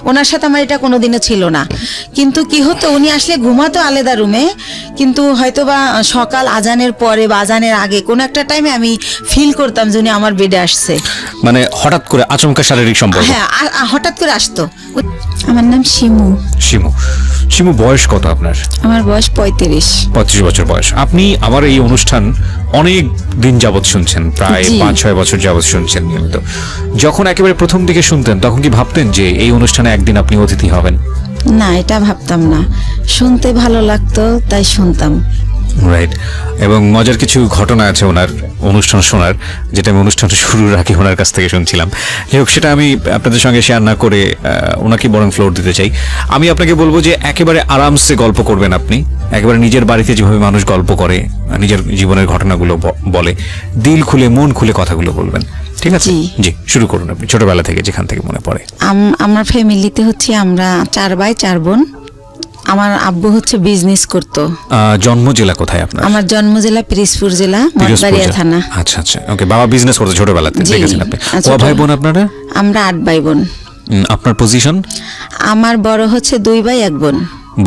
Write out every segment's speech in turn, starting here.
ওনার সাথে আমার এটা কোনোদিনও ছিল না। কিন্তু কি হতো, উনি আসলে ঘুমাতো আলাদা রুমে, কিন্তু হয়তো বা সকাল আজানের পরে বা আজানের আগে কোনো একটা টাইমে আমি ফিল করতাম যে উনি আমার বেডে আসছে। মানে হঠাৎ করে আচমকা শারীরিক সম্পর্ক? হ্যাঁ, হঠাৎ করে আসতো। আমার নাম শিমু। শিমু, শিমু বয়স কত আপনার? আমার বয়স 35। 35 বছর বয়স। আপনি আমার এই অনুষ্ঠান অনেক দিন যাবৎ শুনছেন, প্রায় 5-6 বছর যাবৎ শুনছেন নিয়মিত। যখন একেবারে প্রথম দিকে শুনতেন তখন কি ভাবতেন যে এই অনুষ্ঠানে একদিন আপনি অতিথি হবেন? না, এটা ভাবতাম না, শুনতে ভালো লাগতো তাই শুনতাম। রাইট। এবং মজার কিছু ঘটনা আছে ওনার অনুষ্ঠান শোনার, যেটা আমি অনুষ্ঠানটা শুরুর আগে ওনার কাছ থেকে শুনছিলাম। যাই হোক, সেটা আমি আপনাদের সঙ্গে শেয়ার না করে ওনাকে বরং ফ্লোর দিতে চাই। আমি আপনাকে বলবো যে একেবারে আরামসে গল্প করবেন আপনি, একেবারে নিজের বাড়িতে যেভাবে মানুষ গল্প করে, নিজের জীবনের ঘটনাগুলো বলে, দিল খুলে মন খুলে কথাগুলো বলবেন, ঠিক আছে? জি, শুরু করুন আপনি, ছোটবেলা থেকে যেখান থেকে মনে পড়ে। আমার ফ্যামিলিতে হচ্ছে আমরা 4 ভাই 4 বোন। আমার আব্বু হচ্ছে বিজনেস করতো। জন্ম জেলা কোথায় আপনার? আমার জন্ম জেলা পিরোজপুর জেলা, মঠবাড়িয়া থানা। আচ্ছা আচ্ছা, ওকে। বাবা বিজনেস করতো ছোটবেলাতে, দেখেছেন আপনি? ও ভাই বোন আপনারা? আমরা 8 ভাই বোন। আপনার পজিশন? আমার বড় হচ্ছে 2 ভাই 1 বোন।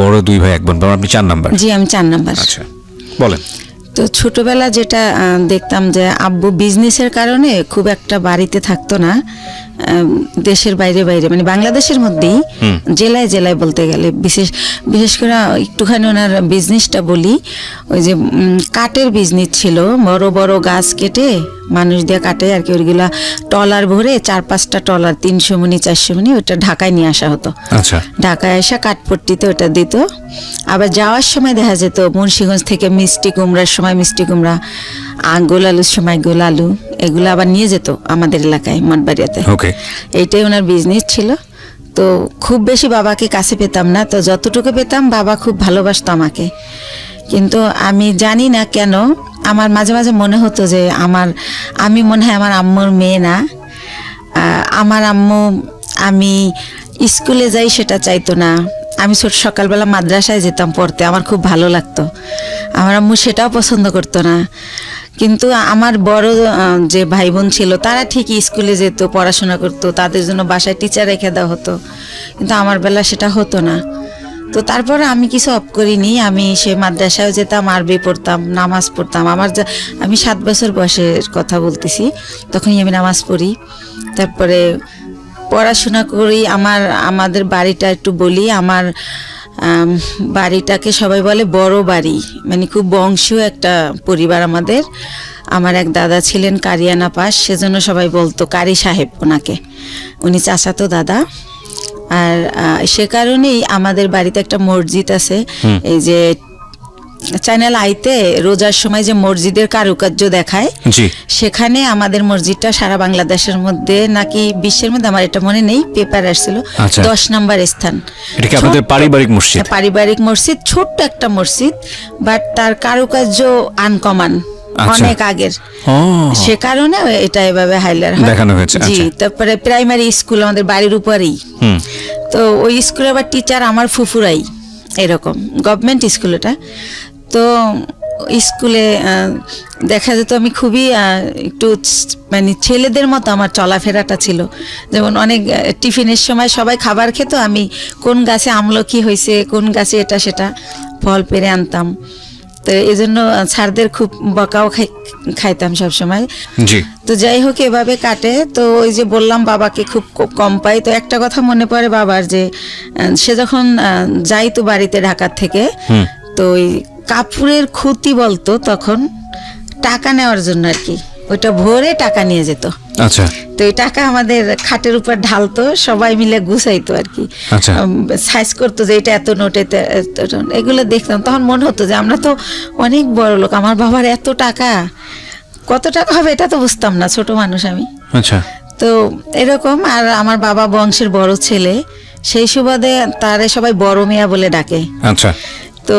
বড় 2 ভাই 1 বোন, আপনি 4 নাম্বার? জি, আমি 4 নাম্বার। আচ্ছা, বলেন। তো ছোটবেলা যেটা দেখতাম যে আব্বু বিজনেসের কারণে খুব একটা বাড়িতে থাকতো না, দেশের বাইরে বাইরে, মানে বাংলাদেশের মধ্যেই জেলায় জেলায় বলতে গেলে, বিশেষ করে একটুখানি ওনার বিজনেসটা বলি। ওই যে কাঠের বিজনেস ছিল, বড় বড় গাছ কেটে মানুষ দিয়ে কাটে আর কি, ওইগুলা টলার ভরে 4-5টা টলার 300 মণি 400 মণি ওটা ঢাকায় নিয়ে আসা হতো। আচ্ছা, ঢাকায় এসে কাঠপট্টিতে ওটা দিত। আবার যাওয়ার সময় দেখা যেত মুন্সিগঞ্জ থেকে মিষ্টি কুমড়ার সময় মিষ্টি কুমড়া, গোল আলুর সময় গোল আলু, এগুলো আবার নিয়ে যেত আমাদের এলাকায় মঠবাড়িয়াতে। এইটাই ওনার বিজনেস ছিল। তো খুব বেশি বাবাকে কাছে পেতাম না, তো যতটুকু পেতাম বাবা খুব ভালোবাসতো আমাকে। কিন্তু আমি জানি না কেন আমার মাঝে মাঝে মনে হতো যে আমি মনে হয় আমার আম্মুর মেয়ে না। আমার আম্মু আমি স্কুলে যাই সেটা চাইতো না। আমি সকালবেলা মাদ্রাসায় যেতাম পড়তে, আমার খুব ভালো লাগতো। আমার আম্মু সেটাও পছন্দ করতো না। কিন্তু আমার বড় যে ভাই বোন ছিল তারা ঠিকই স্কুলে যেত, পড়াশোনা করতো, তাদের জন্য বাসায় টিচার রেখে দেওয়া হতো। কিন্তু আমার বেলা সেটা হতো না। তো তারপরে আমি কিছু অফ করিনি, আমি সে মাদ্রাসায় যেতাম, আরবি পড়তাম, নামাজ পড়তাম। আমি 7 বছর বয়সের কথা বলতেছি, তখনই আমি নামাজ পড়ি। তারপরে পড়াশোনা করি। আমাদের বাড়িটা একটু বলি, আমার বাড়িটাকে সবাই বলে বড় বাড়ি, মানে খুব বংশীয় একটা পরিবার আমাদের। আমার এক দাদা ছিলেন কারিয়ানা পাস, সেজন্য সবাই বলতো কারি সাহেব ওনাকে, উনি চাচাতো দাদা। আর সে কারণেই আমাদের বাড়িতে একটা মসজিদ আছে। এই যে চ্যানেল আইতে রোজার সময় যে মসজিদের কারুকার্য দেখায়, সেখানে আমাদের মসজিদটা সারা বাংলাদেশের মধ্যে নাকি বিশ্বের মধ্যে, আমার এটা মনে নেই, পেপার আসছিল 10 নম্বর স্থান। এটা কি আপনাদের পারিবারিক মসজিদ? পারিবারিক মসজিদ, ছোট্ট একটা মসজিদ, বাট তার কারুকার্য আনকমন, অনেক আগের। সে কারণে এটা এভাবে হাইলাইট দেখানো হয়েছে। জি, তারপরে প্রাইমারি স্কুল আমাদের বাড়ির উপরেই। তো ওই স্কুলে আবার টিচার আমার ফুফুরাই, এরকম গভর্নমেন্ট স্কুল এটা। তো স্কুলে দেখা যেত আমি খুবই একটু মানে ছেলেদের মতো আমার চলাফেরাটা ছিল। যেমন অনেক টিফিনের সময় সবাই খাবার খেত, আমি কোন গাছে আমলকি হয়েছে, কোন গাছে এটা সেটা ফল পেরে আনতাম। তো এই জন্য স্যারদের খুব বকাও খাইতাম সবসময়। তো যাই হোক, এভাবে কাটে। তো ওই যে বললাম বাবাকে খুব কম পাই। তো একটা কথা মনে পড়ে বাবার, যে সে যখন যাইতো বাড়িতে ঢাকার থেকে, তো ওই কাপড়ের খুঁতি বলতো তখন, টাকা নেওয়ার জন্য আর কি, ওইটা ভরে টাকা নিয়ে যেত। আচ্ছা। তো এই টাকা আমাদের খাটের উপর ঢালতো, সবাই মিলে গুছাইতো আর কি, সাইজ করতো যে এটা এত নোট, এগুলো দেখতাম। তখন মনে হতো যে আমরা তো অনেক বড় লোক, আমার বাবার এত টাকা, কত টাকা হবে এটা তো বুঝতাম না, ছোট মানুষ আমি। আচ্ছা। তো এরকম। আর আমার বাবা বংশের বড় ছেলে, সেই সুবাদে তারে সবাই বড় মিয়া বলে ডাকে। আচ্ছা। তো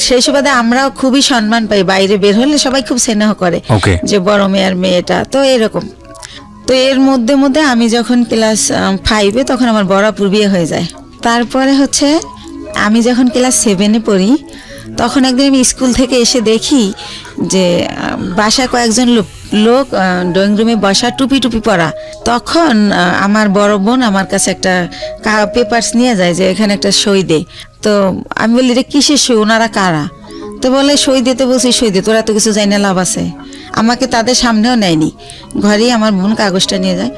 সেই সুবাদে আমরাও খুবই সম্মান পাই, বাইরে বের হলে সবাই খুব স্নেহ করে যে বড় মেয়ের মেয়েটা। তো এরকম। তো এর মধ্যে মধ্যে আমি যখন ক্লাস 5-এ, তখন আমার বড়াপুর বিয়ে হয়ে যায়। তারপরে হচ্ছে আমি যখন ক্লাস 7-এ পড়ি, তখন একদিন আমি স্কুল থেকে এসে দেখি যে বাসায় কয়েকজন লোক ড্রয়িং রুমে বসা, টুপি পরা। তখন আমার বড় বোন আমার কাছে একটা পেপারস নিয়ে যায় যে এখানে একটা সই দে। তো আমি বলি রে কিসের সই, ওনারা কারা? তো বলে সই দিতে বলছি, সই দে, তোরা তো কিছু জানি না, লাভ আছে। আমাকে তাদের সামনেও নেয়নি, ঘরেই আমার বোন কাগজটা নিয়ে যায়।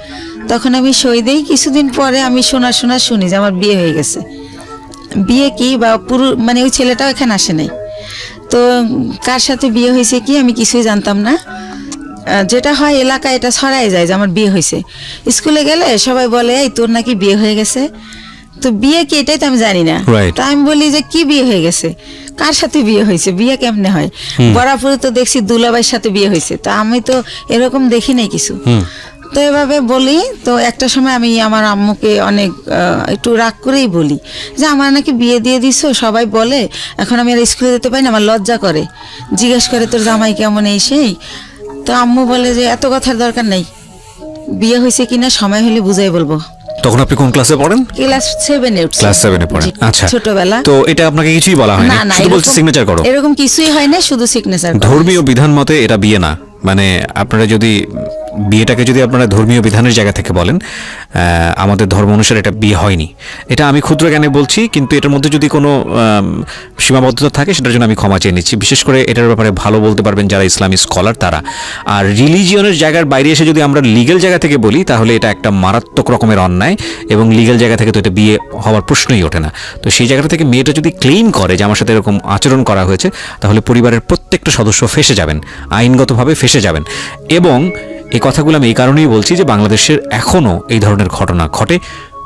তখন আমি সই দেই। কিছুদিন পরে আমি শুনি যে আমার বিয়ে হয়ে গেছে। বিয়ে কি বা পুরো মানে ওই ছেলেটাও এখানে আসে নাই। তো কার সাথে বিয়ে হয়েছে কি আমি কিছুই জানতাম না। যেটা হয় এলাকায় এটা ছড়াই যায় যে আমার বিয়ে হয়েছে। স্কুলে গেলে সবাই বলে এই তোর নাকি বিয়ে হয়ে গেছে। তো বিয়ে কি এটাই তো আমি জানি না। তা আমি বলি যে কি বিয়ে হয়ে গেছে, কার সাথে বিয়ে হয়েছে, বিয়ে কেমনে হয়? বরাবর তো দেখছি দুলাভাইয়ের সাথে বিয়ে হয়েছে, তো আমি তো এরকম দেখি নাই কিছু। তো এভাবে বলি। তো একটা সময় আমি আমার আম্মুকে অনেক একটু রাগ করেই বলি যে আমার নাকি বিয়ে দিয়ে দিছো, সবাই বলে, এখন আমি আর স্কুলে যেতে পারি না, আমার লজ্জা করে, জিজ্ঞেস করে তোর জামাই কেমন এই সেই। তো আম্মু বলে যে এত কথার দরকার নেই, বিয়ে হয়েছে কিনা সময় হলে বুঝাই বলবো। তখন আপনি কোন ক্লাসে পড়েন? ক্লাস 7 এ। ক্লাস 7 এ পড়েন। আচ্ছা, ছোটবেলা। তো এটা আপনাকে কিছুই বলা হয়নি, শুধু বলছে সিগনেচার করো? এরকম কিছুই হয় না, শুধু সিগনেচার। ধর্মীয় বিধান মতে এটা বিয়ে না। মানে আপনারা যদি বিয়েটাকে যদি আপনারা ধর্মীয় বিধানের জায়গা থেকে বলেন, আমাদের ধর্ম অনুসারে এটা বিয়ে হয়নি। এটা আমি ক্ষুদ্র জ্ঞানে বলছি, কিন্তু এটার মধ্যে যদি কোনো সীমাবদ্ধতা থাকে সেটার জন্য আমি ক্ষমা চেয়ে নিচ্ছি। বিশেষ করে এটার ব্যাপারে ভালো বলতে পারবেন যারা ইসলামী স্কলার তারা। আর রিলিজিয়নের জায়গার বাইরে এসে যদি আমরা লিগ্যাল জায়গা থেকে বলি তাহলে এটা একটা মারাত্মক রকমের অন্যায়, এবং লিগ্যাল জায়গা থেকে তো এটা বিয়ে হওয়ার প্রশ্নই ওঠে না। তো সেই জায়গাটা থেকে মেয়েটা যদি ক্লেইম করে যে আমার সাথে এরকম আচরণ করা হয়েছে, তাহলে পরিবারের প্রত্যেকটা সদস্য ফেঁসে যাবেন, আইনগতভাবে ফেঁসে যাবেন। এবং এই কথাগুলো আমি এই কারণেই বলছি যে বাংলাদেশের এখনো এই ধরনের ঘটনা ঘটে।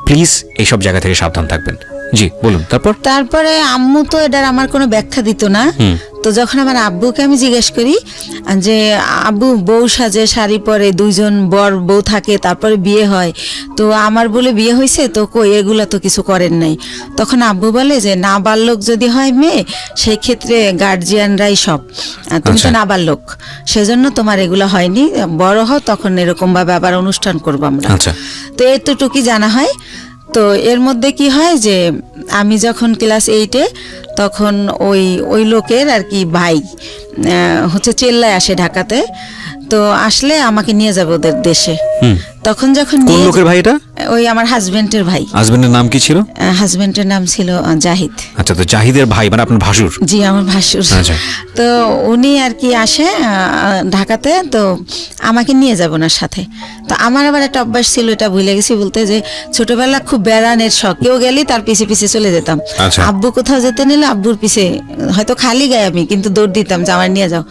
প্লিজ এইসব জায়গা থেকে সাবধান থাকবেন। জি বলুন। তারপরে আম্মু তো এটার আমার কোনো ব্যাখ্যা দিত না। তো যখন আমার আব্বুকে আমি জিজ্ঞেস করি যে আব্বু বউ সাজে, শাড়ি পরে, দুইজন বর বউ থাকে, তারপরে বিয়ে হয়, তো আমার বলে বিয়ে হয়েছে, তো কই এগুলা তো কিছু করেন নাই। তখন আব্বু বলে যে নাবালক যদি হয় মেয়ে, সেই ক্ষেত্রে গার্জিয়ানরাই সব, তুমি তো নাবালক, সেজন্য তোমার এগুলো হয়নি, বড় হও তখন এরকম ভাবে আবার অনুষ্ঠান করবো আমরা। তো এতটুকুই জানা হয়। তো এর মধ্যে কি হয় যে আমি যখন ক্লাস 8 এ, তখন ওই লোকের আর কি ভাই হচ্ছে চেল্লায় আসে ঢাকাতে। তো আসলে আমাকে নিয়ে যাবে ওদের দেশে। তখন যখন কোন লোকের ভাই এটা? ওই আমার হাজবেন্ডের ভাই। হাজবেন্ডের নাম কি ছিল? হাজবেন্ডের নাম ছিল জাহিদ। আচ্ছা, তো জাহিদের ভাই মানে আপনার ভাসুর? জি, আমার ভাসুর। তো উনি আর কি আসে ঢাকাতে, তো আমাকে নিয়ে যাব না সাথে। তো আমার আবার একটা অভ্যাস ছিল, এটা ভুলে গেছি বলতে, যে ছোটবেলা খুব বেড়ানের শখ, কেউ গেলেই তার পিছে পিছে চলে যেতাম। আব্বু কোথাও যেতে নিলে আব্বুর পিছে, হয়তো খালি গায়ে আমি, কিন্তু দৌড় দিতাম যে আমার নিয়ে যাও।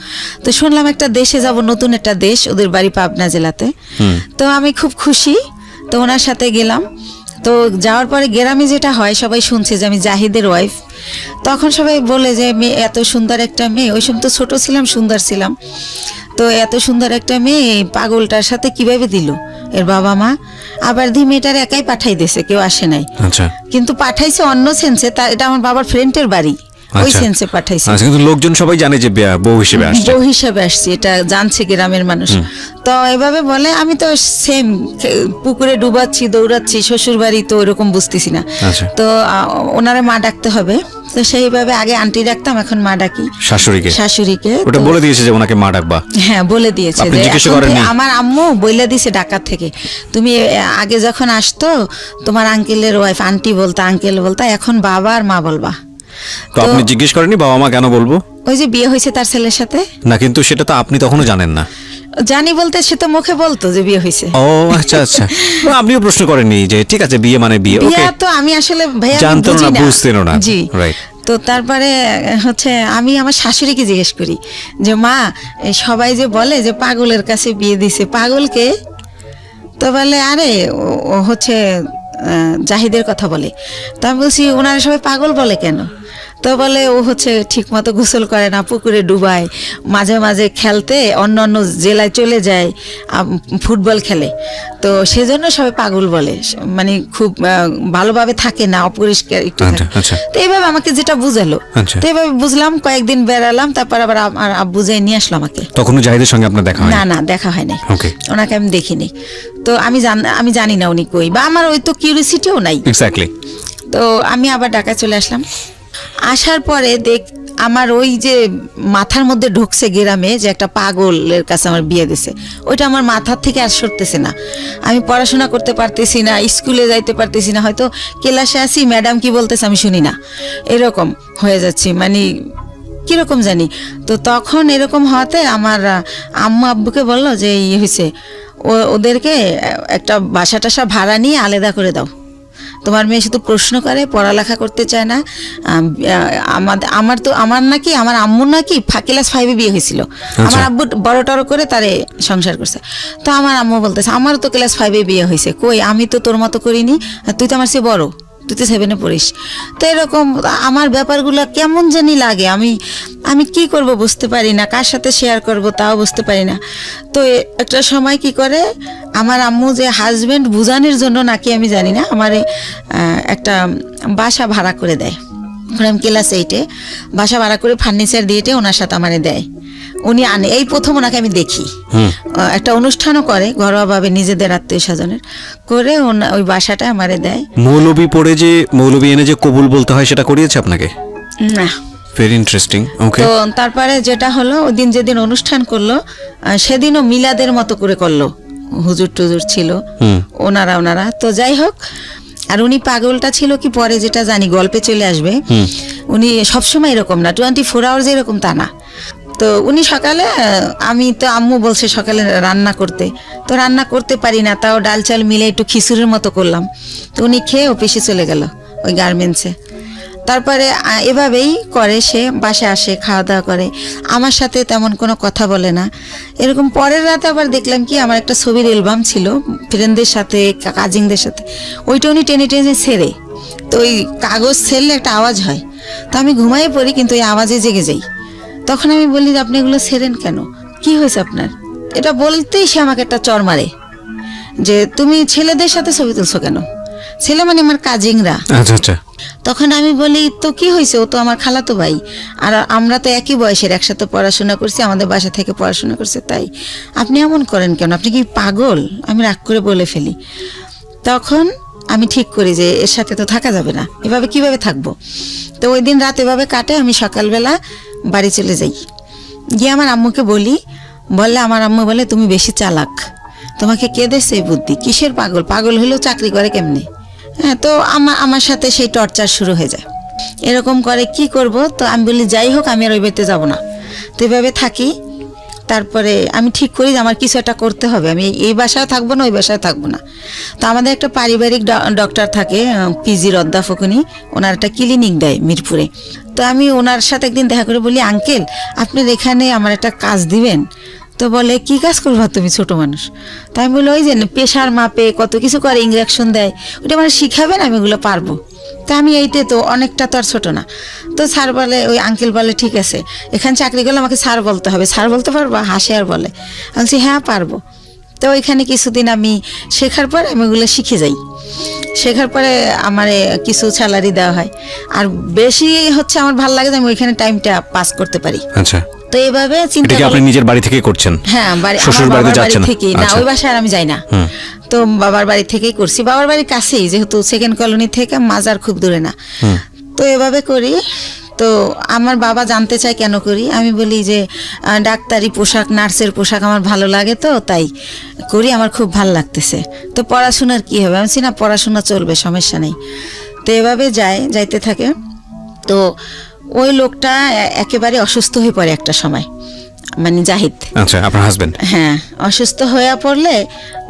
তো শুনলাম একটা দেশে যাব, নতুন একটা দেশ, ওদের বাড়ি পাবনা জেলাতে। তো আমি খুব খুশি। তো ওনার সাথে গেলাম। তো যাওয়ার পরে গ্রামে যেটা হয়, সবাই শুনছে যে আমি জাহিদের ওয়াইফ। তখন সবাই বলে যে মেয়ে, এত সুন্দর একটা মেয়ে, ওই সময় তো ছোট ছিলাম, সুন্দর ছিলাম, তো এত সুন্দর একটা মেয়ে পাগলটার সাথে কিভাবে দিল এর বাবা মা। আবার মেয়েটার একাই পাঠাই দিয়েছে, কেউ আসে নাই। কিন্তু পাঠাইছে অন্য সেন্সে, এটা আমার বাবার ফ্রেন্ডের বাড়ি, ওই সেন্সে পাঠাইছে। কিন্তু লোকজন সবাই জানে যে বউ হিসেবে আসছে, এটা জানছে গ্রামের মানুষ। তো এভাবে বলে, আমি তো সেম পুকুরে ডুবাচ্ছি, দৌড়াচ্ছি, শ্বশুর বাড়ি, তো ওইরকম বুঝতেছি না। তো ওনারা মা ডাকতে হবে, তো সেইভাবে আগে আন্টি ডাকতাম, এখন মা ডাকি শাশুড়িকে। ওটা বলে দিয়েছে যে ওনাকে মা ডাকবা? হ্যাঁ, বলে দিয়েছে। আমার আম্মু বলে দিয়েছে ঢাকা থেকে, তুমি আগে যখন আসতো তোমার আঙ্কেলের ওয়াইফ আন্টি বলতা, আঙ্কেল বলতা, এখন বাবা আর মা বলবা। তো আপনি জিজ্ঞেস করেননি বাবা মা কেন বলবো? ওই যে বিয়ে হয়েছে তার ছেলের সাথে না, কিন্তু সেটা তো আপনি তখনও জানেন না। জানি বলতে, সে তো মুখে বলতো যে বিয়ে হয়েছে। ও আচ্ছা আচ্ছা। আপনিও প্রশ্ন করেননি যে ঠিক আছে বিয়ে মানে বিয়ে? ওকে, তো আমি আসলে ভাইয়া জানতো না, বুঝতেনও না। জি, রাইট। তো তারপরে হচ্ছে আমি আমার শাশুড়িকে জিজ্ঞেস করি যে মা, সবাই যে বলে যে পাগলের কাছে বিয়ে দিছে, পাগলকে? তো বলে আরে ও হচ্ছে জাহিদের কথা বলে। তো আমি বলছি ওনারা সবাই পাগল বলে কেন? তো বলে ও হচ্ছে ঠিক মতো গোসল করে না, পুকুরে ডুবায়, মাঝে মাঝে খেলতে অন্য অন্য জেলায় চলে যায়, ফুটবল খেলে, তো সেজন্য সবাই পাগল বলে, মানে খুব ভালোভাবে থাকে না, অপরিষ্কার একটু থাকে। তো এইভাবে আমাকে যেটা বুঝালো, তো এইভাবে বুঝলাম, কয়েকদিন বেড়ালাম, তারপর আবার আমার আব্বু যাই নিয়ে আসলো আমাকে। তখন জাহিদের সঙ্গে আপনার দেখা হয়? না, দেখা হয় নাই, ওনাকে আমি দেখিনি। তো আমি জানি না উনি কই, বা আমার ওই তো কিউরিওসিটিও নাই। এক্স্যাক্টলি। তো আমি আবার ঢাকায় চলে আসলাম। আসার পরে আমার ওই যে মাথার মধ্যে ঢুকছে গ্রামে যে একটা পাগলের কাছে আমার বিয়ে দিছে, ওইটা আমার মাথার থেকে আর সরতেছে না। আমি পড়াশোনা করতে পারতেছি না, স্কুলে যাইতে পারতেছি না, হয়তো ক্লাসে আসি ম্যাডাম কি বলতেছে আমি শুনি না, এরকম হয়ে যাচ্ছি, মানে কিরকম জানি। তো তখন এরকম হওয়াতে আমার আম্মু আব্বুকে বললো যে ইয়ে হয়েছে, ওদেরকে একটা বাসা টাসা ভাড়া নিয়ে আলাদা করে দাও, তোমার মেয়ে শুধু প্রশ্ন করে, পড়ালেখা করতে চায় না। আমার নাকি আমার আম্মুর নাকি ক্লাস 5-এ বিয়ে হয়েছিল, আমার আব্বু বড় টড় করে তারে সংসার করছে। তো আমার আম্মু বলতেছে আমারও তো ক্লাস 5-এ বিয়ে হয়েছে, কই আমি তো তোর মতো করিনি, তুই তো আমার চেয়ে বড়, তুই তো 7-এ পড়িস। তো এরকম আমার ব্যাপারগুলো কেমন জানি লাগে, আমি কি করব বুঝতে পারি না, কার সাথে শেয়ার করব তাও বুঝতে পারি না। তো একটা সময় কি করে আমার আম্মু যে হাজবেন্ড বুঝানোর জন্য নাকি আমি জানি না, আমার একটা বাসা ভাড়া করে দেয়। আমি ক্লাস 8-এ বাসা ভাড়া করে ফার্নিচার দিয়ে ওনার সাথে আমারে দেয়, উনি আনে। এই প্রথম ওনাকে আমি দেখি, একটা অনুষ্ঠানও করে ঘরোয়াভাবে নিজেদের আত্মীয় স্বজনের করে, ওই বাসাটা আমারে দেয়। মৌলবি পড়ে যে মৌলবি এনে যে কবুল বলতে হয় সেটা করিয়েছে আপনাকে? না। Very interesting. ওকে। তো তারপরে যেটা হলো, ওই দিন যেদিন অনুষ্ঠান করলো সেদিনও মিলাদের মতো করে করলো, হুজুর টুজুর ছিল ওনারা। তো যাই হোক, আর উনি পাগলটা ছিল কি পরে যেটা জানি গল্পে চলে আসবে, উনি সবসময় এরকম না, 24 আওয়ার্স এরকম তা না। তো উনি সকালে, আমি তো আম্মু বলছে সকালে রান্না করতে, তো রান্না করতে পারি না, তাও ডাল চাল মিলে একটু খিচুড়ির মতো করলাম। তো উনি খেয়ে অফিসে চলে গেল ওই গার্মেন্টসে। তারপরে এভাবেই করে, সে বাসায় আসে, খাওয়া দাওয়া করে, আমার সাথে তেমন কোনো কথা বলে না। এরকম পরের রাতে আবার দেখলাম কি, আমার একটা ছবির অ্যালবাম ছিল ফ্রেন্ডদের সাথে, কাজিনদের সাথে, ওইটা উনি টেনে টেনে ছেড়ে, তো ওই কাগজ ছেড়লে একটা আওয়াজ হয়, তো আমি ঘুমাই পড়ি কিন্তু ওই আওয়াজে জেগে যাই। তখন আমি বলি যে আপনি এগুলো ছেড়েন কেন, কি হয়েছে আপনার? এটা বলতেই সে আমাকে একটা চর মারে যে তুমি ছেলেদের সাথে ছবি তুলছো কেন, ছেলে মানে আমার কাজিনরা। আচ্ছা আচ্ছা। তখন আমি বলি তো কি হয়েছে, ও তো আমার খালাতো ভাই, আর আমরা তো একই বয়সের, একসাথে পড়াশোনা করছি, আমাদের বাসা থেকে পড়াশোনা করছে, তাই আপনি এমন করেন কেন, আপনি কি পাগল? আমি রাগ করে বলে ফেলি। তখন আমি ঠিক করি যে এর সাথে তো থাকা যাবে না, এভাবে কিভাবে থাকবো। তো ওই দিন রাত এভাবে কাটে, আমি সকালবেলা বাড়ি চলে যাই, গিয়ে আমার আম্মুকে বলি, বললে আমার আম্মু বলে তুমি বেশি চালাক, তোমাকে কে দেছে এই বুদ্ধি, কিসের পাগল, পাগল হলেও চাকরি করে কেমনে? হ্যাঁ, তো আমার সাথে সেই টর্চার শুরু হয়ে যায়, এরকম করে, কি করব। তো আমি বলি যাই হোক আমি আর ওই বাড়িতে যাবো না, তো এভাবে থাকি। তারপরে আমি ঠিক করি যে আমার কিছু একটা করতে হবে, আমি এই বাসায় থাকবো না, ওই বাসায় থাকবো না। তো আমাদের একটা পারিবারিক ডক্টর থাকে, পিজির অধ্যাপক, উনি ওনার একটা ক্লিনিক দেয় মিরপুরে। তো আমি ওনার সাথে একদিন দেখা করে বলি, আঙ্কেল আপনার এখানে আমার একটা কাজ দিবেন? তো বলে কি কাজ করবো তুমি, ছোট মানুষ? তো আমি বলি ওই যে প্রেশার মাপে কত কিছু করে, ইঞ্জেকশন দেয়, ওইটা আমার শিখাবেন, আমি ওগুলো পারবো। তো আমি এইতে তো অনেকটা তো আর ছোটো না। তো স্যার বলে, ওই আঙ্কেল বলে ঠিক আছে, এখানে চাকরি করলে আমাকে স্যার বলতে হবে, স্যার বলতে পারবো? হাসে আর বলে। আমি বলছি হ্যাঁ পারবো। তো ওইখানে কিছুদিন আমি শেখার পর আমি ওগুলো শিখে যাই, শেখার পরে আমার কিছু স্যালারি দেওয়া হয়, আর বেশি হচ্ছে আমার ভালো লাগে যে আমি ওইখানে টাইমটা পাস করতে পারি। আচ্ছা। তো এইভাবে চিন্তা এটা কি আপনি নিজের বাড়ি থেকে করছেন? হ্যাঁ, শ্বশুর বাড়িতে যাচ্ছেন না? থেকে না, ওই বাসায় আর আমি যাই না। তো বাবার বাড়ি থেকেই করছি, বাবার বাড়ির কাছেই, যেহেতু সেকেন্ড কলোনি থেকে মাজার খুব দূরে না। তো এভাবে করি। তো আমার বাবা জানতে চায় কেন করি, আমি বলি যে ডাক্তারি পোশাক, নার্সের পোশাক আমার ভালো লাগে, তো তাই করি, আমার খুব ভালো লাগতেছে। তো পড়াশোনার কি হবে? আমি না পড়াশোনা চলবে, সমস্যা নেই। তো এভাবে যাইতে থাকে। তো ওই লোকটা একেবারে অসুস্থ হয়ে পড়ে একটা সময়, মানে জাহিদ। আচ্ছা, আপনার হাজবেন্ড? হ্যাঁ, অসুস্থ হয়ে পড়লে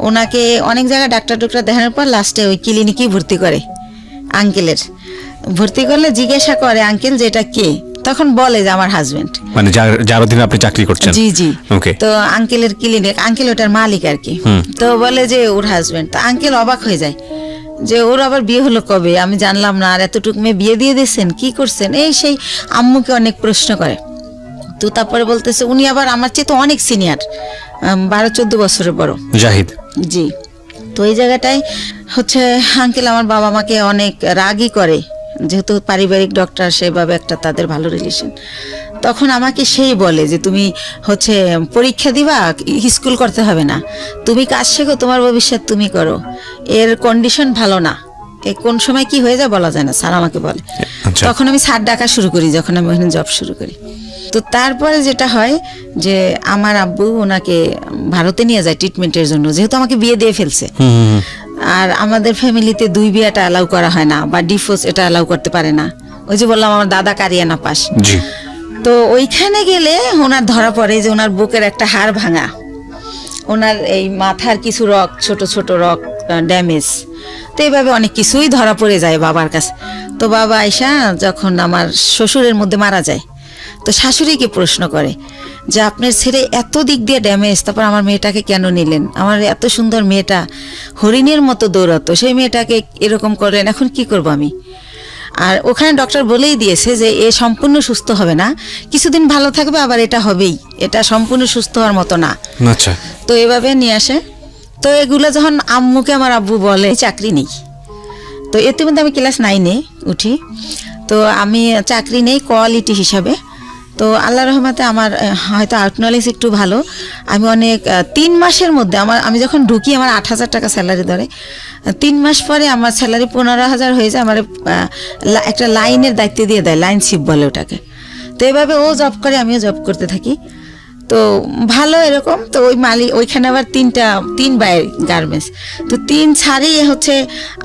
ওনাকে অনেক জায়গায় ডাক্তার দেখানোর পর লাস্টে ওই ক্লিনিকেই ভর্তি করে। আঙ্কেলের ভর্তি করলে জিজ্ঞাসা করে আঙ্কেল যেটা কে, তখন বলে যে আমার হাজবেন্ড, মানে যার অধীনে আপনি চাকরি করছেন? জি জি। ওকে। তো আঙ্কেলের ক্লিনিক, আঙ্কেল ওটার মালিক আর কি। তো বলে যে ওর হাজবেন্ড। তো আঙ্কেল অবাক হয়ে যায় যে ওর আবার বিয়ে হলো কবে, আমি জানলাম না, আর এতটুকু মেয়ে বিয়ে দিয়ে দিয়েছেন, কি করছেন, এই সেই আম্মুকে অনেক প্রশ্ন করে। তো তারপরে বলতেছে উনি আবার আমার চেয়ে তো অনেক সিনিয়র, 12-14 বছরের বড়, জাহিদ। জি। তো এই জায়গাটায় হচ্ছে আঙ্কেল আমার বাবা মাকে অনেক রাগই করে, যেহেতু পারিবারিক ডক্টর, সেভাবে একটা তাদের ভালো রিলেশন। তখন আমাকে সেই বলে যে তুমি হচ্ছে পরীক্ষা দিবা, স্কুল করতে হবে না, তুমি কাজ শেখো, তোমার ভবিষ্যৎ তুমি করো, এর কন্ডিশন ভালো না, কোন সময় কি হয়ে যায় বলা যায় না, স্যার আমাকে বলে। আচ্ছা। তখন আমি স্যার ডাকা শুরু করি যখন আমি ওখানে জব শুরু করি। তো তারপরে যেটা হয় যে আমার আব্বু ওনাকে ভারতে নিয়ে যায় ট্রিটমেন্টের জন্য, যেহেতু আমাকে বিয়ে দিয়ে ফেলছে। আর আমাদের ফ্যামিলিতে 2 বিয়েটা অ্যালাউ করা হয় না, বা ডিভোর্স এটা অ্যালাউ করতে পারে না। ওই যে বললাম আমার দাদা কারিয়ানা পাস। জি। তো ওইখানে গেলে ওনার ধরা পড়ে যে ওনার বুকের একটা হাড় ভাঙা, ওনার এই মাথার কিছু রক, ছোট ছোট রক ড্যামেজ। তো এইভাবে অনেক কিছুই ধরা পড়ে যায় বাবার কাছে। তো বাবা আইসা যখন আমার শ্বশুরের মধ্যে মারা যায়, তো শাশুড়িকে প্রশ্ন করে যে আপনার ছেলে এত দিক দিয়ে ড্যামেজ, তারপর আমার মেয়েটাকে কেন নিলেন? আমার এত সুন্দর মেয়েটা হরিণের মতো দৌড়াতো, সেই মেয়েটাকে এরকম করলেন, এখন কি করব আমি? আর ওখানে ডক্টর বলেই দিয়েছে যে এ সম্পূর্ণ সুস্থ হবে না, কিছুদিন ভালো থাকবে, আবার এটা হবেই, এটা সম্পূর্ণ সুস্থ হওয়ার মতো না। আচ্ছা। তো এভাবে নিয়ে আসে। তো এগুলো যখন আম্মুকে আমার আব্বু বলে চাকরি নেই, তো ইতিমধ্যে আমি ক্লাস 9-এ উঠি। তো আমি চাকরি নেই কোয়ালিটি হিসাবে। তো আল্লাহ রহমতে আমার হয়তো আউট নলেজ একটু ভালো। আমি অনেক 3 মাসের মধ্যে আমি যখন ঢুকি আমার 8,000 টাকা স্যালারি ধরে। 3 মাস পরে আমার স্যালারি 15,000 হয়ে যায়। আমার একটা লাইনের দায়িত্ব দিয়ে দেয়, লাইন শিপ বলে ওটাকে। তো এভাবে ও জব করে, আমিও জব করতে থাকি। তো ভালো এরকম। তো ওই ওইখানে আবার 3 বাইরের গার্মেন্টস। তো 3 ছাড়ই হচ্ছে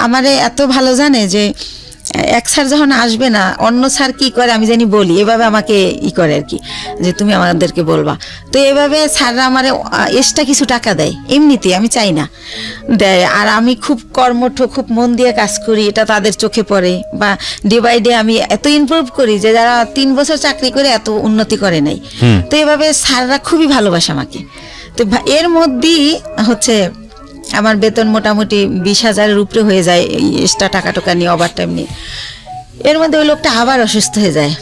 আমারে এত ভালো জানে যে এক স্যার যখন আসবে না, অন্য স্যার কি করে আমি জানি বলি, এভাবে আমাকে করে আর কি, যে তুমি আমাদেরকে বলবা। তো এভাবে স্যাররা আমার এক্সট্রা কিছু টাকা দেয়, এমনিতে আমি চাই না দেয়। আর আমি খুব কর্মঠ, খুব মন দিয়ে কাজ করি, এটা তাদের চোখে পড়ে। বা ডে বাই ডে আমি এত ইমপ্রুভ করি যে যারা 3 বছর চাকরি করে এত উন্নতি করে নাই। তো এভাবে স্যাররা খুবই ভালোবাসে আমাকে। তো এর মধ্যেই হচ্ছে আমার বেতন মোটামুটি 20,000-এর উপরে হয়ে যায়, এই এক্সট্রা টাকা নিয়ে, ওভার টাইম নিয়ে। এর মধ্যে ওই লোকটা আবার অসুস্থ হয়ে যায়,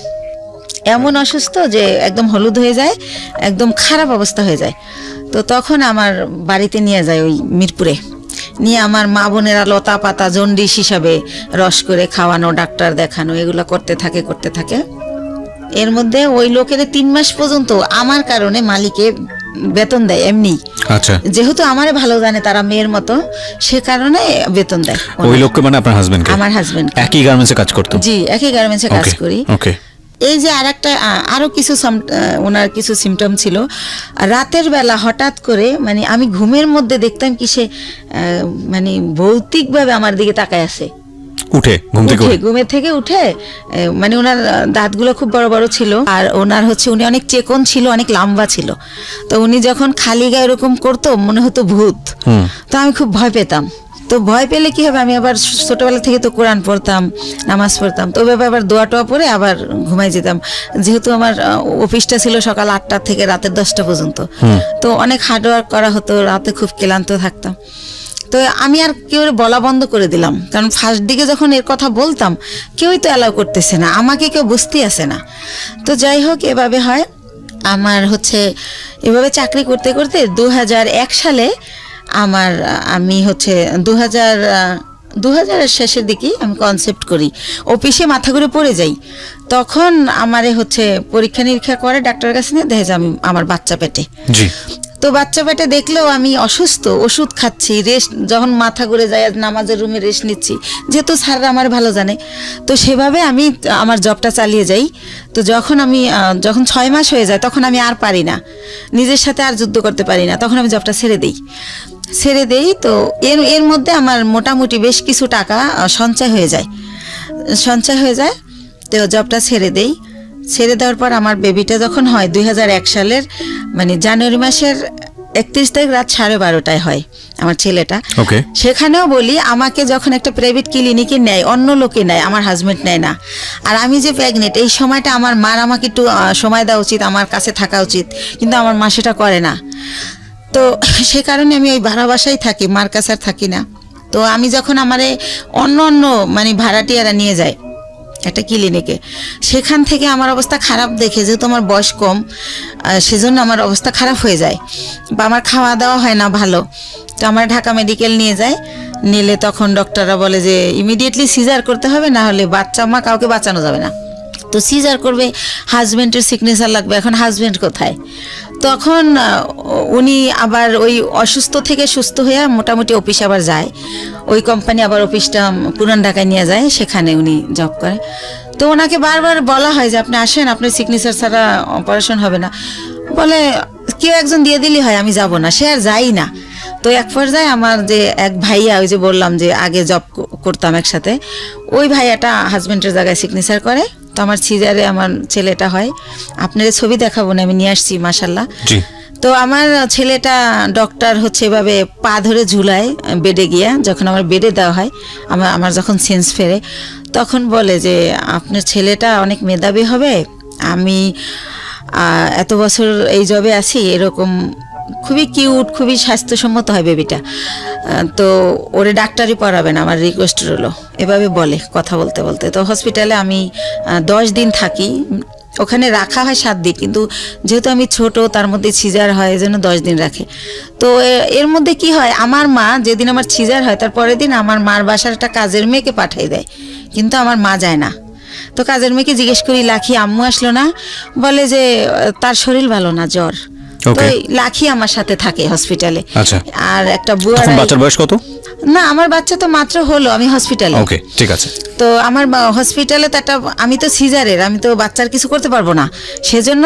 এমন অসুস্থ যে একদম হলুদ হয়ে যায়, একদম খারাপ অবস্থা হয়ে যায়। তো তখন আমার বাড়িতে নিয়ে যায় ওই মিরপুরে, নিয়ে আমার মা বোনেরা লতা পাতা জন্ডিস হিসাবে রস করে খাওয়ানো, ডাক্তার দেখানো, এগুলো করতে থাকে। এর মধ্যে ওই লোকের 3 মাস পর্যন্ত আমার কারণে মালিকে বেতন দেয় এমনি। আচ্ছা। যেহেতু আমারে ভালো জানে তারা মেয়ের মতো, সে কারণে বেতন দেয়। ওই লোককে মানে আপনার হাজবেন্ডকে? আমার হাজবেন্ড একই গার্মেন্টসে কাজ করতো? জি, একই গার্মেন্টসে কাজ করি। ওকে। এই যে আরো কিছু ওনার কিছু সিমটম ছিল। রাতের বেলা হঠাৎ করে মানে আমি ঘুমের মধ্যে দেখতাম কি সে মানে ভৌতিকভাবে আমার দিকে তাকায় আছে। ঘুমের থেকে উঠে মানে ওনার দাঁতগুলো খুব বড় বড় ছিল, আর ওনার হচ্ছে উনি অনেক চেকন ছিল, অনেক লম্বা ছিল। তো উনি যখন খালি গায়ে এরকম করতো মনে হতো ভূত। তো আমি খুব ভয় পেতাম। তো ভয় পেলে কি হবে, আমি আবার ছোটবেলা থেকে তো কোরআন পড়তাম, নামাজ পড়তাম। তো ওইভাবে আবার দোয়া টোয়া পরে আবার ঘুমাই যেতাম। যেহেতু আমার অফিসটা ছিল সকাল 8টা থেকে রাতের 10টা পর্যন্ত, তো অনেক হার্ডওয়ার্ক করা হতো, রাতে খুব ক্লান্ত থাকতাম। তো আমি আর কেউ বলা বন্ধ করে দিলাম, কারণ ফার্স্ট দিকে যখন এর কথা বলতাম কেউই তো অ্যালাউ করতেছে না, আমাকে কেউ বুঝতেই আসে না। তো যাই হোক, এভাবে হয় আমার হচ্ছে। এভাবে চাকরি করতে করতে 2001 সালে আমি হচ্ছে 2000-এর শেষের দিকেই আমি কনসেপ্ট করি, অফিসে মাথা ঘুরে পড়ে যাই। তখন আমারে হচ্ছে পরীক্ষা নিরীক্ষা করে ডাক্তারের কাছে নিয়ে দেখে যে আমার বাচ্চা পেটে। জি। তো বাচ্চা পেটে দেখলেও আমি অসুস্থ, ওষুধ খাচ্ছি, রেস্ট, যখন মাথা ঘুরে যায় নামাজের রুমে রেস্ট নিচ্ছি, যেহেতু স্যাররা আমার ভালো জানে। তো সেভাবে আমি আমার জবটা চালিয়ে যাই। তো যখন 6 মাস হয়ে যায় তখন আমি আর পারি না, নিজের সাথে আর যুদ্ধ করতে পারি না, তখন আমি জবটা ছেড়ে দেই। তো এর মধ্যে আমার মোটামুটি বেশ কিছু টাকা সঞ্চয় হয়ে যায়। তো জবটা ছেড়ে দেওয়ার পর আমার বেবিটা যখন হয় 2001 সালের মানে জানুয়ারি মাসের 31 তারিখ রাত 12:30টায় হয় আমার ছেলেটা। সেখানেও বলি, আমাকে যখন একটা প্রাইভেট ক্লিনিকে নেয়, অন্য লোকে নেয়, আমার হাজবেন্ড নেয় না। আর আমি যে প্রেগনেন্ট, এই সময়টা আমার মার আমাকে একটু সময় দেওয়া উচিত, আমার কাছে থাকা উচিত, কিন্তু আমার মা সেটা করে না। তো সে কারণে আমি ওই ভাড়া বাসায় থাকি, মার কাছে আর থাকি না। তো আমি যখন আমারে অন্য মানে ভাড়াটিয়ারা নিয়ে যায় একটা ক্লিনিকে, সেখান থেকে আমার অবস্থা খারাপ দেখে, যেহেতু আমার বয়স কম, সেজন্য আমার অবস্থা খারাপ হয়ে যায়, বা আমার খাওয়া দাওয়া হয় না ভালো। তো আমার ঢাকা মেডিকেল নিলে তখন ডক্টররা বলে যে ইমিডিয়েটলি সিজার করতে হবে, না হলে বাচ্চা মা কাউকে বাঁচানো যাবে না। তো সিজার করবে, হাজবেন্ডের সিগনেচার লাগবে। এখন হাজবেন্ড কোথায়? তখন উনি আবার ওই অসুস্থ থেকে সুস্থ হয়ে মোটামুটি অফিসে আবার যায়, ওই কোম্পানি আবার অফিসটা পুরান ঢাকায় নিয়ে যায়, সেখানে উনি জব করে। তো ওনাকে বারবার বলা হয় যে আপনি আসেন, আপনার সিগনেচার ছাড়া অপারেশন হবে না। বলে কেউ একজন দিয়ে দিলি হয়, আমি যাব না, সে আর যাই না। তো এক পর্যায়ে আমার যে এক ভাইয়া, ওই যে বললাম যে আগে জব করতাম একসাথে, ওই ভাইয়াটা হাজবেন্ডের জায়গায় সিগনেচার করে। তো আমার সিজারে আমার ছেলেটা হয়। আপনার ছবি দেখাবো না, আমি নিয়ে আসছি মাশাল্লাহ। জি। তো আমার ছেলেটা ডক্টর হচ্ছে এভাবে পা ধরে ঝুলায় বেডে গিয়া, যখন আমার বেডে দেওয়া হয়, আমার যখন সেন্স ফেরে, তখন বলে যে আপনার ছেলেটা অনেক মেধাবী হবে, আমি এত বছর এই জবে আছি, এরকম খুবই কিউট, খুবই স্বাস্থ্যসম্মত হয় বেবিটা, তো ওরে ডাক্তারি পড়াবেন, আমার রিকোয়েস্ট রইল, এভাবে বলে কথা বলতে বলতে। তো হসপিটালে আমি 10 দিন থাকি, ওখানে রাখা হয় 7 দিন, কিন্তু যেহেতু আমি ছোট, তার মধ্যে সিজার হয়, এজন্য 10 দিন রাখে। তো এর মধ্যে কি হয়, আমার মা যেদিন আমার সিজার হয় তার পরের দিন আমার মার বাসার একটা কাজের মেয়েকে পাঠিয়ে দেয়, কিন্তু আমার মা যায় না। তো কাজের মেয়েকে জিজ্ঞেস করি, লাখি আম্মু আসলো না? বলে যে তার শরীর ভালো না, জ্বর। তো লাখি আমার সাথে থাকে হসপিটালে। আচ্ছা। আর একটা বুয়া, বাচ্চার বয়স কত? না আমার বাচ্চা তো মাত্র হলো, আমি হসপিটালে। ওকে, ঠিক আছে। তো আমার হসপিটালে তো একটা, আমি তো সিজারের, আমি তো বাচ্চার কিছু করতে পারবো না, সেজন্য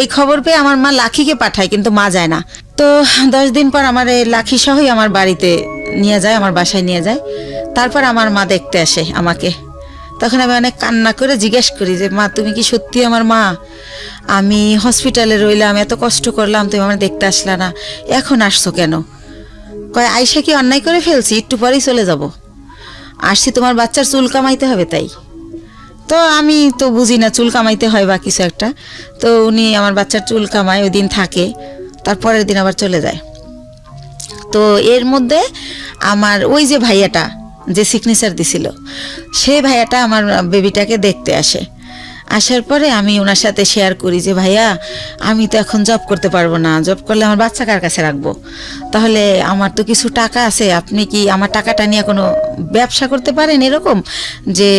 এই খবর পেয়ে আমার মা লাখিকে পাঠায়, কিন্তু মা যায় না। তো 10 দিন পর আমার এই লাখি সহই আমার বাড়িতে নিয়ে যায়, আমার বাসায় নিয়ে যায়। তারপর আমার মা দেখতে আসে আমাকে। তখন আমি অনেক কান্না করে জিজ্ঞেস করি যে মা, তুমি কি সত্যি আমার মা? আমি হসপিটালে রইলাম, এত কষ্ট করলাম, তুমি আমার দেখতে আসলা না, এখন আসছো কেন? কয় আয়সা কি অন্যায় করে ফেলছি, একটু পরেই চলে যাব, আসছি তোমার বাচ্চার চুল কামাইতে হবে তাই। তো আমি তো বুঝি না চুল কামাইতে হয় বা কিছু একটা। তো উনি আমার বাচ্চার চুল কামায়, ওই দিন থাকে, তারপরের দিন আবার চলে যায়। তো এর মধ্যে আমার ওই যে ভাইয়াটা যে সিগনেচার দিছিল, সেই ভাইয়াটা আমার বেবিটাকে দেখতে আসে। আসার পরে আমি ওনার সাথে শেয়ার করি যে ভাইয়া, আমি তো এখন জব করতে পারবো না, জব করলে আমার বাচ্চা কার কাছে রাখবো? তাহলে আমার তো কিছু টাকা আছে, আপনি কি আমার টাকাটা নিয়ে কোনো ব্যবসা করতে পারেন, এরকম যে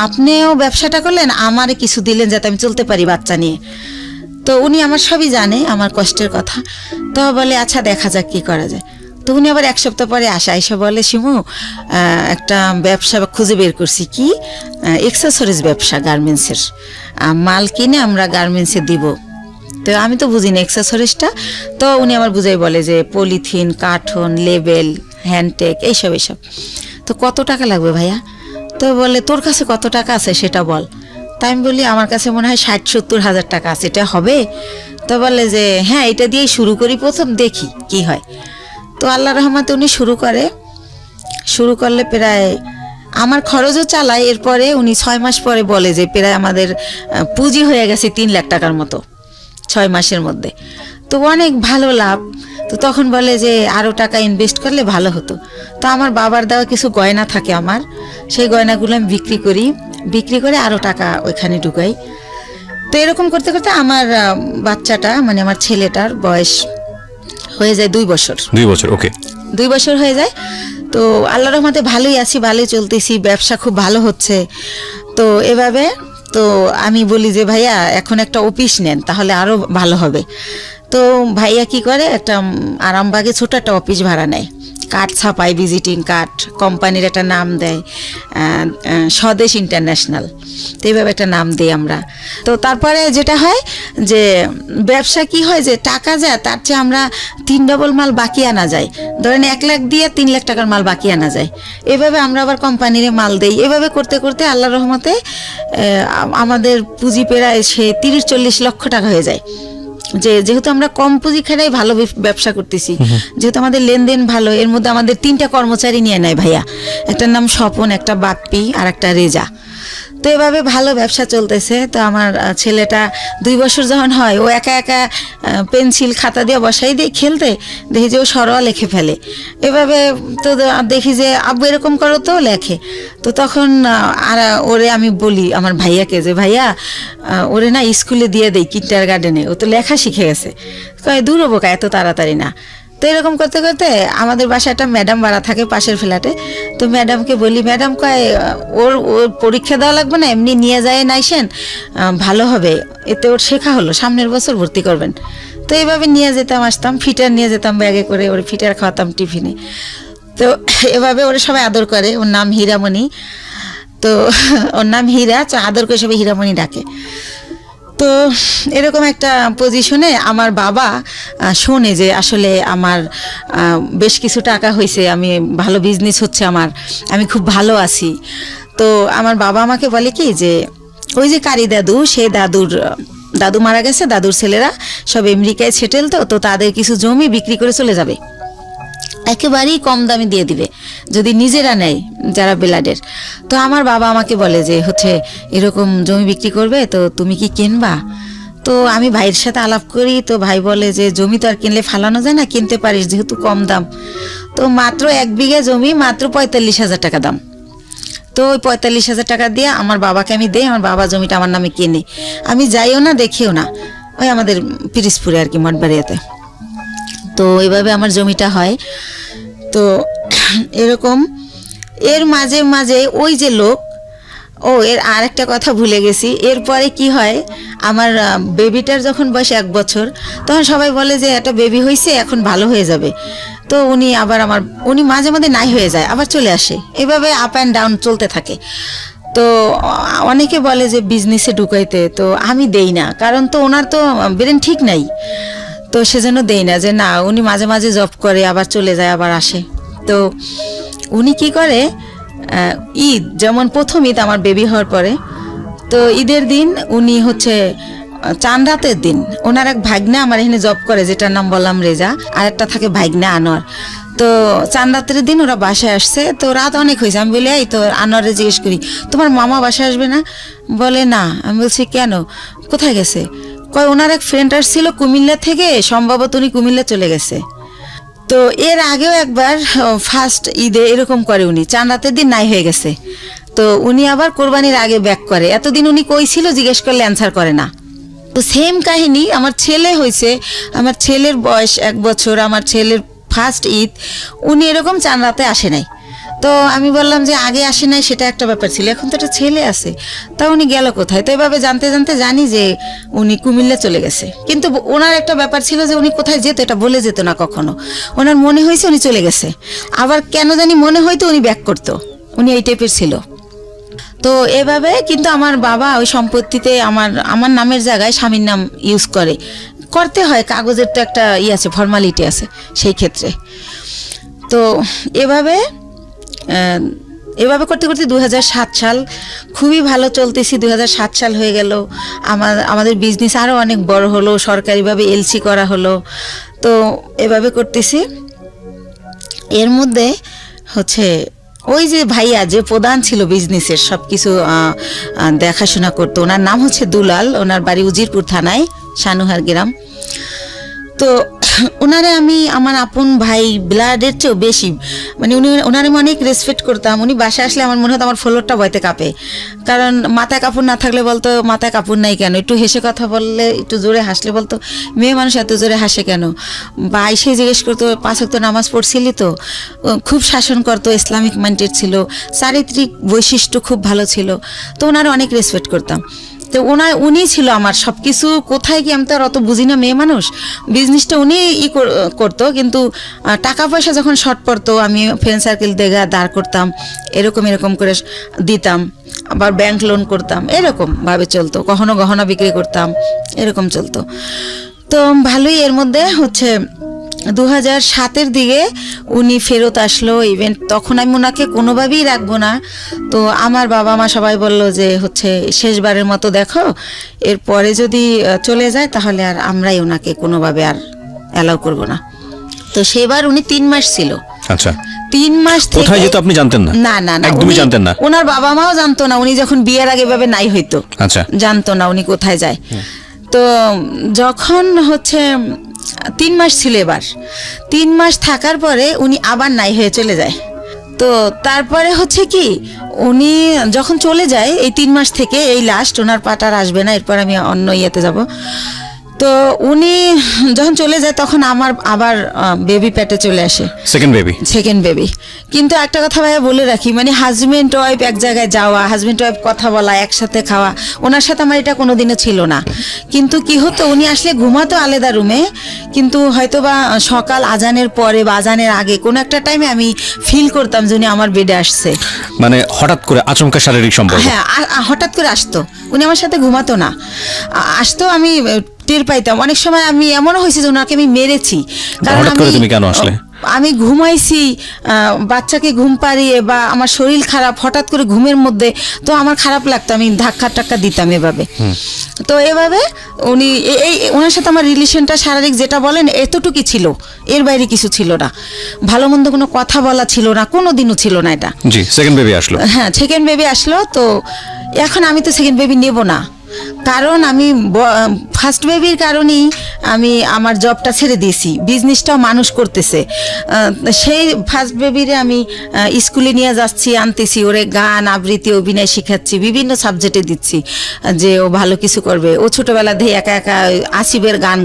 আপনিও ব্যবসাটা করলেন, আমারে কিছু দিলেন যাতে আমি চলতে পারি বাচ্চা নিয়ে। তো উনি আমার সবই জানে, আমার কষ্টের কথা। তো বলে আচ্ছা দেখা যাক কি করা যায়। তো উনি আবার 1 সপ্তাহ পরে এসে বলে, শিমু একটা ব্যবসা খুঁজে বের করছি, কি এক্সেসরিজ ব্যবসা, গার্মেন্টসের মাল কিনে আমরা গার্মেন্টসে দিব। তো আমি তো বুঝি না এক্সেসরিজটা। তো উনি আমার বুঝাই বলে যে পলিথিন, কার্টন, লেবেল, হ্যান্ডটেক, এইসব। তো কত টাকা লাগবে ভাইয়া? তো বলে তোর কাছে কত টাকা আছে সেটা বল। তাই আমি বলি আমার কাছে মনে হয় 60-70 হাজার টাকা আছে, এটা হবে? তো বলে যে হ্যাঁ, এটা দিয়েই শুরু করি, প্রথম দেখি কি হয়। তো আল্লাহ রহমতে উনি শুরু করলে প্রায় আমার খরচও চালায়। এরপরে উনি 6 মাস পরে বলে যে প্রায় আমাদের পুঁজি হয়ে গেছে 3 লাখ টাকার মতো 6 মাসের মধ্যে। তো অনেক ভালো লাভ। তো তখন বলে যে আরও টাকা ইনভেস্ট করলে ভালো হতো। তো আমার বাবার দেওয়া কিছু গয়না থাকে আমার, সেই গয়নাগুলো আমি বিক্রি করে আরও টাকা ওইখানে ঢুকাই। তো এরকম করতে করতে আমার বাচ্চাটা, মানে আমার ছেলেটার বয়স হয়ে যায় 2 বছর। 2 বছর, ওকে। 2 বছর হয়ে যায়। তো আল্লাহর রহমতে ভালোই আছি, ভালোই চলতেছি, ব্যবসা খুব ভালো হচ্ছে। তো এভাবে তো আমি বলি যে ভাইয়া এখন একটা অফিস নেন, তাহলে আরও ভালো হবে। তো ভাইয়া কি করে, একটা আরামবাগে ছোট একটা অফিস ভাড়া নেয়, কার্ড ছাপায়, ভিজিটিং কার্ড, কোম্পানির একটা নাম দেয়, স্বদেশ ইন্টারন্যাশনাল। তো এইভাবে একটা নাম দিই আমরা। তো তারপরে যেটা হয় যে ব্যবসা কি হয়, যে টাকা যায় তার চেয়ে আমরা 3 ডবল মাল বাকি আনা যায়। ধরেন 1 লাখ দিয়ে 3 লাখ টাকার মাল বাকি আনা যায়। এভাবে আমরা আবার কোম্পানির মাল দেই। এভাবে করতে করতে আল্লাহর রহমতে আমাদের পুঁজি প্রায় 30-40 লক্ষ টাকা হয়ে যায়। যেহেতু আমরা কম পুঁজি খেলায় ভালো ব্যবসা করতেছি, যেহেতু আমাদের লেনদেন ভালো, এর মধ্যে আমাদের 3টা কর্মচারী নিয়ে নেয় ভাইয়া, একটার নাম স্বপন, একটা বাপ্পি, আর একটা রেজা। তো এভাবে ভালো ব্যবসা চলতেছে। তো আমার ছেলেটা 2 বছর যখন হয়, ও একা পেন্সিল খাতা দিয়ে বসাই দিয়ে খেলতে, দেখি যে ও সরোয়া লিখে ফেলে। এভাবে তো দেখি যে আব্বু এরকম করো, তো লেখে। তো তখন আর ওরে আমি বলি আমার ভাইয়াকে যে ভাইয়া ওরে না স্কুলে দিয়ে দেই, কিন্ডার গার্ডেনে, ও তো লেখা শিখে গেছে। কয় দূর হবো কা, এত তাড়াতাড়ি না। তো এরকম করতে করতে আমাদের বাসায় একটা ম্যাডাম ভাড়া থাকে পাশের ফ্ল্যাটে। তো ম্যাডামকে বলি, ম্যাডাম কয় ওর পরীক্ষা দেওয়া লাগবে না, এমনি নিয়ে যায় নাইসেন, ভালো হবে, এতে ওর শেখা হলো, সামনের বছর ভর্তি করবেন। তো এইভাবে নিয়ে যেতাম, আসতাম, ফিটার নিয়ে যেতাম ব্যাগে করে, ওর ফিটার খাওয়াতাম টিফিনে। তো এভাবে ওরা সবাই আদর করে, ওর নাম হীরামণি। তো ওর নাম হীরা, তো আদর করে সবাই হীরামণি ডাকে। তো এরকম একটা পজিশনে আমার বাবা শোনে যে আসলে আমার বেশ কিছু টাকা হয়েছে, আমি ভালো বিজনেস হচ্ছে আমার, আমি খুব ভালো আছি। তো আমার বাবা আমাকে বলে কি যে ওই যে কারি দাদু, সেই দাদু মারা গেছে, দাদুর ছেলেরা সব আমেরিকায় সেটেল, তো তাদের কিছু জমি বিক্রি করে চলে যাবে, একেবারেই কম দামে দিয়ে দিবে যদি নিজেরা নেয় যারা বেলাডের। তো আমার বাবা আমাকে বলে যে হচ্ছে এরকম জমি বিক্রি করবে, তো তুমি কি কিনবা? তো আমি ভাইয়ের সাথে আলাপ করি, তো ভাই বলে যে জমি তো আর কিনলে ফালানো যায় না, কিনতে পারিস যেহেতু কম দাম। তো মাত্র 1 বিঘা জমি মাত্র 45,000 টাকা দাম। তো ওই 45,000 টাকা দিয়ে আমার বাবাকে আমি দেই, আমার বাবা জমিটা আমার নামে কিনে, আমি যাইও না দেখিও না, ওই আমাদের পিরিজপুরে আর কি মঠবাড়িয়াতে। তো এইভাবে আমার জমিটা হয়। তো এরকম এর মাঝে মাঝে ওই যে লোক, এর আর একটা কথা ভুলে গেছি, এরপরে কি হয়, আমার বেবিটার যখন বয়স 1 বছর, তখন সবাই বলে যে একটা বেবি হয়েছে, এখন ভালো হয়ে যাবে। তো উনি মাঝে মাঝে নাই হয়ে যায়, আবার চলে আসে, এভাবে আপ অ্যান্ড ডাউন চলতে থাকে। তো অনেকে বলে যে বিজনেসে ঢুকাইতে, তো আমি দেই না, কারণ তো ওনার তো ব্রেন ঠিক নাই, তো সেজন্য দেই না, যে না উনি মাঝে মাঝে জব করে, আবার চলে যায়, আবার আসে। তো উনি কি করে, ঈদ যেমন প্রথম ঈদ আমার বেবি হওয়ার পরে, তো ঈদের দিন উনি হচ্ছে চাঁদ রাতের দিন, ওনার এক ভাগ্নে আমার এখানে জব করে, যেটার নাম বললাম রেজা, আর একটা থাকে ভাগ্নে আনোয়ার। তো চাঁদ রাতের দিন ওরা বাসায় আসছে, তো রাত অনেক হয়েছে, আমি বলি এই তো আনোয়ারে জিজ্ঞেস করি তোমার মামা বাসায় আসবে না? বলে না। আমি বলছি কেন, কোথায় গেছে? কয় ওনার এক ফ্রেন্ড আসছিল কুমিল্লা থেকে, সম্ভবত উনি কুমিল্লা চলে গেছে। তো এর আগেও একবার ফার্স্ট ঈদে এরকম করে, উনি চাঁদ রাতের দিন নাই হয়ে গেছে, তো উনি আবার কোরবানির আগে ব্যাক করে। এতদিন উনি কই ছিল জিজ্ঞেস করলে অ্যান্সার করে না। তো সেম কাহিনী আমার ছেলে হয়েছে, আমার ছেলের বয়স 1 বছর, আমার ছেলের ফার্স্ট ঈদ উনি এরকম চাঁদ রাতে আসে নাই। তো আমি বললাম যে আগে আসে নাই, সেটা একটা ব্যাপার ছিল, এখন তো একটা ছেলে আছে, তা উনি গেল কোথায়? তো এভাবে জানতে জানতে জানি যে উনি কুমিল্লা চলে গেছে। কিন্তু ওনার একটা ব্যাপার ছিল যে উনি কোথায় যেত এটা বলে যেত না কখনো, ওনার মনে হয়েছে উনি চলে গেছে, আবার কেন জানি মনে হয়তো উনি ব্যাক করতো, উনি এই টাইপের ছিল। তো এভাবে কিন্তু আমার বাবা ওই সম্পত্তিতে আমার নামের জায়গায় স্বামীর নাম ইউজ করতে হয়, কাগজের তো একটা আছে, ফর্মালিটি আছে সেই ক্ষেত্রে। তো এভাবে করতে করতে 2007 সাল খুবই ভালো চলতেছি। 2007 সাল হয়ে গেল, আমাদের বিজনেস আরও অনেক বড় হলো, সরকারিভাবে এলসি করা হলো। তো এভাবে করতেছি, এর মধ্যে হচ্ছে ওই যে ভাইয়া যে প্রধান ছিল বিজনেসের সব কিছু দেখাশোনা করতো, ওনার নাম হচ্ছে দুলাল, ওনার বাড়ি উজিরপুর থানায়, সানুহার গ্রাম। তো ওনারে আমি আমার আপন ভাই, ব্লাডের চেয়েও বেশি, মানে ওনারে আমি অনেক রেসপেক্ট করতাম। উনি বাসায় আসলে আমার মনে হতো আমার ফ্লোরটা বইতে কাঁপে, কারণ মাথায় কাপড় না থাকলে বলতো মাথায় কাপড় নাই কেন, একটু হেসে কথা বললে, একটু জোরে হাসলে বলতো মেয়ে মানুষ এত জোরে হাসে কেন, বা এসে জিজ্ঞেস করতো 5 ওয়াক্ত নামাজ পড়ছিলি তো। খুব শাসন করতো, ইসলামিক মাইন্ডেড ছিল, চারিত্রিক বৈশিষ্ট্য খুব ভালো ছিল। তো ওনারে অনেক রেসপেক্ট করতাম। তো উনি ছিল আমার সব কিছু। কোথায় কি আমি তো আর অত বুঝি না, মেয়ে মানুষ, বিজনেসটা উনি করতো, কিন্তু টাকা পয়সা যখন শর্ট পড়তো আমি ফ্রেন্ড সার্কেল থেকে দাঁড় করতাম, এরকম করে দিতাম, আবার ব্যাংক লোন করতাম, এরকম ভাবে চলতো, কখনো গহনা বিক্রি করতাম, এরকম চলতো। তো ভালোই। এর মধ্যে হচ্ছে 2007-এর দিকে উনি ফেরত আসলো ইভেন্ট, তখন আমি ওনাকে কোনোভাবেই রাখবো না। তো আমার বাবা মা সবাই বললো যে হচ্ছে শেষবারের মতো দেখো, এরপরে যদি চলে যায় তাহলে আর আমরাই ওনাকে কোনোভাবে আর অ্যালাউ করবো না। তো সেবার উনি 3 মাস ছিল। আচ্ছা, 3 মাস কোথায় যেত আপনি জানতেন না? না, একদমই জানতেন না। ওনার বাবা মাও জানতো না, উনি যখন বিয়ের আগে ভাবে নাই হইতো, আচ্ছা, জানতো না উনি কোথায় যায়। তো যখন হচ্ছে 3 মাস ছিল, এবার 3 মাস থাকার পরে উনি আবার নাই হয়ে চলে যায়। তো তারপরে হচ্ছে কি, উনি যখন চলে যায় এই 3 মাস থেকে, এই লাস্ট ওনার পাটার আসবে না, এরপর আমি অন্য ইয়েতে যাব। তো তো উনি যখন চলে যায় তখন আমার আবার বেবি পেটে চলে আসে, সেকেন্ড বেবি। কিন্তু একটা কথা ভাইয়া বলে রাখি, মানে হাজবেন্ড ওয়াইফ এক জায়গায় যাওয়া, হাজবেন্ড ওয়াইফ কথা বলা, একসাথে খাওয়া, ওনার সাথে আমার এটা কোনোদিনও ছিল না। কিন্তু কি হতো, উনি আসলে ঘুমাতো আলাদা রুমে, কিন্তু হয়তো বা সকাল আজানের পরে বা আজানের আগে কোনো একটা টাইমে আমি ফিল করতাম যে উনি আমার বেডে আসছে। মানে হঠাৎ করে আচমকা শারীরিক সম্পর্ক? হ্যাঁ, হঠাৎ করে আসতো, উনি আমার সাথে ঘুমাতো না, আসতো, আমি টের পাইতাম। অনেক সময় আমি এমনও হয়েছে যে ওনাকে আমি মেরেছি, কারণ তুমি কেন আসলে? আমি ঘুমাইছি, বাচ্চাকে ঘুম পাড়িয়ে বা আমার শরীর খারাপ, হঠাৎ করে ঘুমের মধ্যে, তো আমার খারাপ লাগতো, আমি ধাক্কা টাক্কা দিতাম এভাবে। তো এভাবে উনি এই ওনার সাথে আমার রিলেশনটা শারীরিক যেটা বলেন এতটুকুই ছিল, এর বাইরে কিছু ছিল না, ভালো মন্দ কোনো কথা বলা ছিল না, কোনো দিনও ছিল না এটা। জি, সেকেন্ড বেবি আসলো। হ্যাঁ, সেকেন্ড বেবি আসলো। তো এখন আমি তো সেকেন্ড বেবি নেব না, কারণ আমি ফার্স্ট বেবির কারণেই আমি আমার জবটা ছেড়ে দিয়েছি, বিজনেসটাও মানুষ করতেছে। সেই ফার্স্ট বেবিরে আমি স্কুলে নিয়ে যাচ্ছি, আনতেছি, ওরে গান আবৃত্তি অভিনয় শেখাচ্ছি, বিভিন্ন সাবজেক্টে দিচ্ছি যে ও ভালো কিছু করবে। ও ছোটোবেলা দিয়ে একা একা আসিফের গান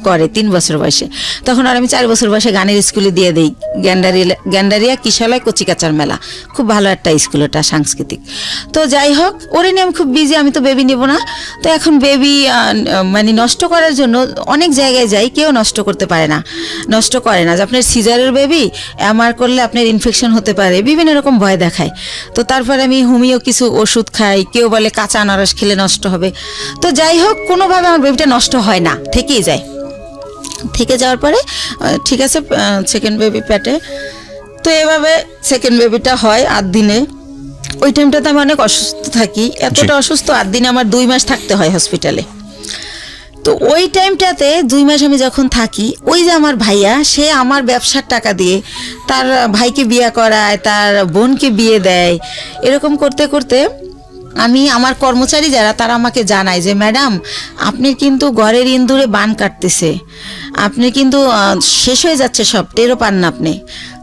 করে 3 বছর বয়সে, তখন আর আমি 4 বছর বয়সে গানের স্কুলে দিয়ে দিই, গ্যান্ডারিয়া কিশালয় কচিকাচার মেলা, খুব ভালো একটা স্কুল ওটা, সাংস্কৃতিক। তো যাই হোক, ওরে নিয়ে আমি খুব বিজি, আমি তো বেবি নেব না। তো এখন বেবি মানে নষ্ট করার জন্য অনেক জায়গায় যাই, কেউ নষ্ট করতে পারে না, নষ্ট করে না, যে আপনার সিজারের বেবি এমআর করলে আপনার ইনফেকশন হতে পারে, বিভিন্ন রকম ভয় দেখায়। তো তারপরে আমি হোমিও কিছু ওষুধ খাই, কেউ বলে কাঁচা আনারস খেলে নষ্ট হবে। তো যাই হোক, কোনোভাবে আমার বেবিটা নষ্ট হয় না, থেকেই যায়। থেকে যাওয়ার পরে ঠিক আছে, সেকেন্ড বেবি পেটে। তো এভাবে সেকেন্ড বেবিটা হয় 8 দিনে। ওই টাইমটাতে আমি অনেক অসুস্থ থাকি, এতটা অসুস্থ, 8 দিনে আমার 2 মাস থাকতে হয় হসপিটালে। তো ওই টাইমটাতে 2 মাস আমি যখন থাকি, ওই যে আমার ভাইয়া, সে আমার ব্যবসার টাকা দিয়ে তার ভাইকে বিয়ে করায়, তার বোনকে বিয়ে দেয়, এরকম করতে করতে আমি, আমার কর্মচারী যারা, তারা আমাকে জানায় যে ম্যাডাম, আপনি কিন্তু ঘরের ইন্দুরে বান কাটতেছে, আপনি কিন্তু শেষ হয়ে যাচ্ছে সব, টেরও পান না আপনি।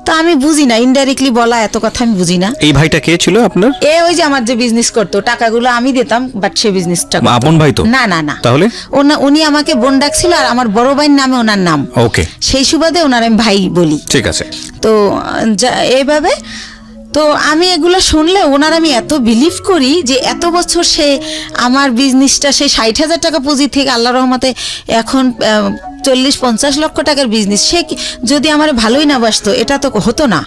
তো আমি বুঝি না, ইনডাইরেক্টলি বলা এত কথা আমি বুঝি না। এই ভাইটা কে ছিল আপনার? ওই যে আমার যে বিজনেস করতো, টাকাগুলো আমি দিতাম, বাট সে বিজনেসটা আপন ভাই তো না? না না। তাহলে উনি আমাকে বোন ডাকছিল, আর আমার বড় ভাইয়ের নামে ওনার নাম, ওকে, সেই সুবাদে ওনার আমি ভাই বলি। ঠিক আছে। তো এইভাবে, তো আমি এগুলো শুনলে ওনার আমি এত বিলিভ করি যে এত বছর সে আমার বিজনেসটা, সে 60,000 টাকা পুঁজি থেকে আল্লাহ রহমতে এখন 40-50 লক্ষ টাকার বিজনেস, সে যদি আমার ভালোই না বাসতো এটা তো হতো না।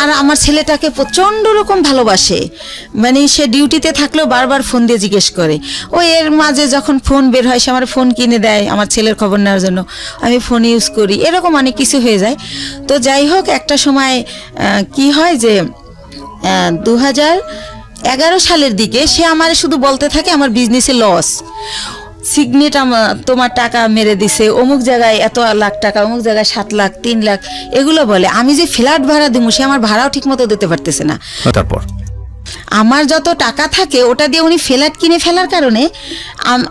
আর আমার ছেলেটাকে প্রচণ্ড রকম ভালোবাসে, মানে সে ডিউটিতে থাকলেও বারবার ফোন দিয়ে জিজ্ঞেস করে। ও এর মাঝে যখন ফোন বের হয়, সে আমার ফোন কিনে দেয় আমার ছেলের খবর নেওয়ার জন্য, আমি ফোন ইউজ করি, এরকম অনেক কিছু হয়ে যায়। তো যাই হোক, একটা সময় কি হয় যে 2011 সালের দিকে সে আমার শুধু বলতে থাকে আমার বিজনেসে লস, সিগনেট তোমার টাকা মেরে দিছে, অমুক জায়গায় এত লাখ টাকা, অমুক জায়গায় 7 লাখ 3 লাখ, এগুলো বলে। আমি যে ফ্ল্যাট ভাড়া দিব, সে আমার ভাড়াও ঠিক মতো দিতে পারতেছে না। তারপর আমার যত টাকা থাকে ওটা দিয়ে উনি ফ্ল্যাট কিনে ফেলার কারণে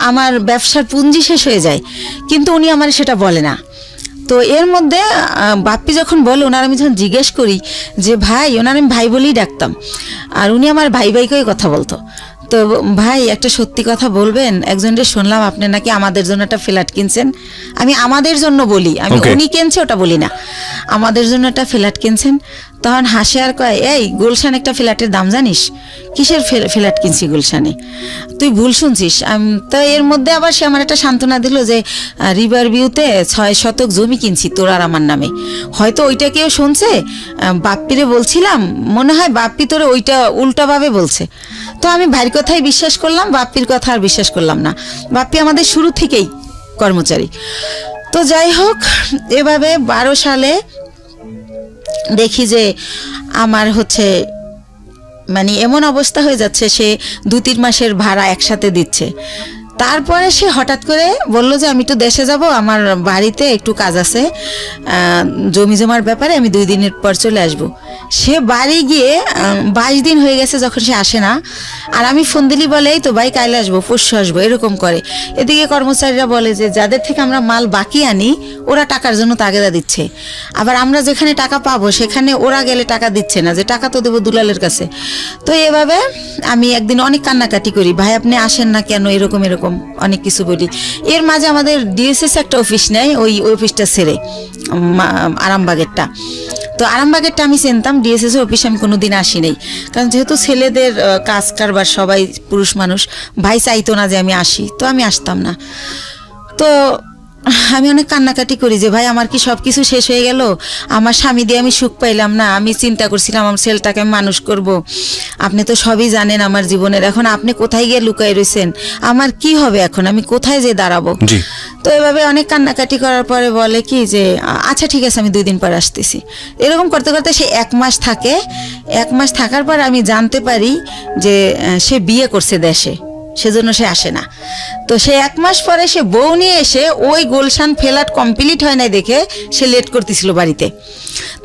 আমার ব্যবসার পুঁজি শেষ হয়ে যায়, কিন্তু উনি আমার সেটা বলে না। তো এর মধ্যে বাপ্পি যখন বলে, ওনার আমি যখন জিজ্ঞেস করি যে ভাই, ওনার আমি ভাই বলেই ডাকতাম, আর উনি আমার ভাই ভাইকেই কথা বলতো। তো ভাই, একটা সত্যি কথা বলবেন, একজনকে শুনলাম আপনি নাকি আমাদের জন্য একটা ফ্ল্যাট কিনছেন। আমি আমাদের জন্য বলি, আমি উনি কিনছে ওটা বলি না, আমাদের জন্য একটা ফ্ল্যাট কিনছেন। তখন হাসে আর কয়, এই গুলশান একটা ফ্ল্যাটের দাম জানিস? কিসের ফ্ল্যাট কিনছি গুলশানে? তুই ভুল শুনছিস। তো এর মধ্যে আবার সে আমার একটা সান্ত্বনা দিল যে রিভার ভিউতে 6 শতক জমি কিনছি তোর আর আমার নামে। হয়তো ওইটা কেউ শুনছে, বাপ্পিরে বলছিলাম, মনে হয় বাপ্পি তোরে ওইটা উল্টাভাবে বলছে। তো আমি ভাইয়ের কথাই বিশ্বাস করলাম, বাপ্পির কথা আর বিশ্বাস করলাম না। বাপ্পি আমাদের শুরু থেকেই কর্মচারী। তো যাই হোক, এভাবে 12 সালে দেখি যে আমার হচ্ছে মানে এমন অবস্থা হয়ে যাচ্ছে, সে 2-3 মাসের ভাড়া একসাথে দিচ্ছে। তারপরে সে হঠাৎ করে বলল যে আমি একটু দেশে যাব, আমার বাড়িতে একটু কাজ আছে, জমি জমার ব্যাপারে, আমি 2 দিনের পর চলে আসব। সে বাড়ি গিয়ে 22 দিন হয়ে গেছে যখন সে আসে না। আর আমি ফোন দিলি বলে, এই তো ভাই কাল আসবো, পরশু আসবো, এরকম করে। এদিকে কর্মচারীরা বলে যে যাদের থেকে আমরা মাল বাকি আনি ওরা টাকার জন্য তাগেদা দিচ্ছে, আবার আমরা যেখানে টাকা পাবো সেখানে ওরা গেলে টাকা দিচ্ছে না, যে টাকা তো দেবো দুলালের কাছে। তো এভাবে আমি একদিন অনেক কান্নাকাটি করি, ভাই আপনি আসেন না কেন, এরকম এরকম। এরকম অনেক কিছু বলি। এর মাঝে আমাদের ডিএসএস একটা অফিস নেয়, ওই অফিসটা ছেড়ে আরামবাগেরটা। তো আরামবাগেরটা আমি চিনতাম, ডিএসএস অফিসে আমি কোনোদিন আসি নাই, কারণ যেহেতু ছেলেদের কাজ কারবার সবাই পুরুষ মানুষ, ভাই চাইতো না যে আমি আসি, তো আমি আসতাম না। তো আমি অনেক কান্নাকাটি করি যে ভাই আমার কি সব কিছু শেষ হয়ে গেল, আমার স্বামী দিয়ে আমি সুখ পাইলাম না, আমি চিন্তা করছিলাম আমার ছেলেটাকে আমি মানুষ করব, আপনি তো সবই জানেন আমার জীবনের, এখন আপনি কোথায় গিয়ে লুকাই রয়েছেন, আমার কি হবে এখন, আমি কোথায় যে দাঁড়াবো। জি। তো এভাবে অনেক কান্নাকাটি করার পরে বলে কি যে আচ্ছা ঠিক আছে আমি 2 দিন পর আসতেছি। এরকম করতে করতে সে 1 মাস থাকে। 1 মাস থাকার পর আমি জানতে পারি যে সে বিয়ে করছে দেশে, সেজন্য সে আসে না। তো সে 1 মাস পরে সে বউ নিয়ে এসে ওই গুলশান ফ্ল্যাট কমপ্লিট হয় নাই দেখে সে লেট করতেছিল বাড়িতে।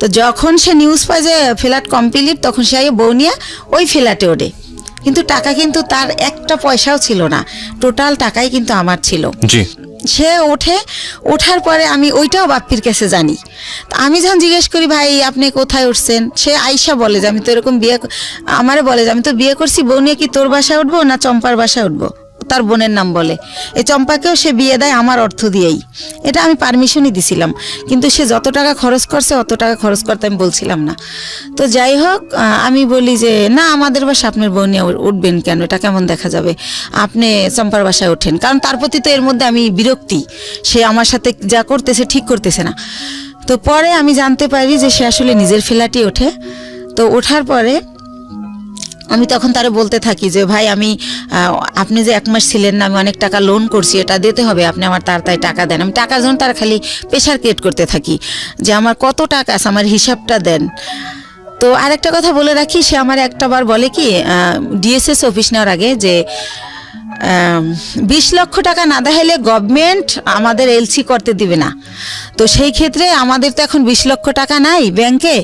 তো যখন সে নিউজ পায় যে ফ্ল্যাট কমপ্লিট, তখন সে আগে বউ নিয়ে ওই ফ্ল্যাটে ওঠে, কিন্তু টাকা কিন্তু তার একটা পয়সাও ছিল না, টোটাল টাকাই কিন্তু আমার ছিল। জি। সে ওঠার পরে আমি ওইটাও বাপ্পির কাছে জানি। তা আমি যখন জিজ্ঞেস করি ভাই আপনি কোথায় উঠছেন, সে আইসা বলে যে আমি তো এরকম আমারে বলে যে আমি তো বিয়ে করছি, বউ নিয়ে কি তোর বাসায় উঠবো না চম্পার বাসায় উঠবো, তার বোনের নাম বলে। এই চম্পাকেও সে বিয়ে দেয় আমার অর্থ দিয়েই, এটা আমি পারমিশনই দিছিলাম, কিন্তু সে যত টাকা খরচ করছে অত টাকা খরচ করতে আমি বলছিলাম না। তো যাই হোক, আমি বলি যে না আমাদের বাসা আপনার বোন নিয়ে উঠবেন কেন, এটা কেমন দেখা যাবে, আপনি চম্পার বাসায় ওঠেন, কারণ তার প্রতি তো এর মধ্যে আমি বিরক্তি, সে আমার সাথে যা করতেছে ঠিক করতেছে না। তো পরে আমি জানতে পারি যে সে আসলে নিজের ফ্ল্যাটে ওঠে। তো ওঠার পরে আমি তখন তারে বলতে থাকি যে ভাই আমি আপনি যে 1 মাস ছিলেন না, আমি অনেক টাকা লোন করছি, এটা দিতে হবে, আপনি আমার তাড়াতাড়ি টাকা দেন। আমি টাকার জন্য তার খালি প্রেশার ক্রিয়েট করতে থাকি যে আমার কত টাকা আছে, আমার হিসাবটা দেন। তো আরেকটা কথা বলে রাখি, সে আমার একটাবার বলে কি ডিএসএস অফিস নেওয়ার আগে যে 20 লক্ষ টাকা না দেখাইলে গভর্নমেন্ট আমাদের এলসি করতে দিবে না। তো সেই ক্ষেত্রে আমাদের তো এখন 20 লক্ষ টাকা নাই ব্যাংকে,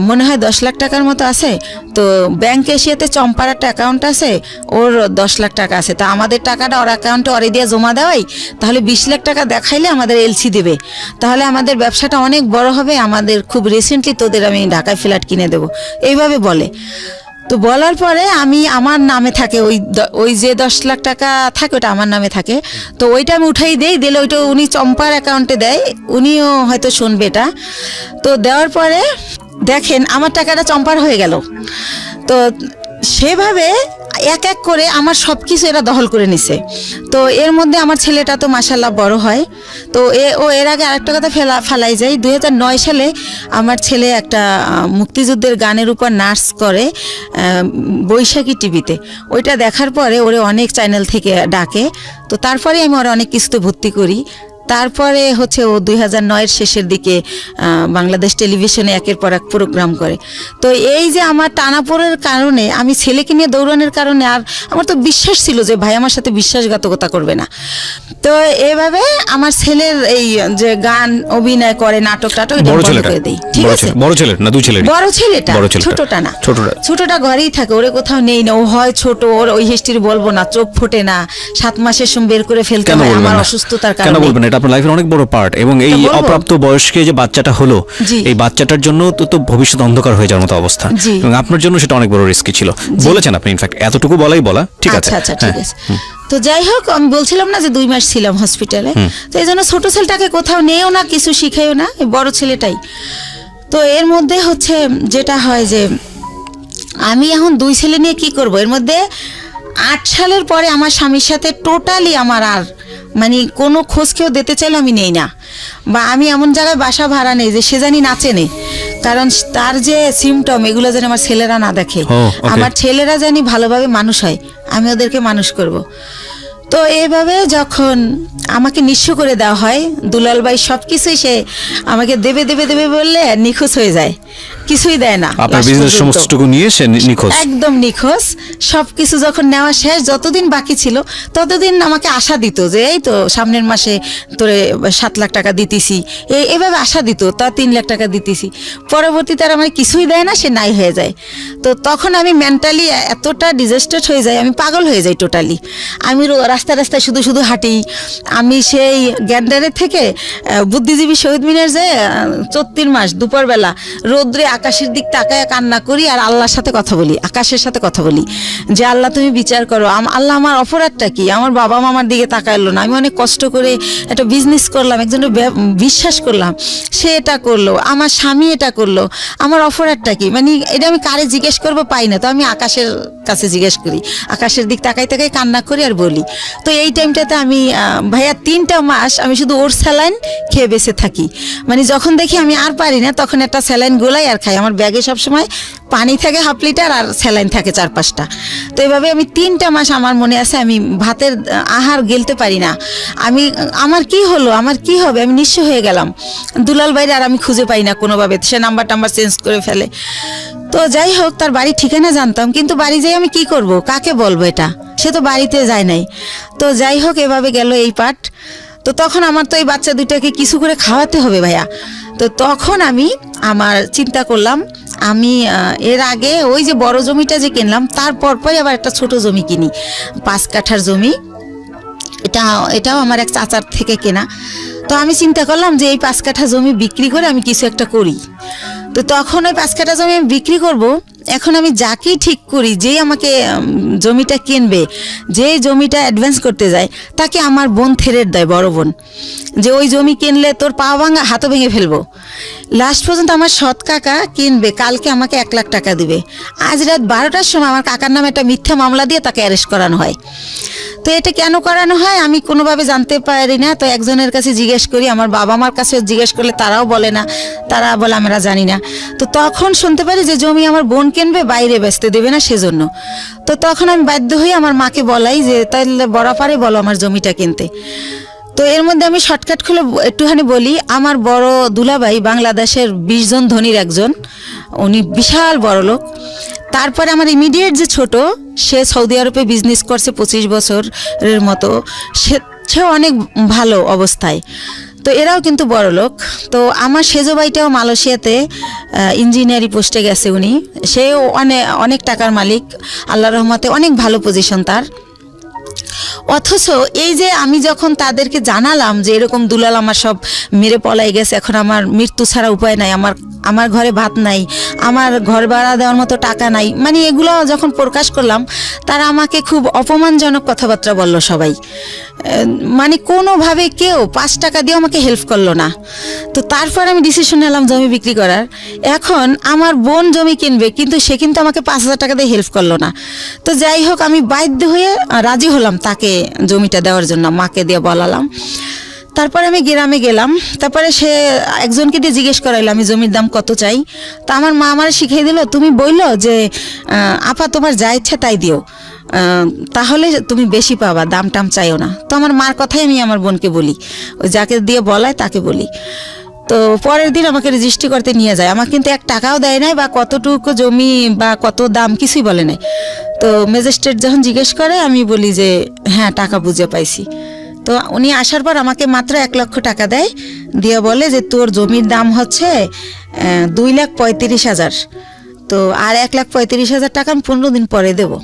মনে হয় 10 লাখ টাকার মতো আছে। তো ব্যাংকে এসিয়াতে চম্পার একটা অ্যাকাউন্ট আছে, ওর 10 লাখ টাকা আছে, তো আমাদের টাকাটা ওর অ্যাকাউন্টে ওরে দিয়ে জমা দেওয়াই, তাহলে 20 লাখ টাকা দেখাইলে আমাদের এলসি দেবে, তাহলে আমাদের ব্যবসাটা অনেক বড় হবে, আমাদের খুব রিসেন্টলি তোদের আমি ঢাকায় ফ্ল্যাট কিনে দেবো, এইভাবে বলে। তো বলার পরে আমি আমার নামে থাকে ওই যে 10 লাখ টাকা থাকে ওটা আমার নামে থাকে, তো ওইটা আমি উঠাই দিলে ওইটা উনি চম্পার অ্যাকাউন্টে দেয়, উনিও হয়তো শুনবে এটা। তো দেওয়ার পরে দেখেন আমার টাকাটা চম্পার হয়ে গেল। তো সেভাবে এক এক করে আমার সব কিছু এরা দখল করে নিছে। তো এর মধ্যে আমার ছেলেটা তো মাশাল্লাহ বড় হয়। তো এর আগে আরেকটা কথা ফেলাই যায়, 2009 সালে আমার ছেলে একটা মুক্তিযুদ্ধের গানের উপর নাচ করে বৈশাখী টিভিতে, ওইটা দেখার পরে ওরে অনেক চ্যানেল থেকে ডাকে। তো তারপরে আমি ওরা অনেক কিছুতে ভর্তি করি। তারপরে হচ্ছে ও 2009-এর শেষের দিকে বাংলাদেশ টেলিভিশনে একের পর এক প্রোগ্রাম করে। তো এই যে আমার টানাপোড়ের কারণে, আমি ছেলেকে নিয়ে দৌড়ানোর কারণে, আর আমার তো বিশ্বাস ছিল যে ভাই আমার সাথে বিশ্বাসঘাতকতা করবে না। তো এইভাবে আমার ছেলের এই যে গান অভিনয় করে, নাটক টাটক এটা বন্ধ করে দেই। ঠিক আছে, বড় ছেলে না দুই ছেলে? বড় ছেলেটা, ছোটটা না। ছোটটা ঘরেই থাকে, ওরে কোথাও নেই না, ও হয় ছোট, ওর ওই হিস্ট্রি বলবো না, চোখ ফোটে না, 7 মাসের সময় বের করে ফেলতে হয় আমার অসুস্থতার কারণে। আপনার লাইফের অনেক বড় পার্ট, এবং এই অপ্রাপ্ত বয়স্কে যে বাচ্চাটা হলো, এই বাচ্চাটার জন্য তো ভবিষ্যৎ অন্ধকার হয়ে যাওয়ার মতো অবস্থা, এবং আপনার জন্য সেটা অনেক বড় রিস্কি ছিল বলেছেন আপনি। ইনফ্যাক্ট এতটুকু বলা ঠিক আছে। আচ্ছা ঠিক আছে। তো যাই হোক, আমি বলছিলাম না যে 2 মাস ছিলাম হসপিটালে, তো এই জন্য ছোট ছেলেটাকে কোথাও নেও না, কিছু শিখাইও না, বড় ছেলেটাই। তো এর মধ্যে হচ্ছে যেটা হয় যে আমি এখন 2 ছেলে নিয়ে কি করব। এর মধ্যে 8 সালের পরে আমার স্বামীর সাথে টোটালি আমার আর মানে কোনো খোঁজ কেউ দিতে চাইলে আমি নেই না, বা আমি এমন জায়গায় বাসা ভাড়া নেই যে সে জানি নাচে নেই, কারণ তার যে সিমটম এগুলো যেন আমার ছেলেরা না দেখে। আমার ছেলেরা জানি ভালোভাবে মানুষ হয়, আমি ওদেরকে মানুষ করব। তো এইভাবে যখন আমাকে নিঃস্ব করে দেওয়া হয়, দুলাল ভাই সব কিছুই সে আমাকে দেবে বললে নিখোঁজ হয়ে যায়, কিছুই দেয় না। আপনার বিজনেস সমস্তটুকু নিয়ে সে নিখোঁজ, একদম নিখোঁজ। সবকিছু যখন নেওয়া শেষ, যতদিন বাকি ছিল ততদিন আমাকে আশা দিত যে এই তো সামনের মাসে তোরে 7 লাখ টাকা দিতেছি, এইভাবে আশা দিত, তা 3 লাখ টাকা দিতেছি। পরবর্তীতে আর আমার কিছুই দেয় না, সে নাই হয়ে যায়। তো তখন আমি মেন্টালি এতটা ডিজাস্টার্ড হয়ে যাই, আমি পাগল হয়ে যাই টোটালি। আমি রাস্তায় শুধু হাঁটি। আমি সেই গ্যান্ডারের থেকে বুদ্ধিজীবী শহীদ মিনার যে 34 মাস দুপুরবেলা রোদ্রে আকাশের দিক তাকায় কান্না করি আর আল্লাহর সাথে কথা বলি, আকাশের সাথে কথা বলি যে আল্লাহ তুমি বিচার করো, আল্লাহ আমার অপরাধটা কি, আমার বাবা মামার দিকে তাকাইলো না, আমি অনেক কষ্ট করে একটা বিজনেস করলাম, একজনের বিশ্বাস করলাম, সে এটা করলো, আমার স্বামী এটা করলো, আমার অপরাধটা কি, মানে এটা আমি কারে জিজ্ঞেস করবো পাই না, তো আমি আকাশের কাছে জিজ্ঞেস করি, আকাশের দিক তাকাই তাকাই কান্না করি আর বলি। তো এই টাইমটাতে আমি ভাইয়া 3টা মাস আমি শুধু ওর স্যালাইন খেয়ে বেঁচে থাকি, মানে যখন দেখি আমি আর পারি না তখন একটা স্যালাইন গোলাই আর খাই, আমার ব্যাগে সবসময় পানি থাকে 1/2 লিটার আর স্যালাইন থাকে 4-5টা। তো এভাবে আমি 3টা মাস আমার মনে আছে আমি ভাতের আহার গেলতে পারি না, আমার কি হলো, আমার কি হবে, আমি নিঃস্ব হয়ে গেলাম। দুলাল ভাইরে আর আমি খুঁজে পাই না কোনোভাবে, সে নাম্বার চেঞ্জ করে ফেলে। তো যাই হোক, তার বাড়ি ঠিকানা জানতাম, কিন্তু বাড়ি যাই আমি কি করব, কাকে বলবো, এটা সে তো বাড়িতে যায় নাই। তো যাই হোক, এভাবে গেল এই পাঠ। তো তখন আমার তো এই বাচ্চা দুইটাকে কিছু করে খাওয়াতে হবে ভাইয়া। তো তখন আমি চিন্তা করলাম, আমি এর আগে ওই যে বড় জমিটা যে কিনলাম তার পরপরই আবার একটা ছোট জমি কিনি, 5 কাঠার জমি, এটাও আমার এক চাচার থেকে কেনা। তো আমি চিন্তা করলাম যে এই 5 কাঠা জমি বিক্রি করে আমি কিছু একটা করি। তো তখন ওই 5 কাঠা জমি আমি বিক্রি করব, এখন আমি যাকেই ঠিক করি, যেই আমাকে জমিটা কিনবে, যে জমিটা অ্যাডভান্স করতে যায়, তাকে আমার বোন থেরেট দেয়, বড় বোন, যে ওই জমি কিনলে তোর পা ভাঙা হাতও ভেঙে ফেলবো। লাস্ট পর্যন্ত আমার সৎ কাকা কিনবে, কালকে আমাকে 1 লাখ টাকা দিবে। আজ রাত 12টার সময় আমার কাকার নামে একটা মিথ্যা মামলা দিয়ে তাকে অ্যারেস্ট করানো হয়। তো এটা কেন করানো হয় আমি কোনোভাবে জানতে পারি না। তো একজনের কাছে জিজ্ঞেস করি, আমার বাবা মার কাছে জিজ্ঞেস করলে তারাও বলে না, তারা বলে আমরা জানি না। তো তখন শুনতে পারি যে জমি আমার বোন কিনবে, বাইরে বেচতে দেবে না সেজন্য। তো তখন আমি বাধ্য হয়ে আমার মাকে বলাই যে তাহলে বরাপারে বলো আমার জমিটা কিনতে। তো এর মধ্যে আমি শর্টকাট খুলে একটুখানি বলি, আমার বড় দুলাভাই বাংলাদেশের 20 জন ধনীর একজন, উনি বিশাল বড় লোক। তারপরে আমার ইমিডিয়েট যে ছোট, সে সৌদি আরবে বিজনেস করছে 25 বছরের মতো, সে অনেক ভালো অবস্থায়। তো এরাও কিন্তু বড় লোক। তো আমার সেজো ভাইটাও মালয়েশিয়াতে ইঞ্জিনিয়ারিং পোস্টে গেছে, সেও অনেক টাকার মালিক, আল্লাহর রহমতে অনেক ভালো পজিশন তার। অথচ এই যে আমি যখন তাদেরকে জানালাম যে এরকম দুলাল আমার সব মেরে পলাই গেছে, এখন আমার মৃত্যু ছাড়া উপায় নাই, আমার ঘরে ভাত নাই, আমার ঘর ভাড়া দেওয়ার মতো টাকা নাই, মানে এগুলো যখন প্রকাশ করলাম, তারা আমাকে খুব অপমানজনক কথাবার্তা বলল সবাই, মানে কোনোভাবে কেউ 5 টাকা দিয়ে আমাকে হেল্প করলো না। তো তারপর আমি ডিসিশন নিলাম জমি বিক্রি করার। এখন আমার বোন জমি কিনবে, কিন্তু সে কিন্তু আমাকে 5,000 টাকা দিয়ে হেল্প করলো না। তো যাই হোক, আমি বাধ্য হয়ে রাজি হলাম তাকে জমিটা দেওয়ার জন্য, মাকে দিয়ে বলালাম। তারপরে আমি গ্রামে গেলাম, তারপরে সে একজনকে দিয়ে জিজ্ঞেস করাইলো আমি জমির দাম কত চাই। তা আমার মা আমার শিখিয়ে দিল, তুমি বললো যে আপা তোমার যা ইচ্ছা তাই দিও, তাহলে তুমি বেশি পাবা, দাম টাম চাইও না। তো আমার মার কথাই আমি আমার বোনকে বলি, ওই যাকে দিয়ে বলায় তাকে বলি। তো পরের দিন আমাকে রেজিস্ট্রি করতে নিয়ে যায়, আমাকে কিন্তু 1 টাকাও দেয় নাই, বা কতটুকু জমি বা কত দাম কিছুই বলে নাই। তো ম্যাজিস্ট্রেট যখন জিজ্ঞেস করে আমি বলি যে হ্যাঁ টাকা বুঝে পাইছি। তো উনি আসার পর আমাকে মাত্র 1 লক্ষ টাকা দেয়, দিয়ে বলে যে তোর জমির দাম হচ্ছে 2,35,000, তো আর 1,35,000 টাকা আমি 15 দিন পরে দেবো।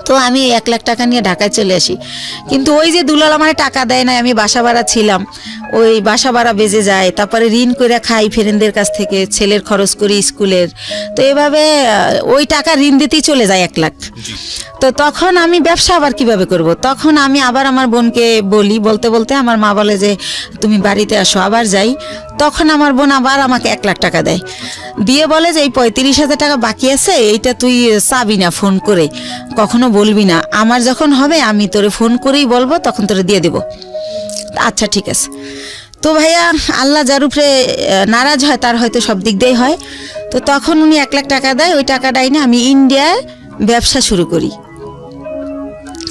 তো আমি 1 লাখ টাকা নিয়ে ঢাকায় চলে আসি। কিন্তু ওই যে দুলাল আমার টাকা দেয় না, আমি বাসা ভাড়া ছিলাম, ওই বাসা ভাড়া বেজে যায়, তারপরে ঋণ করে খাই ফ্রেন্ডদের কাছ থেকে, ছেলের খরচ করি স্কুলের। তো এভাবে ওই টাকা ঋণ দিতেই চলে যায় 1 লাখ। তো তখন আমি ব্যবসা আবার কিভাবে করব? তখন আমি আবার আমার বোনকে বলতে বলতে আমার মা বলে যে তুমি বাড়িতে আসো, আবার যাই। তখন আমার বোন আবার আমাকে 1 লাখ টাকা দেয়, দিয়ে বলে যে এই 35,000 টাকা বাকি আছে, এইটা তুই চাবি না, ফোন করে কখনো বলবি না, আমার যখন হবে আমি তোরে ফোন করেই বলবো, তখন তোরে দিয়ে দেবো। আচ্ছা ঠিক আছে। তো ভাইয়া, আল্লাহ যার উপরে নারাজ হয় তার হয়তো সব দিক দিয়েই হয়। তো তখন উনি 1 লাখ টাকা দেয়, ওই টাকাটাই না আমি ইন্ডিয়ায় ব্যবসা শুরু করি।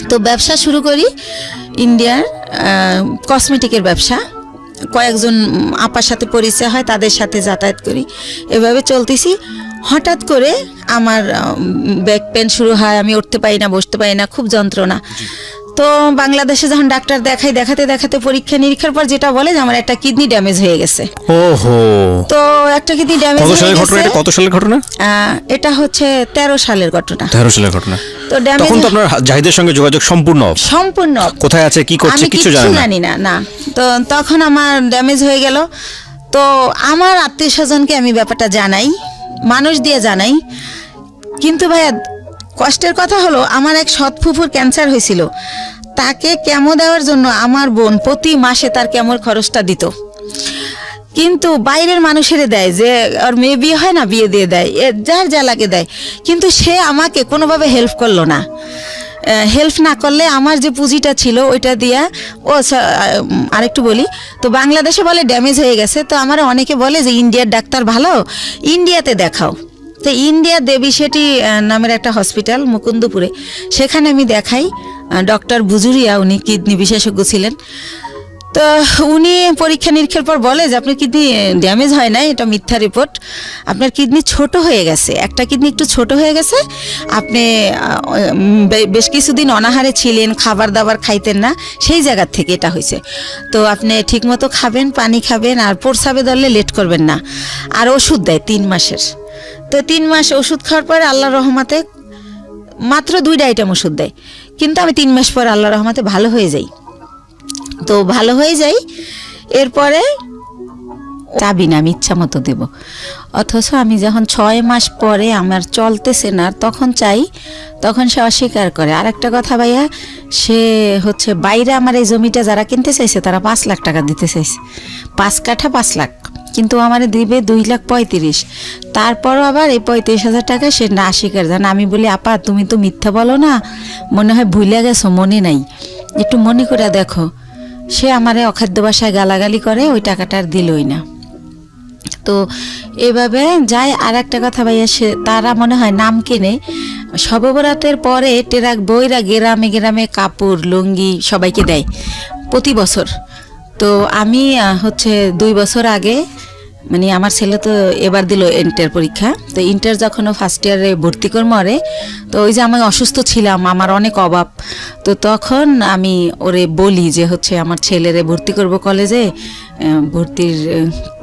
তো ব্যবসা শুরু করি ইন্ডিয়ার কসমেটিকের ব্যবসা, কয়েকজন আপার সাথে পরিচয় হয়, তাদের সাথে যাতায়াত করি, এভাবে চলতেছি। হঠাৎ করে আমার ব্যাক পেন শুরু হয়, আমি উঠতে পারি না, বসতে পারি না, খুব যন্ত্রণা। তো বাংলাদেশে যখন ডাক্তার দেখাতে পরীক্ষা নিরীক্ষার পর যেটা বলে যে আমার একটা কিডনি ড্যামেজ হয়ে গেছে। ওহো। তো একটা কিডনি ড্যামেজ কত সালের ঘটনা এটা? কত সালের ঘটনা? এটা হচ্ছে 13 সালের ঘটনা। 13 সালের ঘটনা। তো ড্যামেজ, তখন তো আপনার জাহিদের সঙ্গে যোগাযোগ সম্পূর্ণ কোথায় আছে কি করছে কিছু জানেন না? জানি না। তো তখন আমার ড্যামেজ হয়ে গেল। তো আমার আত্মীয় স্বজনকে আমি ব্যাপারটা জানাই, মানুষ দিয়ে জানাই, কিন্তু ভাইয়া কষ্টের কথা হলো আমার এক সৎ ফুফুর ক্যান্সার হয়েছিল, তাকে কেমো দেওয়ার জন্য আমার বোন প্রতি মাসে তার কেমোর খরচটা দিত। কিন্তু বাইরের মানুষের দেয়, যে ওর মেয়ে বিয়ে হয় না বিয়ে দিয়ে দেয়, যার যা লাগে দেয়, কিন্তু সে আমাকে কোনোভাবে হেল্প করলো না। হেল্প না করলে আমার যে পুঁজিটা ছিল ওইটা দিয়া আরেকটু বলি, তো বাংলাদেশে বলে ড্যামেজ হয়ে গেছে, তো আমার অনেকে বলে যে ইন্ডিয়ার ডাক্তার ভালো, ইন্ডিয়াতে দেখাও। তো ইন্ডিয়া দেবী সেটি নামের একটা হসপিটাল মুকুন্দপুরে, সেখানে আমি দেখাই ডক্টর বুজুরিয়া, উনি কিডনি বিশেষজ্ঞ ছিলেন। তো উনি পরীক্ষা নিরীক্ষার পর বলে যে আপনার কিডনি ড্যামেজ হয় না, এটা মিথ্যা রিপোর্ট, আপনার কিডনি ছোট হয়ে গেছে, একটা কিডনি একটু ছোট হয়ে গেছে, আপনি বেশ কিছুদিন অনাহারে ছিলেন, খাবার দাবার খাইতেন না, সেই জায়গার থেকে এটা হয়েছে। তো আপনি ঠিকমতো খাবেন, পানি খাবেন, আর প্রস্রাবে ধরলে লেট করবেন না, আর ওষুধ দেয় 3 মাসের। তো 3 মাস ওষুধ খাওয়ার পরে আল্লাহর রহমতে মাত্র 2টা আইটেম ওষুধ দেয়, কিন্তু আমি 3 মাস পর আল্লাহর রহমতে ভালো হয়ে যাই। তো ভালো হয়ে যাই, এরপরে চাবি না, আমি ইচ্ছা মতো দেব, অথচ আমি যখন 6 মাস পরে আমার চলতেছে না তখন চাই, তখন সে অস্বীকার করে। আর একটা কথা ভাইয়া, সে হচ্ছে বাইরে আমার এই জমিটা যারা কিনতে চাইছে তারা 5 লাখ টাকা দিতে চাইছে, 5 কাঠা 5 লাখ, কিন্তু আমার দিবে 2,35,000। তারপরও আবার এই 35,000 টাকা সে না স্বীকার জান। আমি বলি আপা তুমি তো মিথ্যা বলো না, মনে হয় ভুলে গেছো, মনে নাই, একটু মনে করে দেখো। সে আমারে অখাদ্য ভাষায় গালাগালি করে, ওই টাকাটা আর দিলই না। তো এভাবে যায়। আর একটা কথা ভাইয়া, সে তারা মনে হয় নাম কেনে শবে বরাতের পরে টেরাক বইরা গ্রামে গ্রামে কাপড় লুঙ্গি সবাইকে দেয় প্রতি বছর। তো আমি হচ্ছে 2 বছর আগে, মানে আমার ছেলে তো এবার দিল ইন্টার পরীক্ষা, তো ইন্টার যখন ও ফার্স্ট ইয়ারে ভর্তি করে মরে, তো ওই যে আমি অসুস্থ ছিলাম, আমার অনেক অভাব, তো তখন আমি ওরে বলি যে হচ্ছে আমার ছেলেরে ভর্তি করব কলেজে, ভর্তির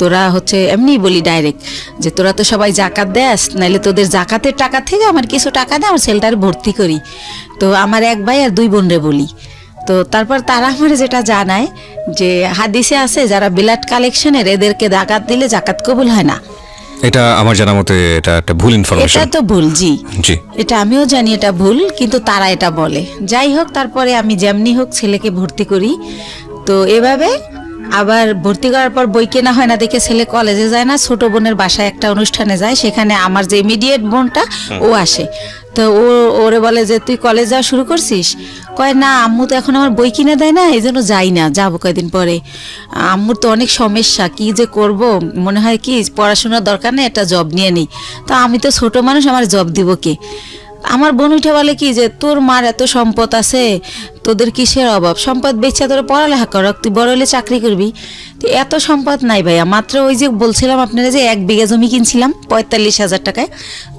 তোরা হচ্ছে এমনি বলি ডাইরেক্ট যে তোরা তো সবাই জাকাত দেস, নাইলে তোদের জাকাতের টাকা থেকে আমার কিছু টাকা দে, আমার ছেলেটারে ভর্তি করি। তো আমার 1 ভাই আর 2 বোনরে বলি। তো তারপর তারা আমার যেটা জানায় যে হাদিসে আছে যারা ব্লাড কালেকশনের এদেরকে জাকাত দিলে জাকাত কবুল হয় না। এটা আমার জানা মতে এটা একটা ভুল ইনফরমেশন। এটা তো ভুল, জি জি, এটা আমিও জানি এটা ভুল, কিন্তু তারা এটা বলে। যাই হোক, তারপরে আমি যেমনি হোক ছেলেকে ভর্তি করি। তো এভাবে আবার ভর্তি করার পর বই কেনা হয় না দেখে ছেলে কলেজে যায় না, ছোট বোনের বাসায় একটা অনুষ্ঠানে যায়, সেখানে আমার যে ইমিডিয়েট বোনটা ও আসে। তো ওরে বলে যে তুই কলেজ যাওয়া শুরু করছিস? কয় না আম্মু তো এখন আমার বই কিনে দেয় না, এই জন্য যাই না, যাবো কয়েকদিন পরে। আম্মুর তো অনেক সমস্যা, কি যে করব, মনে হয় কি পড়াশোনার দরকার নেই, একটা জব নিয়ে নিই। তো আমি তো ছোট মানুষ, আমার জব দিব কে? আমার বোন উঠে বলে কি যে তোর মার এত সম্পদ আছে, তোদের কিসের অভাব, সম্পদ বেচা তোর পড়ালেখা কর, তুই বড় হলে চাকরি করবি। তো এত সম্পদ নাই ভাইয়া, মাত্র ওই যে বলছিলাম আপনারা যে 1 বিঘা জমি কিনছিলাম 45,000 টাকায়,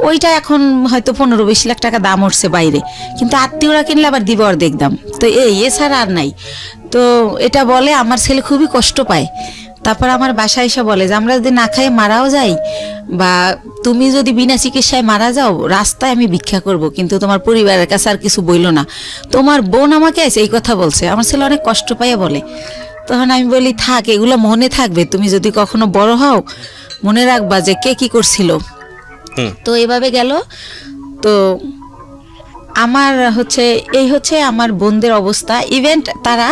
ওইটা এখন হয়তো 15-20 লাখ টাকা দাম উঠছে বাইরে, কিন্তু আত্মীয়রা কিনলে আবার দিব আর দেখতাম। তো এছাড়া আর নাই। তো এটা বলে আমার ছেলে খুবই কষ্ট পায়। তারপর আমার বাসায় এসে বলে যে আমরা যদি না খাই মারাও যাই, বা তুমি যদি বিনা চিকিৎসায় মারা যাও, রাস্তায় আমি ভিক্ষা করব, কিন্তু তোমার পরিবারের কাছে আর কিছু বইল না। তোমার বোন আমাকে এই কথা বলছে। আমার ছেলে অনেক কষ্ট পাইয়া বলে। তখন আমি বলি থাক, এগুলো মনে থাকবে, তুমি যদি কখনো বড় হও মনে রাখবা যে কে কি করছিল। তো এভাবে গেল। তো আমার হচ্ছে এই হচ্ছে আমার বোনদের অবস্থা। ইভেন্ট তারা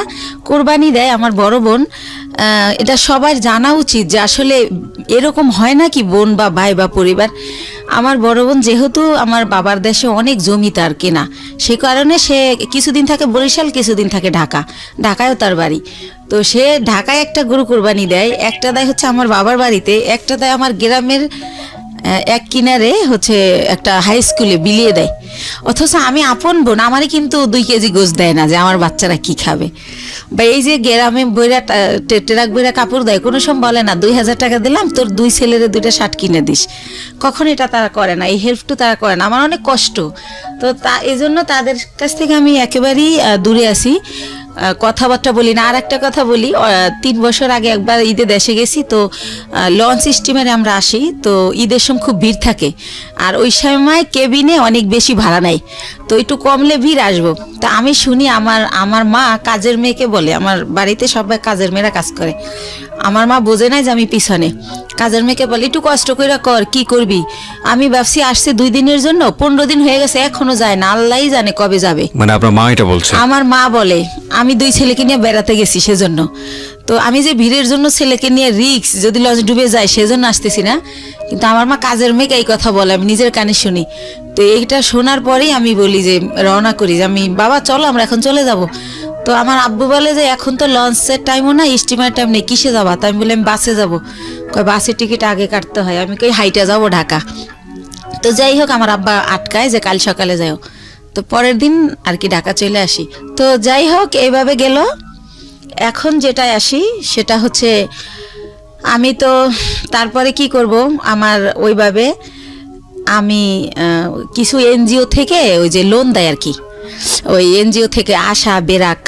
কোরবানি দেয়, আমার বড় বোন, এটা সবার জানা উচিত যে আসলে এরকম হয় না কি বোন বা ভাই বা পরিবার। আমার বড় বোন যেহেতু আমার বাবার দেশে অনেক জমি তার কেনা, সে কারণে সে কিছুদিন থাকে বরিশাল, কিছুদিন থাকে ঢাকায়ও তার বাড়ি। তো সে ঢাকায় একটা গরু কোরবানি দেয়, একটা দেয় হচ্ছে আমার বাবার বাড়িতে, একটা দেয় আমার গ্রামের এক কিনারে হচ্ছে একটা হাই স্কুলে বিলিয়ে দেয়। অথচ আমি আপন বোন, আমারই কিন্তু 2 কেজি গোশ দেয় না যে আমার বাচ্চারা কি খাবে। বা এই যে গ্রামে বইরা টেরাক বইরা কাপড় দেয়, কোনো সময় বলে না 2,000 টাকা দিলাম তোর 2 ছেলেরে 2টা শার্ট কিনে দিস, কখন এটা তারা করে না, এই হেল্পটু তারা করে না। আমার অনেক কষ্ট। তো এই জন্য তাদের কাছ থেকে আমি একেবারেই দূরে আছি। কথাবার্তা বলি না। আর একটা কথা বলি, 3 বছর আগে একবার ঈদে দেশে গেছি, তো লঞ্চ স্টিমারে আমরা আসি, তো ঈদের সময় খুব ভিড় থাকে, আর ওই সময় কেবিনে অনেক বেশি ভাড়া নেয়, তো একটু কমলে ভিড় আসবো। তা আমি শুনি আমার মা কাজের মেয়েকে বলে, আমার বাড়িতে সবাই কাজের মেয়েরা কাজ করে, আমার মা বোঝে নাই যে আমি পিছনে, কাজের মেয়েকে বলে একটু কষ্ট করে কর, কি করবি। আমি ভাবছি আসছে 2 দিনের জন্য, 15 দিন হয়ে গেছে এখনো যায় না, আল্লাহই জানে কবে যাবে। মানে আপনার মা এটা বলছে? আমার মা বলে আমি 2 ছেলেকে নিয়ে বেড়াতে গেছি সেজন্য, তো আমি যে ভিড়ের জন্য ছেলেকে নিয়ে রিক্স যদি লঞ্চ ডুবে যায় সেজন্য আসতেছি না, কিন্তু আমার মা কাজের মেয়েকে এই কথা বলে, আমি নিজের কানে শুনি। তো এইটা শোনার পরেই আমি বলি যে রওনা করি, যে আমি বাবা চলো আমরা এখন চলে যাব। তো আমার আব্বু বলে যে এখন তো লঞ্চের টাইমও না, স্টিমার টাইম নেই, কিসে যাবা? তো আমি বলি আমি বাসে যাবো। কয় বাসের টিকিট আগে কাটতে হয়। আমি কই হাইটা যাবো ঢাকা। তো যাই হোক আমার আব্বা আটকায় যে কাল সকালে যাও। তো পরের দিন আর কি ঢাকা চলে আসি। তো যাই হোক এইভাবে গেল। এখন যেটায় আসি সেটা হচ্ছে আমি তো তারপরে কি করব, আমার ওইভাবে আমি কিছু এনজিও থেকে ওই যে লোন দেয় আর কি, ওই এনজিও থেকে আশা বেরাক,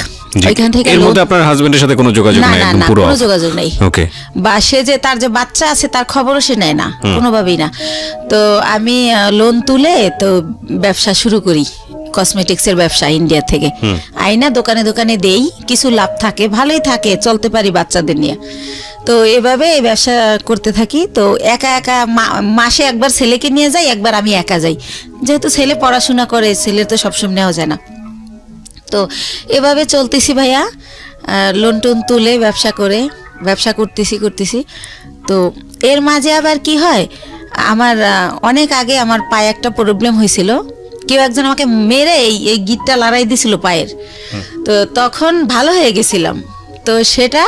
ওইখান থেকে এর মধ্যে আপনার হাজবেন্ডের সাথে কোনো যোগাযোগ না নাই? না একদম না, পুরো কোনো যোগাযোগ নেই। ওকে। বা সে যে তার যে বাচ্চা আছে তার খবরও সে নেয় না, কোনোভাবেই না। তো আমি লোন তুলে তো ব্যবসা শুরু করি, কসমেটিক্সের ব্যবসা ইন্ডিয়া থেকে আইনা দোকানে দোকানে দেই, কিছু লাভ থাকে, ভালোই থাকে, চলতে পারি বাচ্চাদের নিয়ে। তো এভাবে এই ব্যবসা করতে থাকি। তো একা একা মাসে একবার ছেলেকে নিয়ে যাই, একবার আমি একা যাই, যেহেতু ছেলে পড়াশোনা করে, ছেলের তো সবসময় নেওয়া যায় না। তো এভাবে চলতেছি ভাইয়া, লোন টোন তুলে ব্যবসা করতেছি। তো এর মাঝে আবার কি হয়, আমার অনেক আগে আমার পায়ে একটা প্রবলেম হয়েছিল, কেউ একজন আমাকে মেরে এই গিটটা লড়াই দিছিল পায়ের, তো তখন ভালো হয়ে গেছিলাম। তো সেটা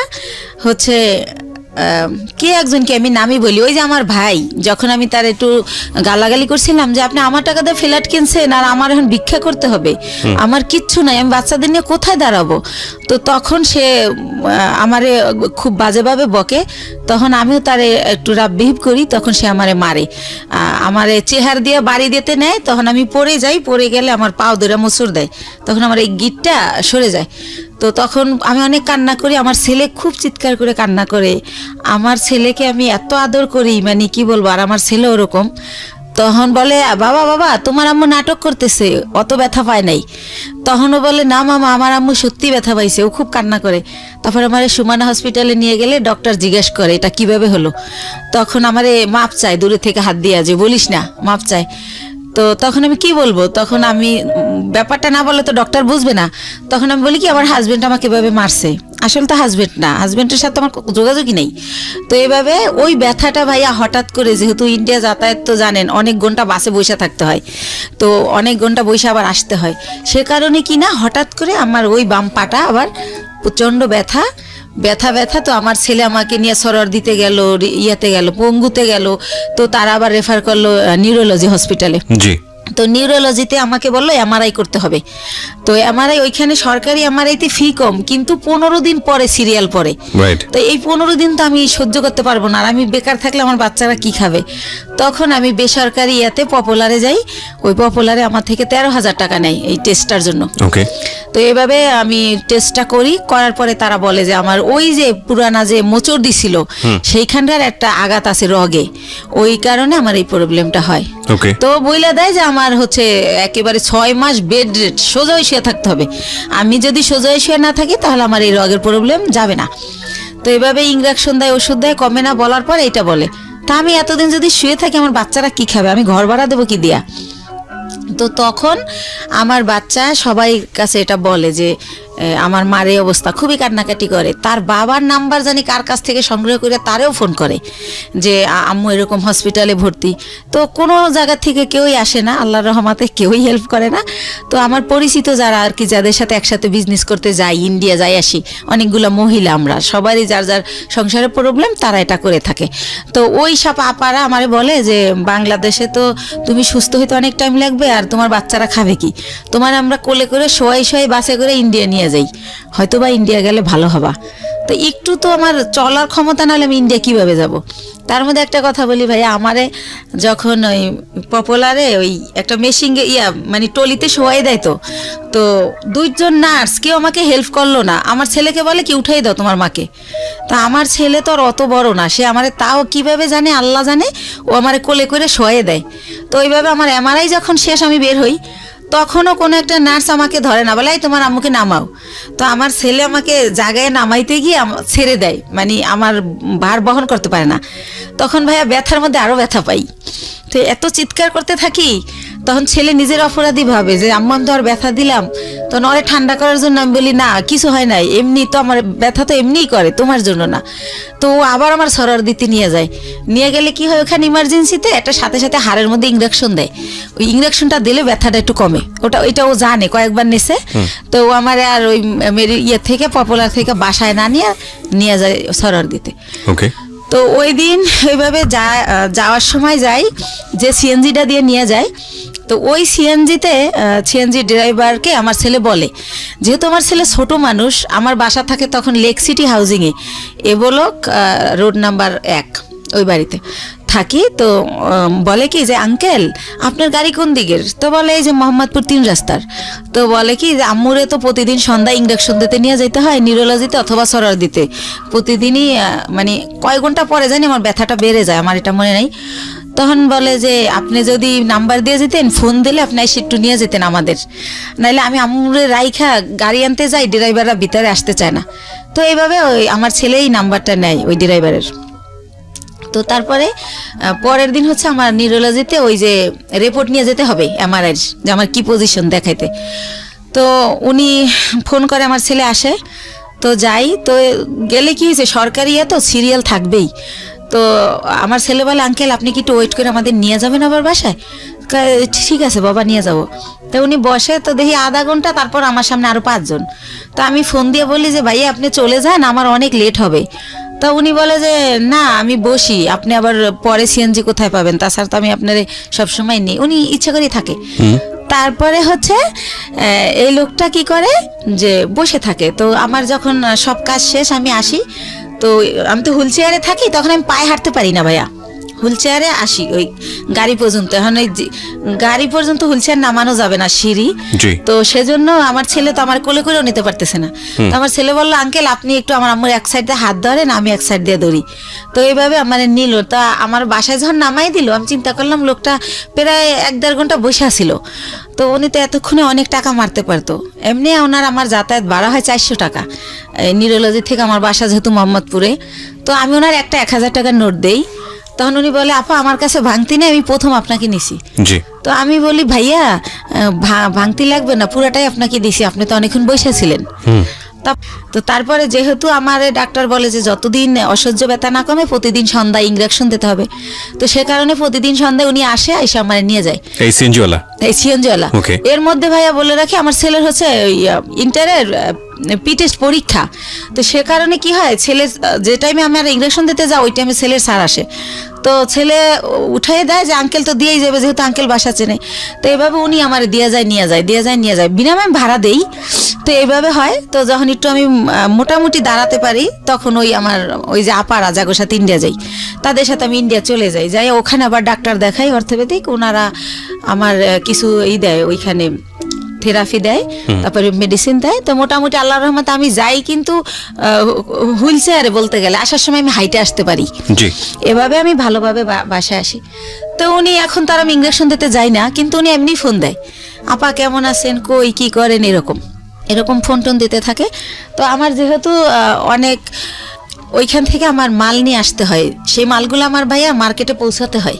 হচ্ছে কে একজনকে আমি নামই বলি, ওই যে আমার ভাই, যখন আমি তার একটু গালাগালি করছিলাম যে আপনি আমার টাকা দিয়ে ফ্ল্যাট কিনছেন আর আমার এখন ভিক্ষা করতে হবে, আমার কিচ্ছু নাই, আমি বাচ্চাদের নিয়ে কোথায় দাঁড়াবো। তো তখন সে আমারে খুব বাজেভাবে বকে, তখন আমিও তারে একটু রাব বিহেভ করি, তখন সে আমারে মারে, আমারে চেহার দিয়ে বাড়ি দিতে নেয়, তখন আমি পড়ে গেলে আমার পাও ধরে মোচড় দেয়, তখন আমার এই গিটটা সরে যায়। তো তখন আমি অনেক কান্না করি, আমার ছেলে খুব চিৎকার করে কান্না করে, আমার ছেলেকে আমি এত আদর করি মানে কি বলবো, আর আমার ছেলে ওরকম। তখন বলে বাবা তোমার আম্মু নাটক করতেছে, অত ব্যথা পায় নাই। তখনও বলে না মামা আমার আম্মু সত্যি ব্যথা পাইছে, ও খুব কান্না করে। তারপরে আমার সুমানা হসপিটালে নিয়ে গেলে ডক্টর জিজ্ঞেস করে এটা কিভাবে হলো, তখন আমারে মাপ চায়, দূরে থেকে হাত দিয়ে, যে বলিস না, মাপ চায়। তো তখন আমি কি বলবো, তখন আমি ব্যাপারটা না বলে তো ডক্টর বুঝবে না, তখন আমি বলি কি আমার হাজবেন্ড আমাকে এভাবে মারছে, আসলে তো হাজবেন্ড না, হাজবেন্ডের সাথে আমার যোগাযোগই নেই। তো এভাবে ওই ব্যথাটা ভাইয়া হঠাৎ করে, যেহেতু ইন্ডিয়া যাতায়াত তো জানেন অনেক ঘন্টা বাসে বসে থাকতে হয়, তো অনেক ঘন্টা বসে আবার আসতে হয়, সে কারণে কি না হঠাৎ করে আমার ওই বাম পাটা আবার প্রচণ্ড ব্যথা। তো আমার ছেলে আমাকে নিয়ে সরর দিতে গেল, ইয়াতে গেল, পঙ্গুতে গেল, তো তারা আবার রেফার করলো নিউরোলজি হসপিটালে। জি। তো নিউরোলজিতে আমাকে বললো এমআরআই করতে হবে। তো এমআরআই ওইখানে সরকারি এমআরআইতে ফি কম, কিন্তু 15 দিন পরে সিরিয়াল পরে। তো এই 15 দিন তো আমি সহ্য করতে পারবো না, আর আমি বেকার থাকলে আমার বাচ্চারা কি খাবে। তখন আমি বেসরকারি ইয়াতে পপুলারে যাই, ওই পপুলারে আমার থেকে 13,000 টাকা নেয় এই টেস্টটার জন্য। ওকে। তো এইভাবে আমি টেস্টটা করার পরে তারা বলে যে আমার ওই যে পুরানা যে মোচড় দিছিল সেইখানটার একটা আঘাত আছে রগে, ওই কারণে আমার এই প্রবলেমটা হয়। তো বইলা দেয় যে আমার হচ্ছে একেবারে 6 মাস বেড রেস্ট, সোজা হয়ে শুয়ে থাকতে হবে। আমি যদি সোজা হয়ে শুয়ে না থাকি তাহলে আমার এই রগের প্রবলেম যাবে না। তো এভাবে ইঞ্জেকশন দেয়, ওষুধ দেয়, কমে না, বলার পর এইটা বলে। তা আমি এতদিন যদি শুয়ে থাকি আমার বাচ্চারা কি খাবে, আমি ঘর ভাড়া দেবো কি দিয়া। তো তখন আমার বাচ্চা সবাই কাছে এটা বলে যে আমার মার এই অবস্থা, খুবই কান্নাকাটি করে। তার বাবার নাম্বার জানি কার কাছ থেকে সংগ্রহ করে তারেও ফোন করে যে আম্মু এরকম হসপিটালে ভর্তি। তো কোনো জায়গা থেকে কেউই আসে না, আল্লাহর রহমতে কেউই হেল্প করে না। তো আমার পরিচিত যারা আর কি, যাদের সাথে একসাথে বিজনেস করতে যাই, ইন্ডিয়া যাই আসি, অনেকগুলো মহিলা, আমরা সবারই যার যার সংসারের প্রবলেম, তারা এটা করে থাকে। তো ওই সব আপারা আমারে বলে যে বাংলাদেশে তো তুমি সুস্থ হইতে অনেক টাইম লাগবে, আর তোমার বাচ্চারা খাবে কি, তোমার আমরা কোলে করে শোয়াই বাসে করে ইন্ডিয়া নিয়ে যাই, হয়তো বা ইন্ডিয়া গেলে ভালো হবা। তো একটু তো আমার চলার ক্ষমতা নাহলে আমি ইন্ডিয়া কিভাবে যাব। তার মধ্যে একটা কথা বলি ভাইয়া, আমারে যখন ওই পপুলারে ওই একটা মেশিন মানে টলিতে শোয়াই দেয়, তো 2জন নার্স কেউ আমাকে হেল্প করলো না। আমার ছেলেকে বলে কি উঠাই দাও তোমার মাকে। তো আমার ছেলে তো আর অত বড় না, সে আমারে তাও কিভাবে জানে আল্লাহ জানে, ও আমারে কোলে করে শোয়াই দেয়। তো ওইভাবে আমার এমআরআই যখন শেষ আমি বের হই, তখনও কোনো একটা নার্স আমাকে ধরে না, বলে এই তোমার আম্মুকে নামাও। তো আমার ছেলে আমাকে জায়গায় নামাইতে গিয়ে ছেড়ে দেয়, মানে আমার ভার বহন করতে পারে না। তখন ভাইয়া ব্যথার মধ্যে আরও ব্যথা পাই। তো এত চিৎকার করতে থাকি, তখন ছেলে নিজের অপরাধী ভাবে যে আম্মু আমি তো আর ব্যথা দিলাম। তো নরে ঠান্ডা করার জন্য আমি বলি না কিছু হয় নাই, এমনি তো আমার ব্যথা তো এমনিই করে, তোমার জন্য না। তো ও আবার আমার সরার দিতে নিয়ে যায়। নিয়ে গেলে কি হয়, ওখানে ইমার্জেন্সিতে একটা সাথে সাথে হাড়ের মধ্যে ইঞ্জেকশন দেয়। ওই ইঞ্জেকশনটা দিলে ব্যথাটা একটু কমে, ওইটা ও জানে, কয়েকবার নেছে। তো ও আমার আর ওই ইয়ে থেকে পপুলার থেকে বাসায় না নিয়ে যায় সরার দিতে। ওকে। তো ওই দিন ওইভাবে যাওয়ার সময় যাই, যে সিএনজিটা দিয়ে নিয়ে যায়। তো ওই সিএনজি ড্রাইভারকে আমার ছেলে বলে, যেহেতু আমার ছেলে ছোট মানুষ, আমার বাসা থাকে তখন লেক সিটি হাউজিংয়ে, এবলক রোড নাম্বার 1, ওই বাড়িতে থাকি। তো বলে কি যে আঙ্কেল আপনার গাড়ি কোন দিকের? তো বলে এই যে মোহাম্মদপুর 3 রাস্তার। তো বলে কি যে আম্মুরে তো প্রতিদিন সন্ধ্যায় ইঞ্জেকশন দিতে নিয়ে যেতে হয়, নিউরোলজিতে অথবা সরার দিতে। প্রতিদিনই মানে কয় ঘন্টা পরে জানি আমার ব্যথাটা বেড়ে যায়, আমার এটা মনে নেই। তখন বলে যে আপনি যদি নাম্বার দিয়ে যেতেন, ফোন দিলে আপনি এসে একটু নিয়ে যেতেন আমাদের, নাহলে আমি আম্মুরে রাইখা গাড়ি আনতে যাই, ড্রাইভাররা ভিতরে আসতে চায় না। তো এইভাবে ওই আমার ছেলেই নাম্বারটা নেয় ওই ড্রাইভারের। তো তারপরে পরের দিন হচ্ছে আমার নিউরোলজিতে ওই যে রিপোর্ট নিয়ে যেতে হবে এমআরআই, যে আমার কি পজিশন দেখাইতে। তো উনি ফোন করে, আমার ছেলে আসে। তো যাই, তো গেলে কি হয়েছে, সরকারি তো সিরিয়াল থাকবেই। তো আমার ছেলে বলে আঙ্কেল আপনি কি একটু ওয়েট করে আমাদের নিয়ে যাবেন আবার বাসায়? ঠিক আছে বাবা নিয়ে যাব। তো উনি বসে, তো দেখি আধা ঘন্টা, তারপর আমার সামনে আরো 5 জন। তো আমি ফোন দিয়ে বলি যে ভাইয়া আপনি চলে যান, আমার অনেক লেট হবে। তো উনি বলে যে না আমি বসি, আপনি আবার পরে সিএনজি কোথায় পাবেন, তাছাড়া তো আমি আপনার সবসময় নেই। উনি ইচ্ছা করেই থাকে। তারপরে হচ্ছে এই লোকটা কি করে যে বসে থাকে। তো আমার যখন সব কাজ শেষ আমি আসি, তো আমি তো হুইল চেয়ারে থাকি, তখন আমি পায়ে হাঁটতে পারি না ভাইয়া, হুইল চেয়ারে আসি ওই গাড়ি পর্যন্ত। এখন ওই গাড়ি পর্যন্ত হুইল চেয়ার নামানো যাবে না, সিঁড়ি। তো সেজন্য আমার ছেলে তো আমার কোলে করেও নিতে পারতেছে না। তো আমার ছেলে বললো আঙ্কেল আপনি একটু আমার আম্মুর এক সাইড দিয়ে হাত ধরেন, আমি এক সাইড দিয়ে ধরি। তো এইভাবে আমার নিল। তা আমার বাসায় যখন নামাই দিল, আমি চিন্তা করলাম লোকটা প্রায় 1-1.5 ঘন্টা বসে আছিল। তো উনি তো এতক্ষণে অনেক টাকা মারতে পারতো। এমনি আমার যাতায়াত ভাড়া হয় 400 টাকা নিউরোলজি থেকে আমার বাসা যেহেতু মোহাম্মদপুরে। তো আমি ওনার একটা 1000 টাকার নোট দেই। তখন উনি বলে আপা আমার কাছে ভাঙতি নেই, আমি প্রথম আপনাকে নিছি। তো আমি বলি ভাইয়া ভাঙতি লাগবে না, পুরাটাই আপনাকে দিছি, আপনি তো অনেকক্ষণ বসেছিলেন। তো তারপরে যেহেতু আমার ডাক্তার বলে যে যতদিন অসহ্য ব্যথা না কমে প্রতিদিন সন্ধ্যায় ইঞ্জেকশন দিতে হবে, তো সে কারণে প্রতিদিন সন্ধ্যায় উনি এসে আমার নিয়ে যায়, এই সিএনজিওয়ালা। এর মধ্যে ভাইয়া বলে রাখি আমার ছেলের হচ্ছে ইন্টারের টেস্ট পরীক্ষা। তো সে কারণে কি হয়, ছেলে যে টাইমে আমার ইঞ্জেকশন দিতে যাও ওই টাইমে ছেলের স্যার আসে। তো ছেলে উঠাই দেয় যে আঙ্কেল তো দিয়েই যাবে, যেহেতু আঙ্কেল বাসা চেনে। তো এইভাবে উনি আমার নিয়ে যায় বিনামূল্যে ভাড়া দেই। তো এইভাবে হয়। তো যখন একটু আমি মোটামুটি দাঁড়াতে পারি, তখন ওই যে আপারা যাগোর সাথে ইন্ডিয়া যাই, তাদের সাথে আমি ইন্ডিয়া চলে যাই ওখানে আবার ডাক্তার দেখাই, অর্থোপেডিক। ওনারা আমার কিছু দেয়, ওইখানে থেরাপি দেয়, তারপরে মেডিসিন দেয়। তো মোটামুটি আল্লাহর রহমতে আমি যাই, কিন্তু হুইল চেয়ারে বলতে গেলে আসার সময় আমি হাইটে আসতে পারি। এভাবে আমি ভালোভাবে বাসায় আসি। তো উনি এখন তার আমি ইঞ্জেকশন দিতে যাই না, কিন্তু উনি এমনি ফোন দেয়, আপা কেমন আছেন, কই কি করেন, এরকম ফোন টোন দিতে থাকে। তো আমার যেহেতু অনেক ওইখান থেকে আমার মাল নিয়ে আসতে হয়, সেই মালগুলো আমার ভাইয়া মার্কেটে পৌঁছাতে হয়।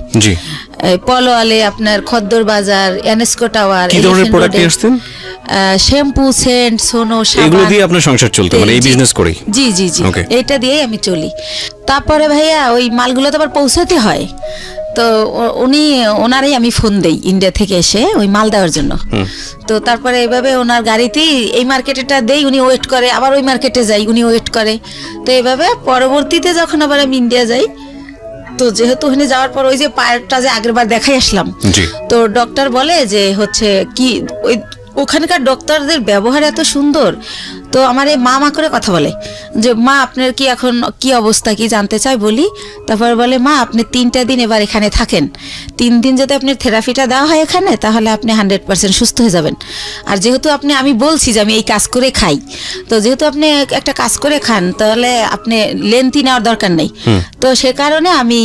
পলোয়ালে আপনার খদ্দর বাজার, এনএসকো টাওয়ার, শ্যাম্পু, সেন্ট, সোনো, এগুলো দিয়ে আপনার সংসার চলতো, মানে এই বিজনেস করি? জি এইটা দিয়েই আমি চলি। তারপরে ভাইয়া ওই মালগুলো তো আবার পৌঁছাতে হয়। তো ওনারই আমি ফোন দেই ইন্ডিয়া থেকে এসে ওই মাল দেওয়ার জন্য। তো তারপরে এইভাবে ওনার গাড়িতেই এই মার্কেটেটা দেই, উনি ওয়েট করে, আবার ওই মার্কেটে যাই, উনি ওয়েট করে। তো এইভাবে পরবর্তীতে যখন আবার আমি ইন্ডিয়া যাই, তো যেহেতু ওখানে যাওয়ার পর ওই যে পায়েরটা যে আগের বার দেখাই আসলাম, তো ডক্টর বলে যে হচ্ছে কি ওই ওখানকার ডক্টরদের ব্যবহার এত সুন্দর। তো আমার এই মা করে কথা বলে যে মা আপনার কি এখন কি অবস্থা কি জানতে চাই বলি। তারপর বলে মা আপনি 3টা দিন এবার এখানে থাকেন, 3 দিন যদি আপনার থেরাপিটা দেওয়া হয় এখানে তাহলে আপনি 100% সুস্থ হয়ে যাবেন। আর যেহেতু আমি বলছি যে আমি এই কাজ করে খাই, তো যেহেতু আপনি একটা কাজ করে খান তাহলে আপনি লেন্থি নেওয়ার দরকার নেই। তো সে কারণে আমি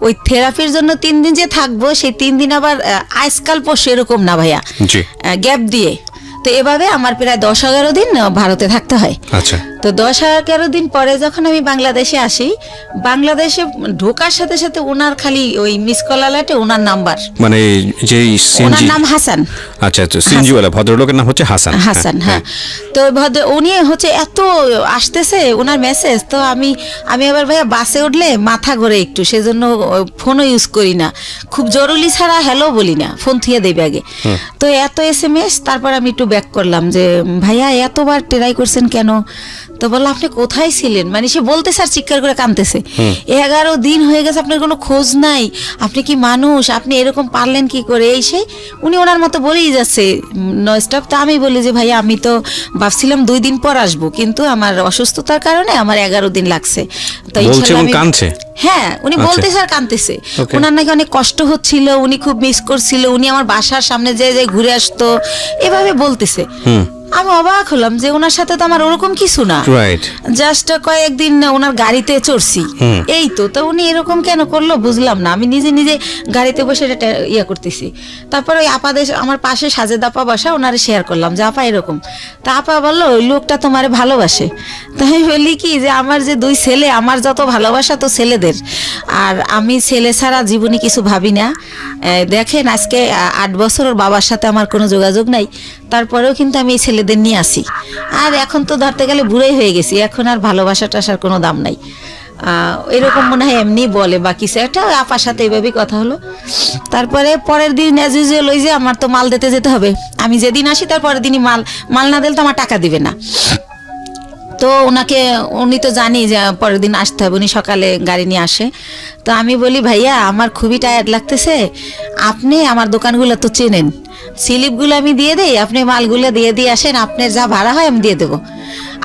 ওই থেরাপির জন্য 3 দিন যে থাকবো সেই 3 দিন আবার আজকাল পরশু এরকম না ভাইয়া, গ্যাপ দিয়ে। তো এভাবে আমার প্রায় 10-11 দিন ভারতে থাকতে হয়। আচ্ছা, তো 10-11 দিন পরে যখন আমি বাংলাদেশে আসি, বাংলাদেশে ঢোকার সাথে সাথে ওনার খালি ওই মিস কল অ্যালার্টে ওনার নাম্বার, মানে যে ওনার নাম হাসান। আচ্ছা আচ্ছা, সিএনজিওয়ালা ভদ্রলোকের নাম হচ্ছে হাসান। হাসান, হ্যাঁ। তো উনি হচ্ছে এত আসতেছে ওনার মেসেজ। তো আমি আবার ভাইয়া বাসে উঠলে মাথা ঘোরে একটু, সেজন্য ফোনও ইউজ করি না, খুব জরুরি ছাড়া হ্যালো বলি না, ফোন থুয়ে দেবে আগে। তো এত SMS, তারপর আমি একটু ব্যাক করলাম যে ভাইয়া এতবার ট্রাই করছেন কেন? তো বললো আপনি কোথায় ছিলেন, মানে সে বলতে স্যার চিৎকার করে কাঁদতেছে, 11 দিন হয়ে গেছে আপনার কোনো খোঁজ নাই, আপনি কি মানুষ, আপনি এরকম পারলেন কি করে? এই সেই উনি ওনার মতো বলেই যাচ্ছে নন স্টপ। তো আমি বলি যে ভাইয়া আমি তো ভাবছিলাম 2 দিন পর আসবো, কিন্তু আমার অসুস্থতার কারণে আমার 11 দিন লাগছে। তো হ্যাঁ, উনি বলতে স্যার কাঁদতেছে, ওনার নাকি অনেক কষ্ট হচ্ছিল, উনি খুব মিস করছিল, উনি আমার বাসার সামনে যে ঘুরে আসতো, এভাবে বলতেছে। আমি অবাক হলাম যে ওনার সাথে তো আমার ওরকম কিছু না, জাস্ট কয়েকদিন ওনার গাড়িতে চড়ছি, এই তো। তো উনি এরকম কেন করলো বুঝলাম না। আমি নিজে নিজে গাড়িতে বসে এটা ইয়ে করতেছি। তারপর ওই আপাদের আমার পাশে সাজেদ আপা বসা, ওনারে শেয়ার করলাম যে আপা এরকম। তা আপা বললো ওই লোকটা তোমারে ভালোবাসে। তাই আমি বলি কি যে আমার যে 2 ছেলে, আমার যত ভালোবাসা তো ছেলেদের, আর আমি ছেলে ছাড়া জীবনে কিছু ভাবি না। দেখেন আজকে 8 বছর ওর বাবার সাথে আমার কোনো যোগাযোগ নাই, তারপরেও কিন্তু আমি এই ছেলেদের নিয়ে আসি। আর এখন তো ধরতে গেলে বুড়োই হয়ে গেছি, এখন আর ভালোবাসা টাসার কোনো দাম নাই। এরকম মনে হয় এমনি বলে বা কিছু একটা। আপার সাথে এইভাবেই কথা হলো। তারপরে পরের দিন অ্যাজ ইউজুয়াল ওই যে আমার তো মাল দিতে যেতে হবে, আমি যেদিন আসি তার পরের দিনই মাল না দিলে তো আমার টাকা দিবে না। তো উনি তো জানি যে পরের দিন আসতে হবে, উনি সকালে গাড়ি নিয়ে আসে। তো আমি বলি ভাইয়া আমার খুবই টায়ার্ড লাগতেছে, আপনি আমার দোকানগুলো তো চেনেন, স্লিপগুলো আমি দিয়ে দেই, আপনি মালগুলো দিয়ে আসেন, আপনার যা ভাড়া হয় আমি দিয়ে দেবো।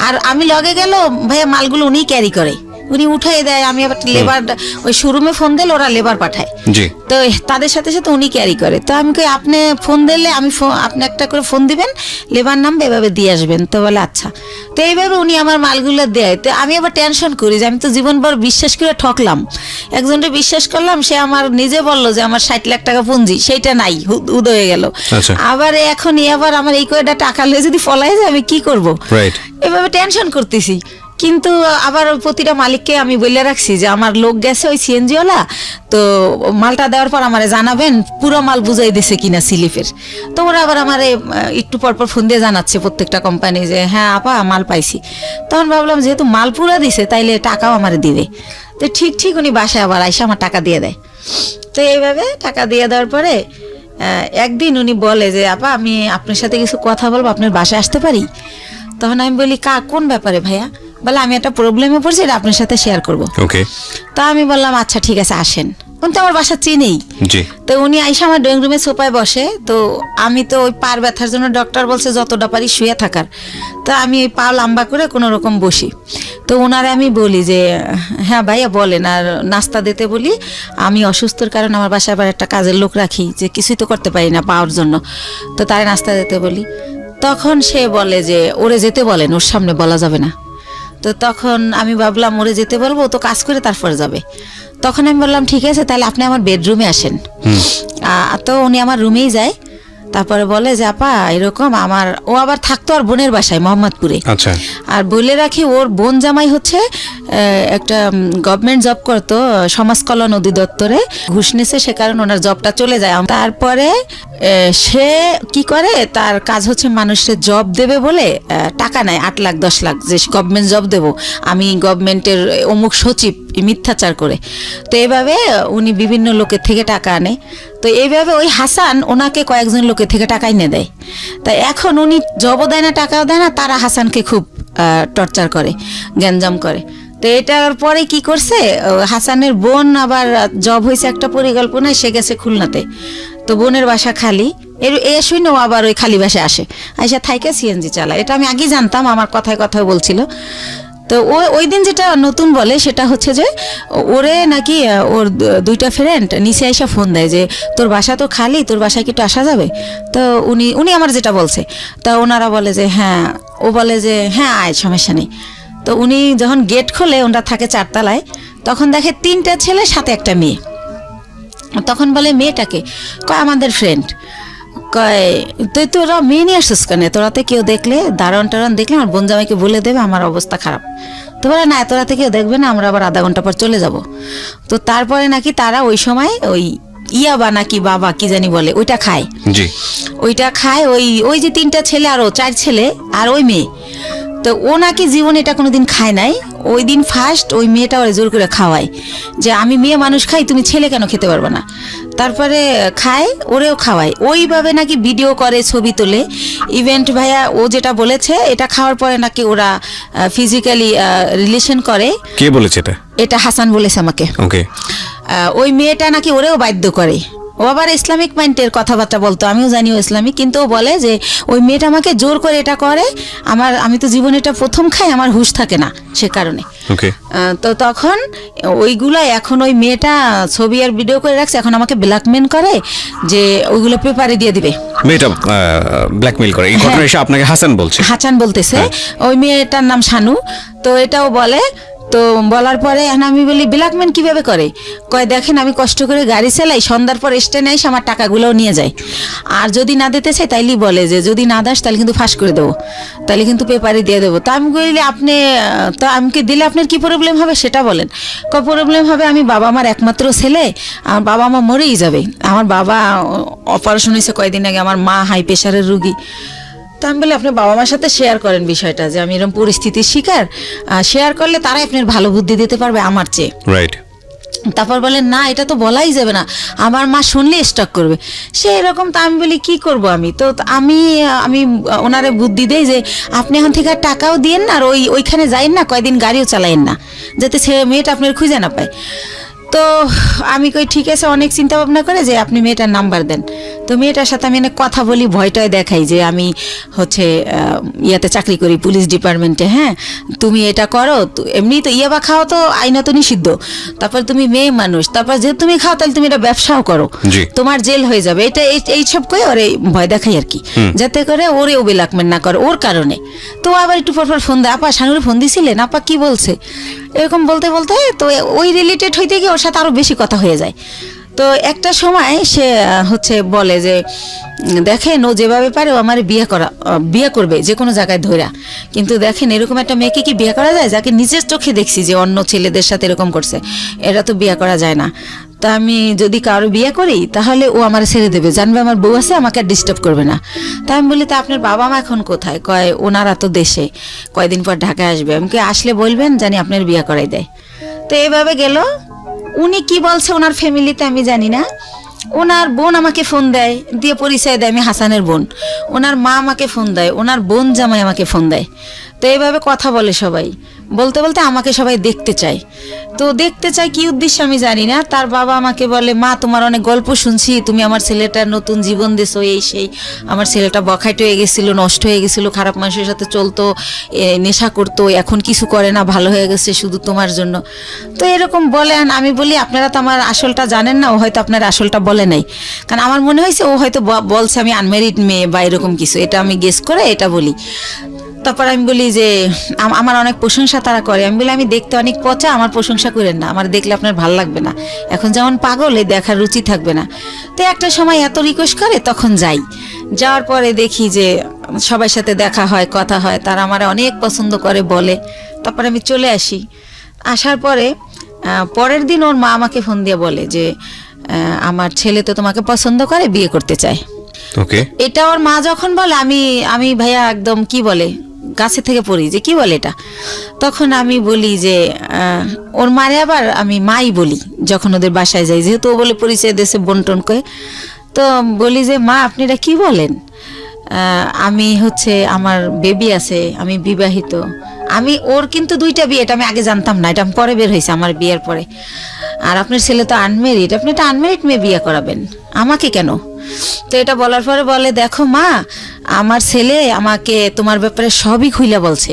আর আমি লগে গেল ভাইয়া মালগুলো উনিই ক্যারি করে, উনি উঠাই দেয়, আমি আবার লেবার ওই শোরুমে ফোন দিলে ওরা লেবার পাঠায়, তো তাদের সাথে সাথে উনি ক্যারি করে। তো আমি কই আপনি ফোন দিলে আপনি একটা করে ফোন দিবেন, লেবার নামবে, এভাবে দিয়ে আসবেন। তো বলে আচ্ছা। তো এইভাবে উনি আমার মালগুলো দেয়। তো আমি আবার টেনশন করি যে আমি তো জীবনভর বিশ্বাস করে ঠকলাম, একজনকে বিশ্বাস করলাম, সে আমার নিজে বললো যে আমার 60 লাখ টাকা পুঁজি, সেইটা নাই, উদয় হয়ে গেল। আবার এখন আবার আমার এই কয়টা টাকা লয়ে যদি ফলাই যায় আমি কি করব? এভাবে টেনশন করতেছি। কিন্তু আবার প্রতিটা মালিককে আমি বলে রাখছি যে আমার লোক গেছে ওই সিএনজিওয়ালা, তো মালটা দেওয়ার পর আমারে জানাবেন পুরো মাল বুঝাই দিছে কিনা স্লিপের। তো ওরা আবার আমারে একটু পরপর ফোন দিয়ে জানাচ্ছে প্রত্যেকটা কোম্পানি যে হ্যাঁ আপা মাল পাইছি। তখন ভাবলাম যেহেতু মাল পুরা দিছে তাইলে টাকাও আমারে দিবে। তো ঠিক উনি বাসায় আবার আইসা আমার টাকা দিয়ে দেয়। তো এইভাবে টাকা দিয়ে দেওয়ার পরে একদিন উনি বলে যে আপা আমি আপনার সাথে কিছু কথা বলবো, আপনার বাসায় আসতে পারি? তখন আমি বলি কোন ব্যাপারে ভাইয়া? বলে আমি একটা প্রবলেমে পড়ছি, এটা আপনার সাথে শেয়ার করবো। তো আমি বললাম আচ্ছা ঠিক আছে আসেন। উনি তো আমার বাসা চিনেই। তো উনি আইসা আমার ড্রয়িং রুমে সোফায় বসে। তো আমি তো ওই পার ব্যথার জন্য ডক্টর বলছে যতটা পারি শুয়ে থাকার। তো আমি ওই পা লম্বা করে কোনো রকম বসি। তো ওনারে আমি বলি যে হ্যাঁ ভাইয়া বলেন। আর নাস্তা দিতে বলি, আমি অসুস্থর কারণে আমার বাসায় আবার একটা কাজের লোক রাখি, যে কিছুই তো করতে পারি না পাওয়ার জন্য, তো তারে নাস্তা দিতে বলি। তখন সে বলে যে ওরে যেতে বলেন, ওর সামনে বলা যাবে না। তো তখন আমি ভাবলাম ওরে যেতে বলবো, তো কাজ করে তারপরে যাবে। তখন আমি বললাম ঠিক আছে তাহলে আপনি আমার বেডরুমে আসেন। তো উনি আমার রুমেই যায়। তারপরে বলে যে আপা এরকম ও আবার থাকতো আর বোনের বাসায় মোহাম্মদপুরে। আর বলে রাখি ওর বোন জামাই হচ্ছে একটা গভর্নমেন্ট জব করতো সমাজ কল্যাণ অধিদপ্তরে, ঘুষ নিছে, সে কারণে ওনার জবটা চলে যায়। তারপরে সে কি করে, তার কাজ হচ্ছে মানুষের জব দেবে বলে টাকা নেয় 8 লাখ 10 লাখ, যে গভর্নমেন্ট জব দেবো আমি, গভর্নমেন্টের অমুক সচিব, মিথ্যাচার করে। তো এইভাবে উনি বিভিন্ন লোকের থেকে টাকা আনে। তো এইভাবে ওই হাসান ওনাকে কয়েকজন লোকের থেকে টাকা এনে দেয়। তাই এখন উনি জবও দেয় না টাকাও দেয় না, তারা হাসানকে খুব টর্চার করে, গ্যাঞ্জাম করে। তো এটার পরে কি করছে, হাসানের বোন আবার জব হয়েছে একটা পরিকল্পনায়, সে গেছে খুলনাতে। তো বোনের বাসা খালি, এ শুনে ও আবার ওই খালি বাসে আসে, আইসা থাইকে সিএনজি চালায়। এটা আমি আগেই জানতাম, আমার কথায় কথায় বলছিল। তো ওই দিন যেটা নতুন বলে সেটা হচ্ছে যে ওরে নাকি ওর দুইটা ফ্রেন্ড নিচে আইসা ফোন দেয় যে তোর বাসা তো খালি, তোর বাসায় কি একটু আসা যাবে? তো উনি আমার যেটা বলছে, তা ওনারা বলে যে হ্যাঁ, ও বলে যে হ্যাঁ আয়, সমস্যা নেই। তো উনি যখন গেট খোলে, ওনারা থাকে 4 তলায়, তখন দেখে 3টা ছেলে সাথে একটা মেয়ে। তখন বলে মেয়েটাকে, কয় আমাদের ফ্রেন্ড। কয় তুই তোরা মেয়ে নিয়ে আসছিস কেন? তোরাতে কেউ দেখলে, দারণ টারণ দেখলে আমার বোন জামাইকে বলে দেবে আমার অবস্থা খারাপ। তো বলে না, তোরাতে কেউ দেখবে না, আমরা আবার আধা ঘন্টা পর চলে যাব। তো তারপরে নাকি তারা ওই সময় ওই ইয়াবা নাকি বাবা কি জানি বলে, ওইটা খায়। জি, ওইটা খায় ওই যে 3টা ছেলে, আরো 4 ছেলে আর ওই মেয়ে। তো ও নাকি জীবনে এটা কোনোদিন খায় নাই। ওই দিন ফার্স্ট ওই মেয়েটা ওরে জোর করে খাওয়ায় যে আমি মেয়ে মানুষ খাই, তুমি ছেলে কেন খেতে পারবে না? তারপরে খায়, ওরেও খাওয়ায়। ওইভাবে নাকি ভিডিও করে, ছবি তোলে। ইভেন্ট ভাইয়া ও যেটা বলেছে, এটা খাওয়ার পরে নাকি ওরা ফিজিক্যালি রিলেশন করে। কে বলেছে এটা? এটা হাসান বলেছে আমাকে। ওকে। ওই মেয়েটা নাকি ওরেও বাধ্য করে। ও আবার ইসলামিক মাইন্ডের কথাবার্তা বলতো, আমিও জানি ও ইসলামিক, কিন্তু ও বলে যে ওই মেয়েটা আমাকে জোর করে এটা করে। আমি তো জীবনে এটা প্রথম খাই, আমার হুঁশ থাকে না সে কারণে। ওকে। তো তখন ওইগুলা এখন ওই মেয়েটা ছবি আর ভিডিও করে রাখছে, এখন আমাকে ব্ল্যাকমেল করে যে ওইগুলো পেপারে দিয়ে দিবে। মেয়েটা ব্ল্যাকমেল করে, এই ঘটনা এসে আপনাকে হাসান বলছে? হাসান বলতেছে। ওই মেয়েটার নাম শানু। তো এটাও বলে। তো বলার পরে এখন আমি বলি ব্ল্যাকমেল কিভাবে করে? কয় দেখেন আমি কষ্ট করে গাড়ি চালাই, সন্ধ্যার পর স্ট্যান্ডে এসে আমার টাকাগুলোও নিয়ে যায়, আর যদি না দিতে চাই তাইলেই বলে যে যদি না দাস তাহলে কিন্তু ফাঁস করে দেবো, তাহলে কিন্তু পেপারে দিয়ে দেবো। তা আমি বলি আপনি তো আমাকে দিলে আপনার কি প্রবলেম হবে সেটা বলেন। কয় প্রবলেম হবে, আমি বাবা আমার একমাত্র ছেলে, আমার বাবা মা মরেই যাবে। আমার বাবা অপারেশন হয়েছে কয়েকদিন আগে, আমার মা হাই প্রেশারের রুগী। তো আমি বলি আপনি বাবা মার সাথে শেয়ার করেন বিষয়টা যে আমি এরকম পরিস্থিতির শিকার, শেয়ার করলে তারাই আপনার ভালো বুদ্ধি দিতে পারবে আমার চেয়ে। রাইট। তারপর বলেন না এটা তো বলাই যাবে না, আমার মা শুনলে স্টক করবে সে এরকম। তা আমি বলি কি করব আমি? তো আমি ওনারে বুদ্ধি দেই যে আপনি এখন থেকে আর টাকাও দিয়েন না, আর ওইখানে যাইন না, কয়দিন গাড়িও চালাইন না, যাতে মেয়েটা আপনার খুঁজে না পায়। তো আমি কই ঠিক আছে, অনেক চিন্তা ভাবনা করে যে আপনি মেয়েটার নাম্বার দেন। তো মেয়েটার সাথে আমি অনেক কথা বলি, ভয়টায় দেখাই যে আমি হচ্ছে ইয়াতে চাকরি করি, পুলিশ ডিপার্টমেন্টে। হ্যাঁ, তুমি এটা করো, এমনি তো ইয়াবা খাও তো আইনত নিষিদ্ধ, তারপর তুমি মেয়ে মানুষ, তারপর যেহেতু তুমি খাও তাহলে তুমি এটা ব্যবসাও করো, তোমার জেল হয়ে যাবে। এটা এইসব কই ওরে ভয় দেখাই আর কি, যাতে করে ওরেও ব্ল্যাকমেল না করে ওর কারণে। তো আবার একটু পরপর ফোন দেয়, আপা শানুরে ফোন দিছিলেন, আপা কি বলছে, এরকম বলতে বলতে তো ওই রিলেটেড হইতে গিয়ে ওর সাথে আরো বেশি কথা হয়ে যায়। তো একটা সময় সে হচ্ছে বলে যে দেখেন ও যেভাবে পারে ও আমার বিয়ে করবে যে কোনো জায়গায় ধইরা, কিন্তু দেখেন এরকম একটা মেয়েকে কি বিয়ে করা যায় যাকে নিজের চোখে দেখছি যে অন্য ছেলেদের সাথে এরকম করছে, এটা তো বিয়ে করা যায় না। তা আমি যদি কারো বিয়ে করি তাহলে ও আমার ছেড়ে দেবে, জানবে আমার বউ আছে, আমাকে আর ডিস্টার্ব করবে না। তা আমি বলি তা আপনার বাবা মা এখন কোথায়? কয় ওনারা তো দেশে, কয়দিন পর ঢাকায় আসবে। আমি আসলে বলবেন জানি আপনার বিয়ে করাই দেয়। তো এইভাবে গেল। উনি কি বলছে ওনার ফ্যামিলিতে আমি জানি না। ওনার বোন আমাকে ফোন দেয়, দিয়ে পরিচয় দেয় আমি হাসানের বোন। ওনার মা আমাকে ফোন দেয়, ওনার বোন জামাই আমাকে ফোন দেয়। তো এইভাবে কথা বলে সবাই, বলতে বলতে আমাকে সবাই দেখতে চায়। তো দেখতে চাই কি উদ্দেশ্যে আমি জানি না। তার বাবা আমাকে বলে মা তোমার অনেক গল্প শুনছি, তুমি আমার ছেলেটার নতুন জীবন দিছো, এই সেই। আমার ছেলেটা বখাইট হয়ে গেছিল, নষ্ট হয়ে গেছিল, খারাপ মানুষের সাথে চলতো, নেশা করতো, এখন কিছু করে না, ভালো হয়ে গেছে শুধু তোমার জন্য। তো এরকম বলেন। আমি বলি আপনারা তো আমার আসলটা জানেন না, ও হয়তো আপনার আসলটা বলে নাই, কারণ আমার মনে হয়েছে ও হয়তো বলছে আমি আনম্যারিড মেয়ে বা এরকম কিছু, এটা আমি গেস করে এটা বলি। তারপর আমি বলি যে আমার অনেক প্রশংসা তারা করে। আমি বলি আমি দেখতে অনেক পচা, আমার প্রশংসা করেন না, আমার দেখলে আপনার ভালো লাগবে না, এখন যেমন পাগল এই দেখার রুচি থাকবে না। তো একটা সময় এত রিকোয়েস্ট করে, তখন যাই। যাওয়ার পরে দেখি যে সবার সাথে দেখা হয়, কথা হয়, তারা আমার অনেক পছন্দ করে বলে। তারপর আমি চলে আসি। আসার পরে পরের দিন ওর মা আমাকে ফোন দিয়ে বলে যে আমার ছেলে তো তোমাকে পছন্দ করে, বিয়ে করতে চায়। ওকে। এটা ওর মা যখন বলে আমি ভাইয়া একদম কি বলে গাছে থেকে পড়ি যে কি বলে এটা। তখন আমি বলি যে ওর মারে আবার আমি মাই বলি যখন ওদের বাসায় যাই, যেহেতু ও বলে পরিচয় দেশে বন্টন করে। তো বলি যে মা আপনি এটা কি বলেন, আমি হচ্ছে আমার বেবি আছে, আমি বিবাহিত। আমি ওর কিন্তু 2টা বিয়ে, এটা আমি আগে জানতাম না, এটা পরে বের হয়েছে আমার বিয়ের পরে। আর আপনার ছেলে তো আনমেরিড, আপনি একটা আনমেরিড মেয়ে বিয়ে করাবেন আমাকে কেন? তো এটা বলার পরে বলে, দেখো মা, আমার ছেলে আমাকে তোমার ব্যাপারে সবই খুইলা বলছে,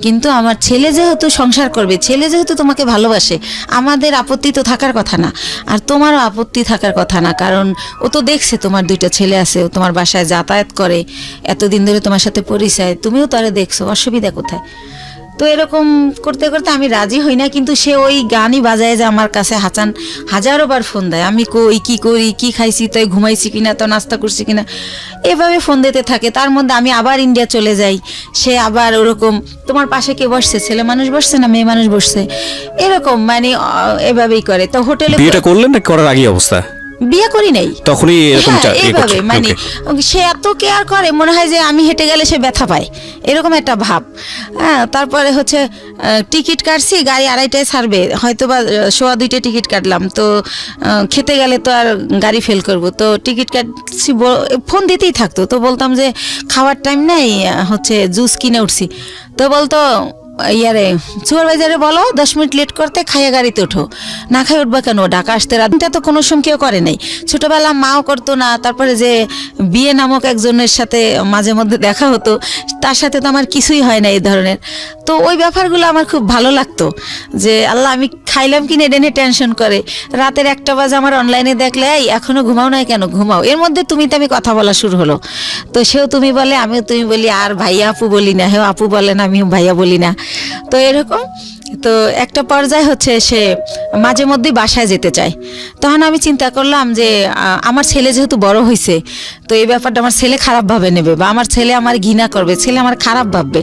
কিন্তু আমার ছেলে যেহেতু সংসার করবে, ছেলে যেহেতু তোমাকে ভালোবাসে, আমাদের আপত্তি তো থাকার কথা না, আর তোমারও আপত্তি থাকার কথা না, কারণ ও তো দেখছে তোমার 2টা ছেলে আছে, ও তোমার বাসায় যাতায়াত করে, এতদিন ধরে তোমার সাথে পরিচয়, তুমিও তারে দেখছো, অসুবিধা কোথায়? তো এরকম করতে করতে আমি রাজি হই না, কিন্তু সে ওই গানই বাজায় যে আমার কাছে হাজারো বার ফোন দেয়, আমি কই কি করি, কি খাইছি, তাই ঘুমাইছি কিনা, তো নাস্তা করছি কিনা, এভাবে ফোন দিতে থাকে। তার মধ্যে আমি আবার ইন্ডিয়া চলে যাই, সে আবার ওরকম, তোমার পাশে কে বসছে, ছেলে মানুষ বসছে না মেয়ে মানুষ বসছে, এরকম মানে এভাবেই করে। তো হোটেলে বিয়েটা করলেন না করার আগে অবস্থা? বিয়ে করি নাই, তখনই এরকম এইভাবে মানে সে এত কেয়ার করে, মনে হয় যে আমি হেঁটে গেলে সে ব্যথা পায়, এরকম একটা ভাব। হ্যাঁ, তারপরে হচ্ছে টিকিট কাটছি, গাড়ি 2:30টায় ছাড়বে, হয়তো বা 1:15 টিকিট কাটলাম, তো খেতে গেলে তো আর গাড়ি ফেল করব, তো টিকিট কাটছি, ফোন দিতেই থাকতো, তো বলতাম যে খাওয়ার টাইম নেই, হচ্ছে জুস কিনে উঠছি, তো বলতো ইয়ারে সুপারভাইজারে বলো 10 মিনিট লেট করতে, খাইয়া গাড়িতে ওঠো, না খাই উঠবা কেন, ঢাকা আসতে রাতটা তো কোনো সময় কেউ করে নাই, ছোটবেলা মাও করতো না। তারপরে যে বিয়ে নামক একজনের সাথে মাঝে মধ্যে দেখা হতো, তার সাথে তো আমার কিছুই হয় না এই ধরনের। তো ওই ব্যাপারগুলো আমার খুব ভালো লাগতো, যে আল্লাহ আমি খাইলাম কিনে এটা নিয়ে টেনশন করে। রাতের 1টা বাজে আমার অনলাইনে দেখলে, এই এখনো ঘুমাও না কেন, ঘুমাও। এর মধ্যে তুমি তো আমি কথা বলা শুরু হলো, তো সেও তুমি বলে, আমিও তুমি বলি, আর ভাইয়া আপু বলি না, হেও আপু বলে না, আমিও ভাইয়া বলি না। তো এরকম, তো একটা পর্যায়ে হচ্ছে সে মাঝে মধ্যেই বাসায় যেতে চায়। তখন আমি চিন্তা করলাম যে আমার ছেলে যেহেতু বড় হয়েছে, তো এই ব্যাপারটা আমার ছেলে খারাপভাবে নেবে, বা আমার ছেলে আমার ঘৃণা করবে, ছেলে আমার খারাপ ভাববে।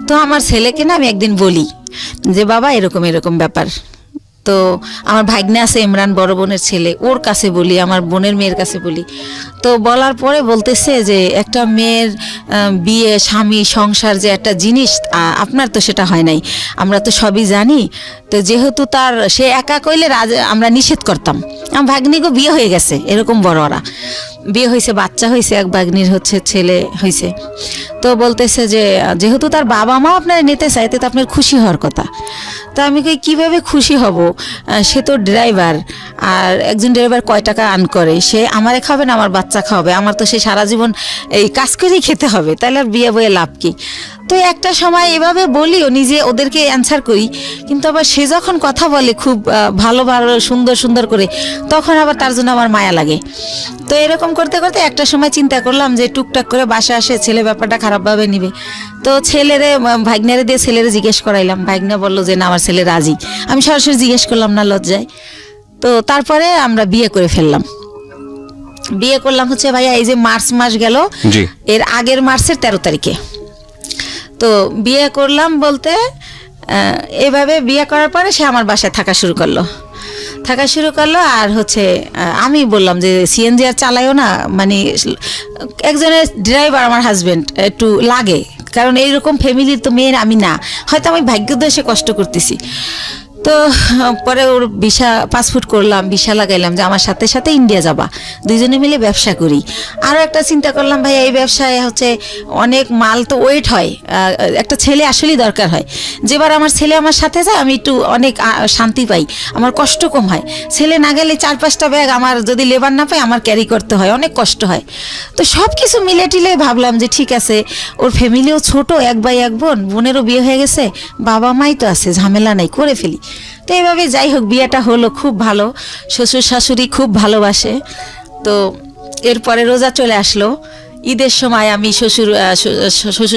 তো আমার ছেলেকে না আমি একদিন বলি যে বাবা এরকম এরকম ব্যাপার। তো আমার ভাগ্নে আছে ইমরান, বড় বোনের ছেলে, ওর কাছে বলি, আমার বোনের মেয়ের কাছে বলি। তো বলার পরে বলতেছে যে একটা মেয়ের বিয়ে, স্বামী, সংসার যে একটা জিনিস, আপনার তো সেটা হয় নাই, আমরা তো সবই জানি। তো যেহেতু তার সে একা কইলে আমরা নিষেধ করতাম। আমার ভাগ্নিকে বিয়ে হয়ে গেছে, এরকম বড়রা বিয়ে হয়েছে, বাচ্চা হয়েছে, এক ভাগ্নির হচ্ছে ছেলে হয়েছে। তো বলতেছে যে যেহেতু তার বাবা মা আপনার নিতে চাইতে, তো আপনার খুশি হওয়ার কথা। তো আমি কীভাবে খুশি হব, সে তো ড্রাইভার, আর একজন ড্রাইভার কয় টাকা আর্ন করে, সে আমারে খাবে না আমার বাচ্চা খাওয়াবে, আমার তো সে সারা জীবন এই কাজ করেই খেতে হবে, তাহলে আর বিয়ে বয়ে লাভ কি? তো একটা সময় এভাবে বলিও, নিজে ওদেরকে অ্যান্সার করি, কিন্তু আবার সে যখন কথা বলে খুব ভালো ভালো সুন্দর সুন্দর করে, তখন আবার তার জন্য আমার মায়া লাগে। তো এরকম করতে করতে একটা সময় চিন্তা করলাম যে টুকটাক করে বাসা আসে, ছেলে ব্যাপারটা খারাপভাবে নিবে। তো ছেলেরে, ভাগ্নারে দিয়ে ছেলেরে জিজ্ঞেস করাইলাম, ভাগ্না বললো যে না আমার ছেলে রাজি। আমি সরাসরি জিজ্ঞেস করলাম না, লজ্জায়। তো তারপরে আমরা বিয়ে করে ফেললাম। বিয়ে করলাম হচ্ছে ভাইয়া এই যে মার্চ মাস গেল, এর আগের মার্চের 13 তারিখে। তো বিয়ে করলাম বলতে এভাবে বিয়ে করার পরে সে আমার বাসায় থাকা শুরু করলো। আর হচ্ছে আমি বললাম যে সিএনজি আর চালাইও না, মানে একজনের ড্রাইভার আমার হাজবেন্ড একটু লাগে, কারণ এইরকম ফ্যামিলির তো মেয়ের আমি না, হয়তো আমি ভাগ্যোদশে কষ্ট করতেছি। তো পরে ওর ভিসা, পাসপোর্ট করলাম, ভিসা লাগাইলাম যে আমার সাথে সাথে ইন্ডিয়া যাবা, দুইজনে মিলে ব্যবসা করি। আরও একটা চিন্তা করলাম, ভাই এই ব্যবসায় হচ্ছে অনেক মাল তো ওয়েট হয়, একটা ছেলে আসলেই দরকার হয়। যেবার আমার ছেলে আমার সাথে যায় আমি একটু অনেক শান্তি পাই, আমার কষ্ট কম হয়। ছেলে না গেলে 4-5টা ব্যাগ আমার যদি লেবার না পাই আমার ক্যারি করতে হয়, অনেক কষ্ট হয়। তো সব কিছু মিলে টিলে ভাবলাম যে ঠিক আছে, ওর ফ্যামিলিও ছোট, 1 ভাই 1 বোন, বোনেরও বিয়ে হয়ে গেছে, বাবা মাই তো আছে, ঝামেলা নাই, করে ফেলি। তো এইভাবে যাই হোক বিয়েটা হলো, খুব ভালো, শ্বশুর শাশুড়ি খুব ভালোবাসে। তো এরপরে রোজা চলে আসলো, ঈদের সময় আমি শ্বশুর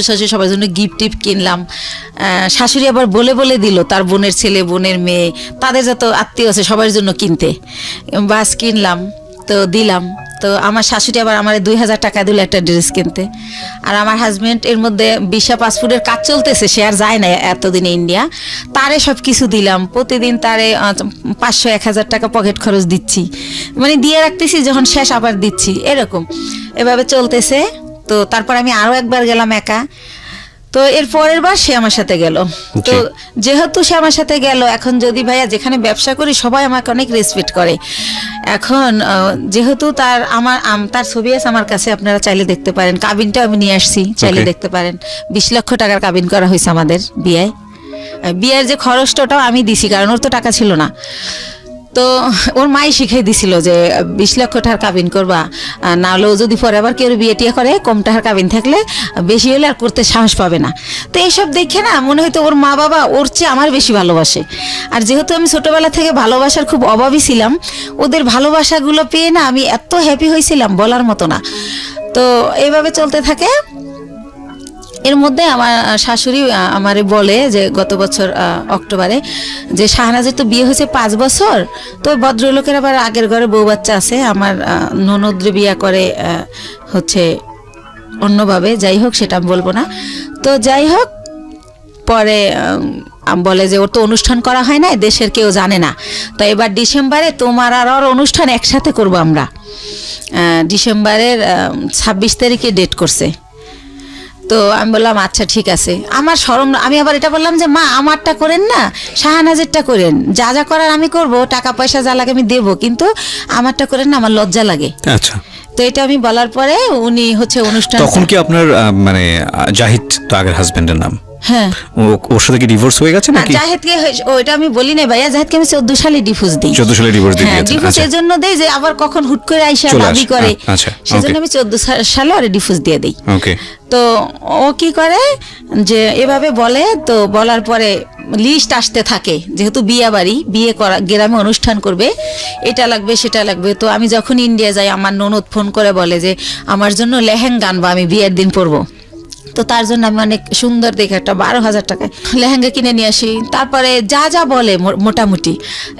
শাশুড়ি সবার জন্য গিফট কিনলাম। শাশুড়ি আবার বলে বলে দিল তার বোনের ছেলে, বোনের মেয়ে, তাদের যত আত্মীয় আছে সবার জন্য কিনতে, বাস কিনলাম, তো দিলাম। তো আমার শাশুড়ি আবার আমার 2000 টাকা দিল একটা ড্রেস কিনতে। আর আমার হাজব্যান্ড এর মধ্যে ভিসা পাসপোর্টের কাজ চলতেছে, সে আর যায় না এতদিনে ইন্ডিয়া, তারে সব কিছু দিলাম। প্রতিদিন তারে 500-1000 টাকা পকেট খরচ দিচ্ছি, মানে দিয়ে রাখতেছি, যখন শেষ আবার দিচ্ছি, এভাবে চলতেছে। তো তারপর আমি আরও একবার গেলাম একা। তো এর পরের বার সে আমার সাথে গেল। তো যেহেতু সে আমার সাথে গেল, এখন যদি ভাইয়া যেখানে ব্যবসা করি সবাই আমাকে অনেক রেসপেক্ট করে। এখন যেহেতু তার ছবি আছে আমার কাছে, আপনারা চাইলে দেখতে পারেন, কাবিনটা আমি নিয়ে আসছি, চাইলে দেখতে পারেন। 20 লক্ষ টাকার কাবিন করা হয়েছে আমাদের বিয়ের যে খরচটাও আমি দিছি, কারণ ওর তো টাকা ছিল না। তো ওর মাই শিখাই দিছিল যে 20 লক্ষ টাকার কাবিন করবা, না হলেও যদি পরে আবার কেউ বিয়ে টিয়ে করে কম টাকার কাবিন থাকলে বেশি হলে আর করতে সাহস পাবে না। তো এইসব দেখে না মনে হয়তো ওর মা বাবা ওর চেয়ে আমার বেশি ভালোবাসে। আর যেহেতু আমি ছোটবেলা থেকে ভালোবাসার খুব অভাবী ছিলাম, ওদের ভালোবাসাগুলো পেয়ে না আমি এত হ্যাপি হয়েছিলাম বলার মতো না। তো এইভাবে চলতে থাকে। এর মধ্যে আমার শাশুড়ি আমারে বলে যে গত বছর অক্টোবরে যে শাহনাজের তো বিয়ে হয়েছে 5 বছর, তো ওই ভদ্রলোকের আবার আগের ঘরে বউ বাচ্চা আছে, আমার ননদ্রে বিয়া করে হচ্ছে অন্যভাবে, যাই হোক সেটা আমি বলবো না। তো যাই হোক পরে বলে যে ওর তো অনুষ্ঠান করা হয় না, দেশের কেউ জানে না, তো এবার ডিসেম্বরে তোমার আর ওর অনুষ্ঠান একসাথে করবো আমরা। ডিসেম্বরের 26 তারিখে ডেট করছে। তো আমি বললাম আচ্ছা ঠিক আছে। আমার শরম, আমি আবার এটা বললাম যে মা আমারটা করেন না, শাহনাজেরটা করেন, যা যা করার আমি করব, টাকা পয়সা যা লাগে আমি দেবো, কিন্তু আমারটা করেন না, আমার লজ্জা লাগে। আচ্ছা, তো এটা আমি বলার পরে উনি হচ্ছে অনুষ্ঠান। তখন কি আপনার মানে জাহিদ তো আগের হাজবেন্ডের নাম, হ্যাঁ, ওর সাথে কি ডিভোর্স হয়ে গেছে নাকি? জাহেদকে ওইটা আমি বলি না ভাইয়া, জাহেদকে আমি 14 সালে ডিভোর্স দিই। 14 সালে ডিভোর্স দিয়ে দিয়েছেন। ডিভোর্স এর জন্য দেই যে আবার কখন হুট করে আইসা দাবি করে, সেজন্য আমি 14 সালে আরে ডিভোর্স দিয়ে দেই। ওকে। তো ও কি করে যে এভাবে বলে, তো বলার পরে লিস্ট আসতে থাকে, যেহেতু বিয়ে বাড়ি, বিয়ে করা গ্রামে অনুষ্ঠান করবে, এটা লাগবে সেটা লাগবে। তো আমি যখন ইন্ডিয়া যাই আমার ননদ ফোন করে বলে যে আমার জন্য লেহেঙ্গা আনবা, আমি বিয়ের দিন পরবো। তো তার জন্য আমি অনেক সুন্দর দেখে একটা 12,000 টাকায় লেহেঙ্গা কিনে নিয়ে আসি। তারপরে যা যা বলে মোটামুটি,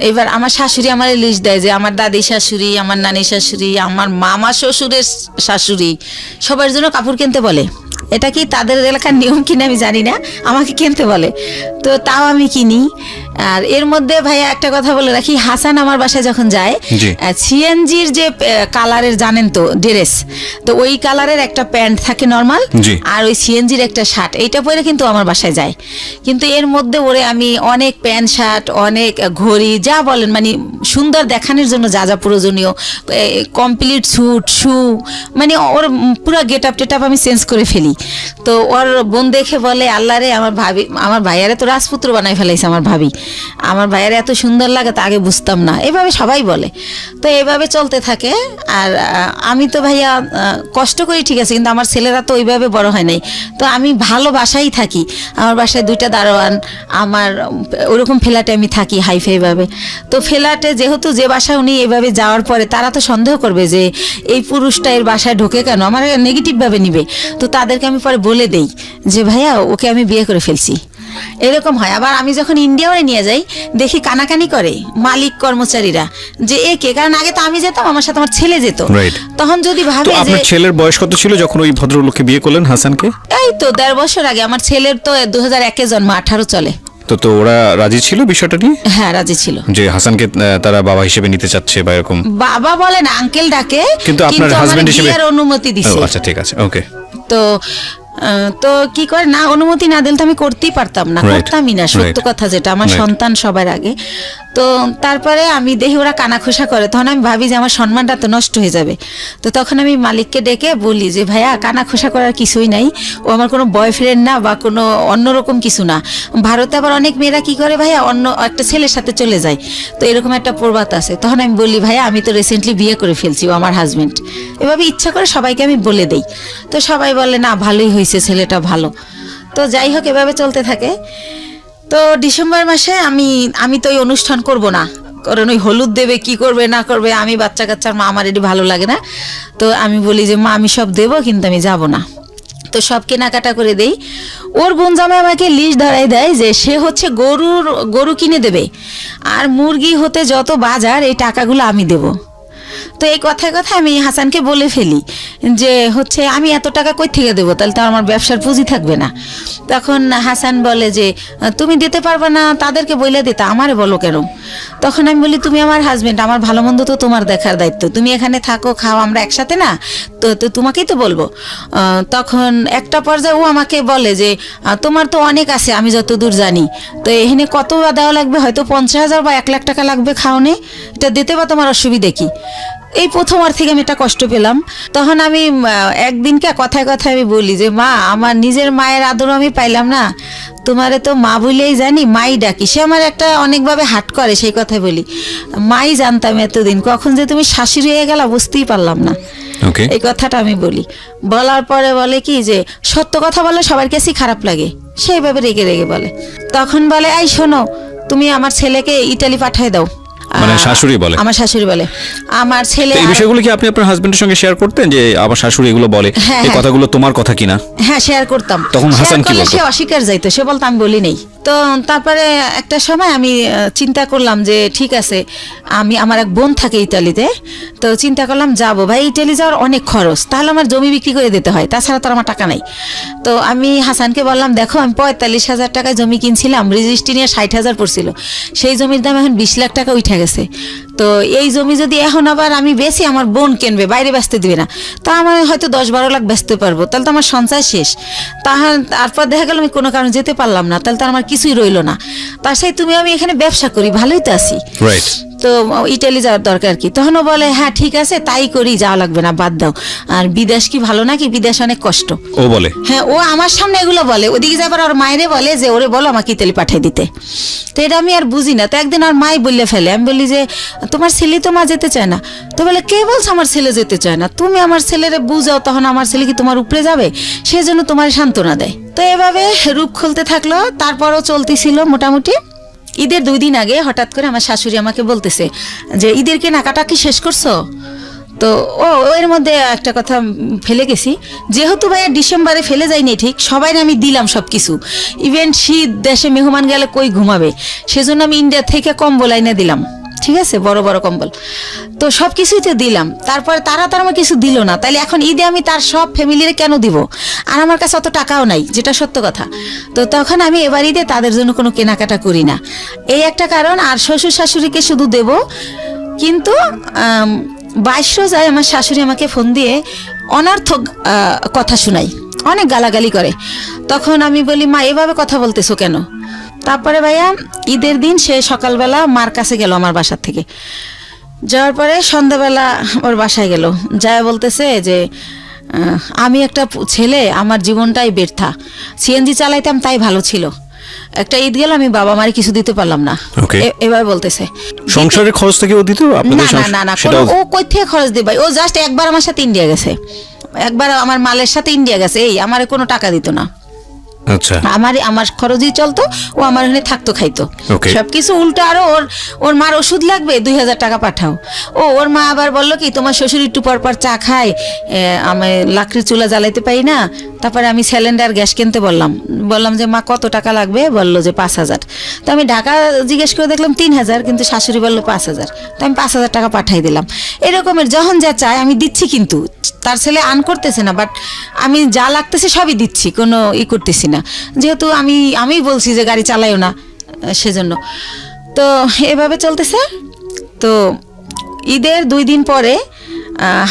এবার আমার শাশুড়ি আমার লিস্ট দেয় যে আমার দাদি শাশুড়ি, আমার নানি শাশুড়ি, আমার মামা শ্বশুরের শাশুড়ি, সবার জন্য কাপড় কিনতে বলে। এটা কি তাদের এলাকার নিয়ম কিনা আমি জানি না, আমাকে কিনতে বলে, তো তাও আমি কিনি। আর এর মধ্যে ভাইয়া একটা কথা বলে রাখি, হাসান আমার বাসায় যখন যায়, সিএনজির যে কালারের জানেন তো ড্রেস, তো ওই কালারের একটা প্যান্ট থাকে নর্মাল, আর ওই সিএনজির একটা শার্ট, এইটা পরে কিন্তু আমার বাসায় যায়। কিন্তু এর মধ্যে ওরে আমি অনেক প্যান্ট শার্ট, অনেক ঘড়ি, যা বলেন মানে সুন্দর দেখানোর জন্য যা যা প্রয়োজনীয়, কমপ্লিট স্যুট, শু, মানে ওর পুরো গেট আপ টেট আপ আমি চেঞ্জ করে ফেলি। তো ওর বোন দেখে বলে আল্লাহ রে, আমার ভাবি, আমার ভাইয়ারে তো রাজপুত্র বানাই ফেলাইছে আমার ভাবি, আমার ভাইয়ারে এত সুন্দর লাগে তা আগে বুঝতাম না, এভাবে সবাই বলে। তো এভাবে চলতে থাকে। আর আমি তো ভাইয়া কষ্ট করি ঠিক আছে, কিন্তু আমার ছেলেরা তো ওইভাবে বড় হয় নাই। তো আমি ভালো বাসায় থাকি, আমার বাসায় 2টা দারোয়ান, আমার ওরকম ফ্ল্যাটে আমি থাকি হাইফাইভাবে। তো ফ্ল্যাটে যেহেতু যে বাসায় উনি এভাবে যাওয়ার পরে তারা তো সন্দেহ করবে যে এই পুরুষটা এর বাসায় ঢোকে কেন, আমার নেগেটিভভাবে নিবে। তো তাদেরকে আমি পরে বলে দেই যে ভাইয়া ওকে আমি বিয়ে করে ফেলছি, এরকম হয়। আবার আমি যখন ইন্ডিয়াও নিয়ে যাই দেখি কানাকানি করে মালিক কর্মচারীরা যে একে, কারণ আগে তো আমি যেতাম, আমার সাথে আমার ছেলে যেত, তখন যদি ভাবে যে আপনার ছেলের বয়স কত ছিল যখন ওই ভদ্রলোককে বিয়ে করলেন হাসানকে? এই তো 1.5 বছর আগে, আমার ছেলের তো 2001-এ জন্ম, 18 চলে। তো ওরা রাজি ছিল বিষয়টা নিয়ে? হ্যাঁ রাজি ছিল, যে হাসানকে তারা বাবা হিসেবে নিতে চাচ্ছে বা এরকম। বাবা বলে না, আঙ্কেল ডাকে, কিন্তু আপনার হাজবেন্ড হিসেবে অনুমতি দিছে। আচ্ছা ঠিক আছে, ওকে। তো কি করে না, অনুমতি না দিলে তো আমি করতেই পারতাম না, করতামই না, সত্য কথা যেটা, আমার সন্তান সবার আগে। তো তারপরে আমি দেখি ওরা কানাখোসা করে, তখন আমি ভাবি যে আমার সম্মানটা তো নষ্ট হয়ে যাবে। তো তখন আমি মালিককে ডেকে বলি যে ভাইয়া কানাখোসা করার কিছুই নাই, ও আমার কোনো বয়ফ্রেন্ড না বা কোনো অন্যরকম কিছু না। ভারতে আবার অনেক মেয়েরা কি করে ভাইয়া অন্য একটা ছেলের সাথে চলে যায়, তো এরকম একটা প্রবাদ আছে। তখন আমি বলি ভাইয়া আমি তো রিসেন্টলি বিয়ে করে ফেলছি, ও আমার হাজবেন্ড। এভাবে ইচ্ছা করে সবাইকে আমি বলে দেই। তো সবাই বলে না ভালোই হয়েছে, ছেলেটা ভালো। তো যাই হোক এভাবে চলতে থাকে। তো ডিসেম্বর মাসে আমি তো ওই অনুষ্ঠান করব না, কারণ ওই হলুদ দেবে কি করবে না করবে, আমি বাচ্চা কাচ্চার মা, আমার এটি ভালো লাগে না। তো আমি বলি যে মা আমি সব দেবো, কিন্তু আমি যাব না। তো সব কেনাকাটা করে দেই। ওর বোন জামাই আমাকে লিস্ট ধরাই দেয় যে সে হচ্ছে গরু কিনে দেবে, আর মুরগি হতে যত বাজার এই টাকাগুলো আমি দেবো। তো এই কথায় আমি হাসানকে বলে ফেলি যে হচ্ছে আমি এত টাকা কই থেকে দেবো, তাহলে তো আমার ব্যবসার পুঁজি থাকবে না। তখন হাসান বলে যে তুমি দিতে পারবে না, তাদেরকে বলে দিতে, আমারে বলো কেন? তখন আমি বলি তুমি আমার হাজবেন্ড, আমার ভালো মন্দ তো তোমার দেখার দায়িত্ব, তুমি এখানে থাকো খাও, আমরা একসাথে না, তো তোমাকেই তো বলবো। তখন একটা পর্যায়ে ও আমাকে বলে যে তোমার তো অনেক আছে আমি যতদূর জানি, তো এখানে কত দেওয়া লাগবে, হয়তো 50,000 বা 1 লাখ টাকা লাগবে খাওয়ানে, এটা দিতে বা তোমার অসুবিধে কি? এই প্রথমবার থেকে আমি এটা কষ্ট পেলাম। তখন আমি একদিনকে কথায় কথায় আমি বলি যে মা, আমার নিজের মায়ের আদর আমি পাইলাম না, তোমারে তো মা বলেই জানি, মাই ডাকি। সে আমার একটা অনেকভাবে হাট করে, সেই কথাই বলি, মাই জানতাম এতদিন, কখন যে তুমি শাশুড়ি হয়ে গেলা বুঝতেই পারলাম না। ওকে, এই কথাটা আমি বলি। বলার পরে বলে কি যে সত্য কথা বলে সবার কাছেই খারাপ লাগে, সেইভাবে রেগে রেগে বলে। তখন বলে এই শোনো, তুমি আমার ছেলেকে ইটালি পাঠিয়ে দাও। মানে শাশুড়ি বলে? আমার শাশুড়ি বলে। আমার ছেলে এই বিষয়গুলো কি আপনি আপনার হাজবেন্ডের সঙ্গে শেয়ার করতেন যে আমার শাশুড়ি এগুলো বলে, হ্যাঁ, এই হ্যাঁ। কথাগুলো তোমার কথা কিনা? হ্যাঁ, শেয়ার করতাম। তখন হাসান শেয়ার কি করলে বলতো? সে অস্বীকার যাইতো, সে বলতো আমি বলি নেই। তো তারপরে একটা সময় আমি চিন্তা করলাম যে ঠিক আছে, আমার এক বোন থাকে ইতালিতে, তো চিন্তা করলাম যাবো, ভাই ইটালি যাওয়ার অনেক খরচ, তাহলে আমার জমি বিক্রি করে দিতে হয়, তাছাড়া তো আমার টাকা নাই। তো আমি হাসানকে বললাম দেখো, আমি 45,000 টাকায় জমি কিনছিলাম, রেজিস্ট্রি নিয়ে 60,000 পড়ছিল, সেই জমির দাম এখন 20 লাখ টাকা উঠে গেছে। তো এই জমি যদি এখন আবার আমি বেশি, আমার বোন কিনবে, বাইরে বেচতে দিবে না, তা আমার হয়তো 10-12 লাখ বেচতে পারবো, তাহলে তো আমার সঞ্চয় শেষ। তারপর দেখা গেল আমি কোনো কারণে যেতে পারলাম না, তাহলে তো আমার কিছুই রইলো না। তার সাথে আমি এখানে ব্যবসা করি, ভালোই তো আছি, রাইট। তো ইটালি যাওয়ার দরকার কি? তখন ও বলে হ্যাঁ ঠিক আছে তাই করি, যাওয়া লাগবে না, বাদ দাও, আর বিদেশ কি ভালো নাকি, বিদেশ অনেক কষ্ট। ও বলে? হ্যাঁ, ও আমার সামনে এগুলো বলে, ওদিকে যাবার ওর মায়েরে বলে যে ওরে বলো আমাকে ইতালি পাঠিয়ে দিতে। তো এটা আমি আর বুঝি না। তো একদিন আর মাই বললে ফেলে, আমি বলি যে তোমার ছেলে তো মা যেতে চায় না। তো বলে কে বলছে আমার ছেলে যেতে চায় না, তুমি আমার ছেলেরে বুঝাও, তখন আমার ছেলে কি তোমার উপরে যাবে, সেই জন্য তোমার সান্ত্বনা দেয়। তো এভাবে রূপ খুলতে থাকলো, তারপরও চলতেছিল মোটামুটি। ঈদের 2 দিন আগে হঠাৎ করে আমার শাশুড়ি আমাকে বলতেছে যে ঈদের কেনাকাটা কি শেষ করছো? তো এর মধ্যে একটা কথা ফেলে গেছি, যেহেতু ভাইয়া ডিসেম্বরে ফেলে যায়নি ঠিক, সবাই আমি দিলাম সব কিছু, ইভেন শীত, দেশে মেহমান গেলে কই ঘুমাবে, সেজন্য আমি ইন্ডিয়া থেকে কম্বল এনে দিলাম, ঠিক আছে, বড় বড় কম্বল। তো সব কিছুই তো দিলাম, তারপরে তারা তো আমার কিছু দিল না, তাইলে এখন ঈদে আমি তার সব ফ্যামিলির কেন দিব? আর আমার কাছে অত টাকাও নাই, যেটা সত্য কথা। তো তখন আমি এবার ঈদে তাদের জন্য কোনো কেনাকাটা করি না, এই একটা কারণ। আর শ্বশুর শাশুড়িকে শুধু দেব। কিন্তু 22 রোজায় আমার শাশুড়ি আমাকে ফোন দিয়ে অনর্থক কথা শোনায়, অনেক গালাগালি করে। তখন আমি বলি মা, এভাবে কথা বলতেছো কেন? তারপরে ভাইয়া ঈদের দিন সে সকালবেলা মার কাছে গেল আমার বাসার থেকে, যাওয়ার পরে সন্ধ্যাবেলা ওর বাসায় গেল, যায় বলতেছে যে আমি একটা ছেলে, আমার জীবনটাই ব্যর্থা, সিএনজি চালাইতাম তাই ভালো ছিল, একটা ঈদ গেল আমি বাবা মারে কিছু দিতে পারলাম না, এবার বলতেছে। সংসারের খরচ থেকে ও দিত? না, ও কই থেকে খরচ দিবে? ও জাস্ট একবার আমার সাথে ইন্ডিয়া গেছে, একবার আমার মালের সাথে ইন্ডিয়া গেছে, এই আমার কোনো টাকা দিত না। আচ্ছা, আমার খরচই চলতো, ও আমার এখানে থাকতো, খাইতো, সবকিছু উল্টো। আরো ওর মার ওষুধ লাগবে, 2000 টাকা পাঠাও। ওর মা আবার বললো কি, তোমার শ্বশুর একটু পর চা খায়, আমি লাকড়ির চুলা জ্বালাইতে পারি না। তারপরে আমি সিলিন্ডার গ্যাস কিনতে বললাম যে মা কত টাকা লাগবে? বললো যে 5000। তো আমি ঢাকা জিজ্ঞেস করে দেখলাম 3000, কিন্তু শাশুড়ি বললো 5000। তো আমি 5000 টাকা পাঠাই দিলাম। এরকমের যখন যা চায় আমি দিচ্ছি, কিন্তু তার ছেলে করতেছে না, বাট আমি যা লাগতেছে সবই দিচ্ছি, কোনো করতেছি না, যেহেতু আমি বলছি যে গাড়ি চালাইও না, সেজন্য। তো এভাবে চলতেছে। তো ঈদের 2 দিন পরে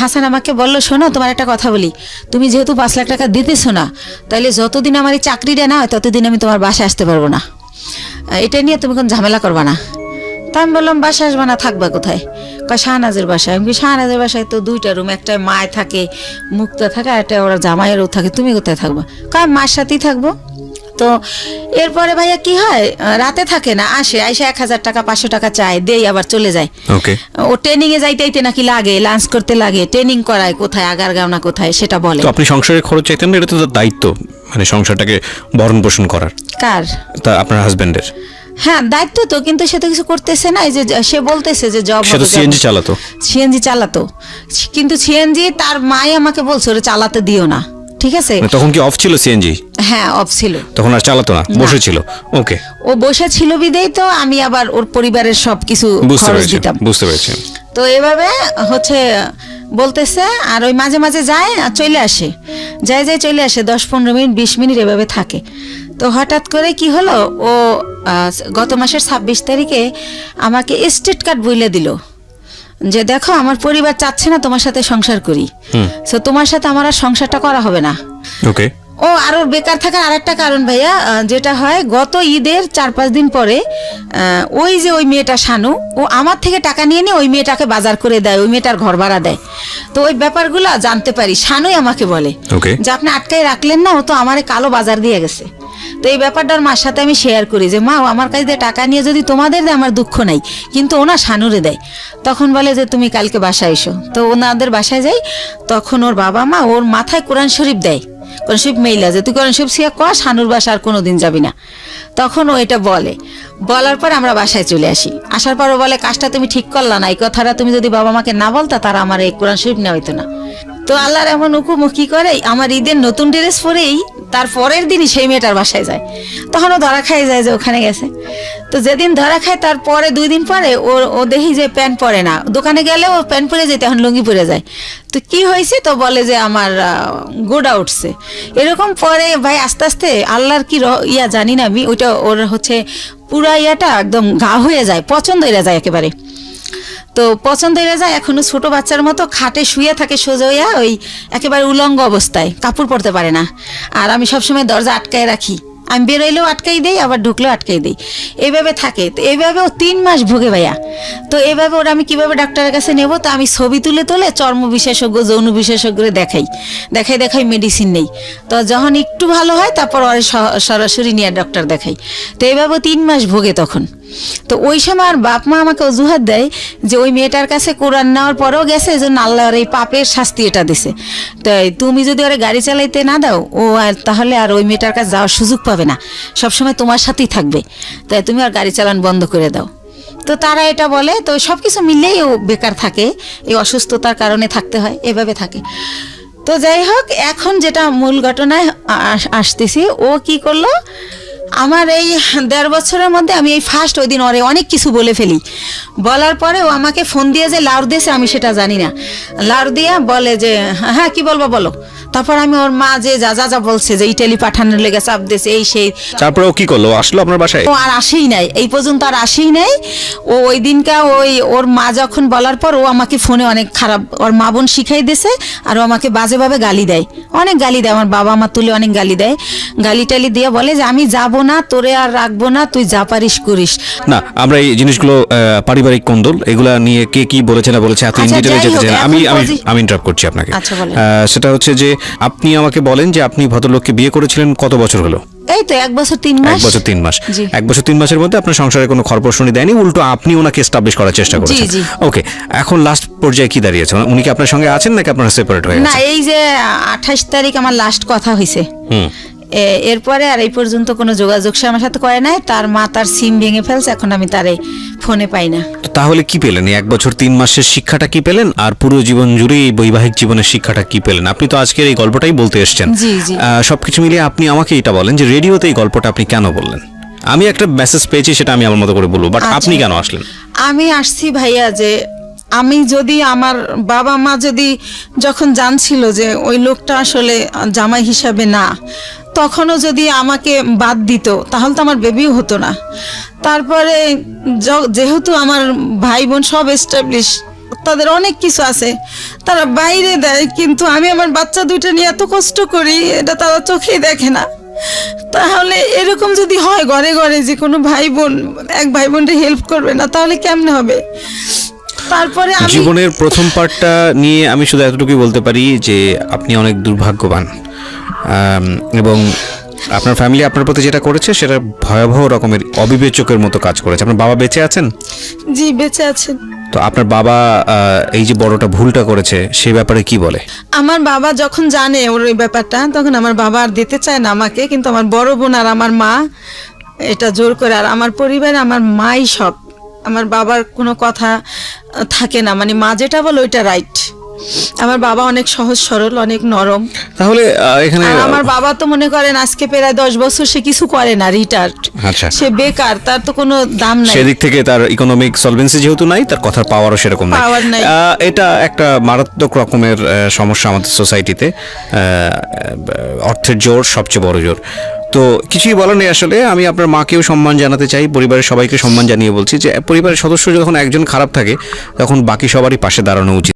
হাসান আমাকে বললো, শোনো তোমার একটা কথা বলি, তুমি যেহেতু 5 লাখ টাকা দিতেছো না, তাহলে যতদিন আমার এই চাকরিটা না হয় ততদিন আমি তোমার বাসায় আসতে পারবো না, এটা নিয়ে তুমি কোনো ঝামেলা করবা না। তা আমি বললাম বাসায় আসবা না, থাকবা কোথায়? কয় শাহনাজের বাসায়। আমি শাহনাজের বাসায় তো 2টা রুম, একটা মায় থাকে, মুক্তা থাকে, আর একটা ওরা জামাইয়েরও থাকে, তুমি কোথায় থাকবা? কয় মার সাথেই থাকবো। তো এরপরে ভাইয়া কি হয়, রাতে থাকে না, আসে 1000 টাকা 500 টাকা চায়, দেই, আবার চলে যায়। ও ট্রেনিং এ যাইতে নাকি লাগে, লাঞ্চ করতে লাগে, ট্রেনিং করায় কোথায়, আগারগাঁওনা কোথায় সেটা বলে। তো আপনি সংসারের খরচ চাইতেন না? এটা তো তার দায়িত্ব, মানে সংসারটাকে ভরণ পোষণ করার। কার? তা আপনার হাজবেন্ডের। হ্যাঁ, দায়িত্ব তো, কিন্তু সে তো কিছু করতেছে না। এই যে সে বলতেছে যে জব, সে তো সিএনজি চালাতো, কিন্তু সিএনজি তার মাই আমাকে বলছে ওরে চালাতে দিও না, ঠিক আছে? তখন কি অফ ছিল সিএনজি? হ্যাঁ, অফ ছিল, তখন আর চালাতো না, বসে ছিল। ওকে, ও বসে ছিল বিদেই তো আমি আবার ওর পরিবারের সবকিছু খরচ দিতাম। বুঝতে পেরেছি। তো এভাবে হচ্ছে বলতেছে, আর ওই মাঝে মাঝে যায় চলে আসে, যায় চলে আসে, 10-15 মিনিট 20 মিনিট এভাবে থাকে। তো হঠাৎ করে কি হলো, ও গত মাসের 26 তারিখে আমাকে স্টেট কার্ড বইলে দিল যে দেখো আমার পরিবার চাচ্ছে না তোমার সাথে সংসার করি, তো তোমার সাথে আমার আর সংসারটা করা হবে না। ওকে, ও আরো বেকার থাকার আরেকটা কারণ ভাইয়া, যেটা হয় গত ঈদের 4-5 দিন পরে ওই যে ওই মেয়েটা শানু, ও আমার থেকে টাকা নিয়ে নিয়ে ওই মেয়েটাকে বাজার করে দেয়, ওই মেয়েটার ঘর ভাড়া দেয়। তো ওই ব্যাপারগুলো জানতে পারি, শানুই আমাকে বলে যে আপনি আটকাই রাখলেন না, ও তো আমারে কালো বাজার দিয়ে গেছে। তো এই ব্যাপারটা ওর মার সাথে আমি শেয়ার করি যে মা, আমার কাছে দিয়ে টাকা নিয়ে যদি তোমাদের দেয় আমার দুঃখ নাই, কিন্তু ওনা শানুরে দেয়। তখন বলে যে তুমি কালকে বাসায় এসো। তো ওনাদের বাসায় যাই, তখন ওর বাবা মা ওর মাথায় কোরআন শরীফ দেয়, কোরআন শরীফ মেইলা যে তুই কোরআন শরীফ সিয়া কর, শানুর বাসা আর কোনোদিন যাবি না। তখন ও এটা বলার পর আমরা বাসায় চলে আসি। আসার পর ও বলে কাজটা তুমি ঠিক করলা না, এই কথাটা তুমি যদি বাবা মাকে না বলতা তারা আমার এই কোরআন শরীফ নেওয়া হইতো না। তো আল্লাহর এমন হুকুম, কি করে আমার ঈদের নতুন ড্রেস পরেই তার পরের দিনই সেই মেয়েটার বাসায় যায়। তখন ও ধরা খাই যায় যে ওখানে গেছে। তো যেদিন ধরা খায় তারপরে 2 দিন পরে ও দেখি যে প্যান্ট পরে না, দোকানে গেলে ও প্যান্ট পরে যেতে, এখন লুঙ্গি পরে যায়। তো কি হয়েছে, তো বলে যে আমার গোড়া উঠছে। এরকম পরে ভাই আস্তে আস্তে আল্লাহর কি জানি না আমি, ওইটা ওর হচ্ছে পুরা ইয়াটা একদম গা হয়ে যায়, পছন্দ হয়ে যায় একেবারে। তো পছন্দ হয়ে যায়, এখনো ছোট বাচ্চার মতো খাটে শুয়ে থাকে সোজা হইয়া, ওই একেবারে উলঙ্গ অবস্থায়, কাপড় পরতে পারে না। আর আমি সবসময় দরজা আটকায় রাখি, আমি বেরোইলেও আটকাই দেই, আবার ঢুকলেও আটকাই দেই, এইভাবে থাকে। তো এইভাবে ও 3 মাস ভোগে ভাইয়া। তো এইভাবে ওরা আমি কিভাবে ডাক্তারের কাছে নেব, তো আমি ছবি তুলে চর্ম বিশেষজ্ঞ, যৌন বিশেষজ্ঞরে দেখাই মেডিসিন নেই। তো যখন একটু ভালো হয় তারপর ওরা সরাসরি নিয়ে ডক্টর দেখাই। তো এইভাবে 3 মাস ভোগে তখন। তো ওই সময় আর বাপ মা আমাকে অজুহাত দেয় যে ওই মেয়েটার কাছে কোরআন নেওয়ার পরেও গেছে, এই জন্য আল্লাহর এই পাপের শাস্তি এটা দিছে। তাই তুমি যদি ওরা গাড়ি চালাইতে না দাও, ও তাহলে আর ওই মেয়েটার কাছে যাওয়ার সুযোগ পাবে না, সবসময় তোমার সাথেই থাকবে, তাই তুমি আর গাড়ি চালান বন্ধ করে দাও। তো তারা এটা বলে। তো সব কিছু মিলেই ও বেকার থাকে, এই অসুস্থতার কারণে থাকতে হয়, এভাবে থাকে। তো যাই হোক, এখন যেটা মূল ঘটনায় আসতেছি, ও কি করলো, আমার এই 1.5 বছরের মধ্যে আমি এই ফার্স্ট ওই দিন ওরে অনেক কিছু বলে ফেলি। বলার পরে ও আমাকে ফোন দিয়ে যে লাউড দিয়েছে আমি সেটা জানি না, লাউড দিয়া বলে যে হ্যাঁ কি বলবো বলো। তারপর আমি ওর মা যে যা বলছে যে ইটালি পাঠানোর লেগে চাপ দিয়েছে, এই সেই। তারপরে ও কি করলো, আসলো আপনার বাসায়? ও আর আসেই নাই, এই পর্যন্ত আর আসেই নাই। ও ওই দিনকা ওর মা যখন বলার পর ও আমাকে ফোনে অনেক খারাপ, ওর মা বোন শিখাই দিয়েছে, আর ও আমাকে বাজেভাবে গালি দেয়, অনেক গালি দেয়। আমার বাবা মা তুলে অনেক গালি দেয়, গালি টালি দিয়ে বলে যে আমি যাবো না, তোরে আর রাখবো না, তুই যা পারিস করিস না। আমরা এই জিনিসগুলো পারিবারিক কোন্দল, এগুলা নিয়ে কে কি বলেছে না বলেছে এত ডিটেইলে যেতে চাই না। আমি ইন্টারাপ্ট করছি আপনাকে। সেটা হচ্ছে যে আপনি আমাকে বলেন যে আপনি ভদ্রলোককে বিয়ে করেছিলেন কত বছর হলো? এই তো 1 বছর 3 মাস। 1 বছর 3 মাস। 1 বছর 3 মাসের মধ্যে আপনার সংসারে কোনো খরপোশনি দেয়নি, উল্টো আপনি ওনাকে এস্টাবলিশ করার চেষ্টা করেছেন। ওকে, এখন লাস্ট পর্যায়ে কি দাঁড়িয়েছে? উনি কি আপনার সঙ্গে আছেন নাকি আপনারা সেপারেট হয়ে গেছেন? না, এই যে 28 তারিখ আমার লাস্ট কথা হয়েছে, এরপরে আর এই পর্যন্ত কোনো যোগাযোগ সে আমার সাথে করে নাই। তার মা তার সিম ভেঙে ফেলছে, এখন আমি তারে ফোনে পাই না। তাহলে কি পেলেন এই 1 বছর 3 মাসের শিক্ষাটা কি পেলেন, আর পুরো জীবন জুড়ে এই বৈবাহিক জীবনের শিক্ষাটা কি পেলেন? আপনি তো আজকের এই গল্পটাই বলতে এসেছেন। সবকিছু মিলিয়ে আপনি আমাকে এটা বলেন যে রেডিওতে এই গল্পটা আপনি কেন বললেন? আমি একটা মেসেজ পেয়েছি, সেটা আমি আমার মতো করে বলবো, বাট আপনি কেন আসলেন? আমি আসছি ভাইয়া যে আমি যদি আমার বাবা মা যদি যখন জানছিল যে ওই লোকটা আসলে জামাই হিসাবে না, তখনও যদি আমাকে বাদ দিত তাহলে তো আমার বেবিও হতো না। তারপরে যেহেতু আমার ভাই বোন সব এস্টাবলিশ, তাদের অনেক কিছু আছে, তারা বাইরে দেয়, কিন্তু আমি আমার বাচ্চা 2টা নিয়ে এত কষ্ট করি, এটা তারা চোখেই দেখে না। তাহলে এরকম যদি হয় ঘরে ঘরে যে কোনো ভাই বোন এক ভাই বোনকে হেল্প করবে না, তাহলে কেমনে হবে? তারপরে জীবনের প্রথম পার্টটা নিয়ে আমি শুধু এতটুকুই বলতে পারি যে আপনি অনেক দুর্ভাগ্যবান, এবং আপনার ফ্যামিলি আপনার প্রতি যেটা করেছে সেটা ভয়াবহ রকমের অবিবেচকের মতো কাজ করেছে। আপনার বাবা বেঁচে আছেন? জি, বেঁচে আছেন। তো আপনার বাবা এই যে বড়টা ভুলটা করেছে সেই ব্যাপারে কি বলে? আমার বাবা যখন জানে ওর এই ব্যাপারটা, তখন আমার বাবা আর দিতে চায় না আমাকে, কিন্তু আমার বড় বোন আর আমার মা এটা জোর করে। আর আমার পরিবারে আমার মাই সব, আমার বাবার কোনো কথা থাকে না, মানে মা যেটা বলে ওইটা রাইট। আমার বাবা অনেক সহজ সরল, অনেক নরম। তাহলে এখানে আমার বাবা তো মনে করেন আজকে প্রায় 10 বছর সে কিছু করে না, রিটায়ার্ড, সে বেকার, তার তো কোনো দাম নাই। সেদিক থেকে তার ইকোনমিক সলভেন্সি যেহেতু নাই, তার কথার পাওয়ারও সেরকম নাই। এটা একটা মারাত্মক রকমের সমস্যা আমাদের সোসাইটিতে। অর্থের জোর সবচেয়ে বড় জোর। তো কিছুই বলার নেই আসলে। আমি আপনার মাকেও সম্মান জানাতে চাই, পরিবারের সবাইকে সম্মান জানিয়ে বলছি যে পরিবারের সদস্য যখন একজন খারাপ থাকে তখন বাকি সবারই পাশে দাঁড়ানো উচিত।